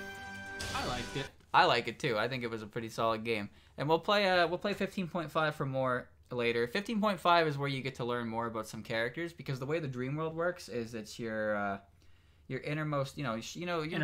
I liked it. I like it too. I think it was a pretty solid game. And we'll play 15.5 for more later. 15.5 is where you get to learn more about some characters, because the way the Dream World works is it's your innermost, you know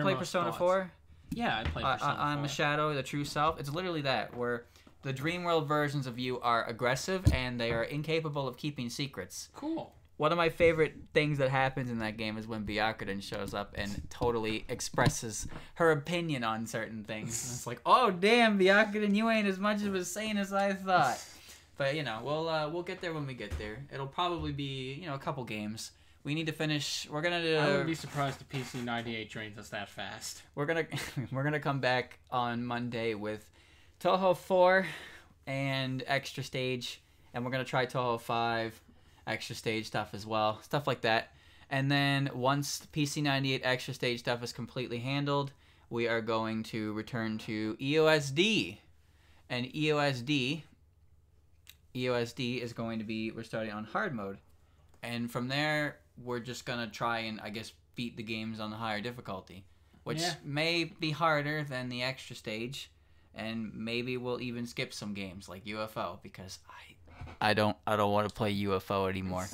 play Persona thoughts. 4? Yeah, I played Persona 4. I'm a shadow, the true self. It's literally that, where the Dream World versions of you are aggressive and they are incapable of keeping secrets. Cool. One of my favorite things that happens in that game is when Byakuren shows up and totally expresses her opinion on certain things. And it's like, oh damn, Byakuren, you ain't as much of a saint as I thought. But you know, we'll get there when we get there. It'll probably be a couple games. We need to finish. We're gonna do. I wouldn't be surprised if PC 98 drains us that fast. We're gonna come back on Monday with Touhou 4 and Extra Stage, and we're gonna try Touhou 5. Extra stage stuff as well, stuff like that. And then once the PC 98 extra stage stuff is completely handled, we are going to return to EOSD. And EOSD is going to be, we're starting on hard mode. And from there, we're just going to try and, I guess, beat the games on the higher difficulty, which may be harder than the extra stage. And maybe we'll even skip some games like UFO, because I don't want to play UFO anymore.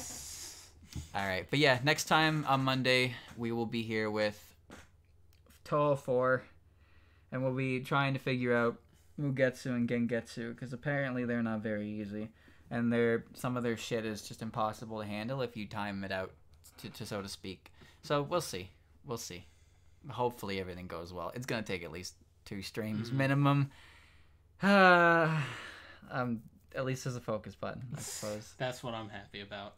Alright, but yeah, next time on Monday, we will be here with Touhou 4, and we'll be trying to figure out Mugetsu and Gengetsu, because apparently they're not very easy, and some of their shit is just impossible to handle if you time it out, to so to speak. So we'll see. Hopefully everything goes well. It's gonna take at least 2 streams minimum. At least there's a focus button, I suppose. That's what I'm happy about.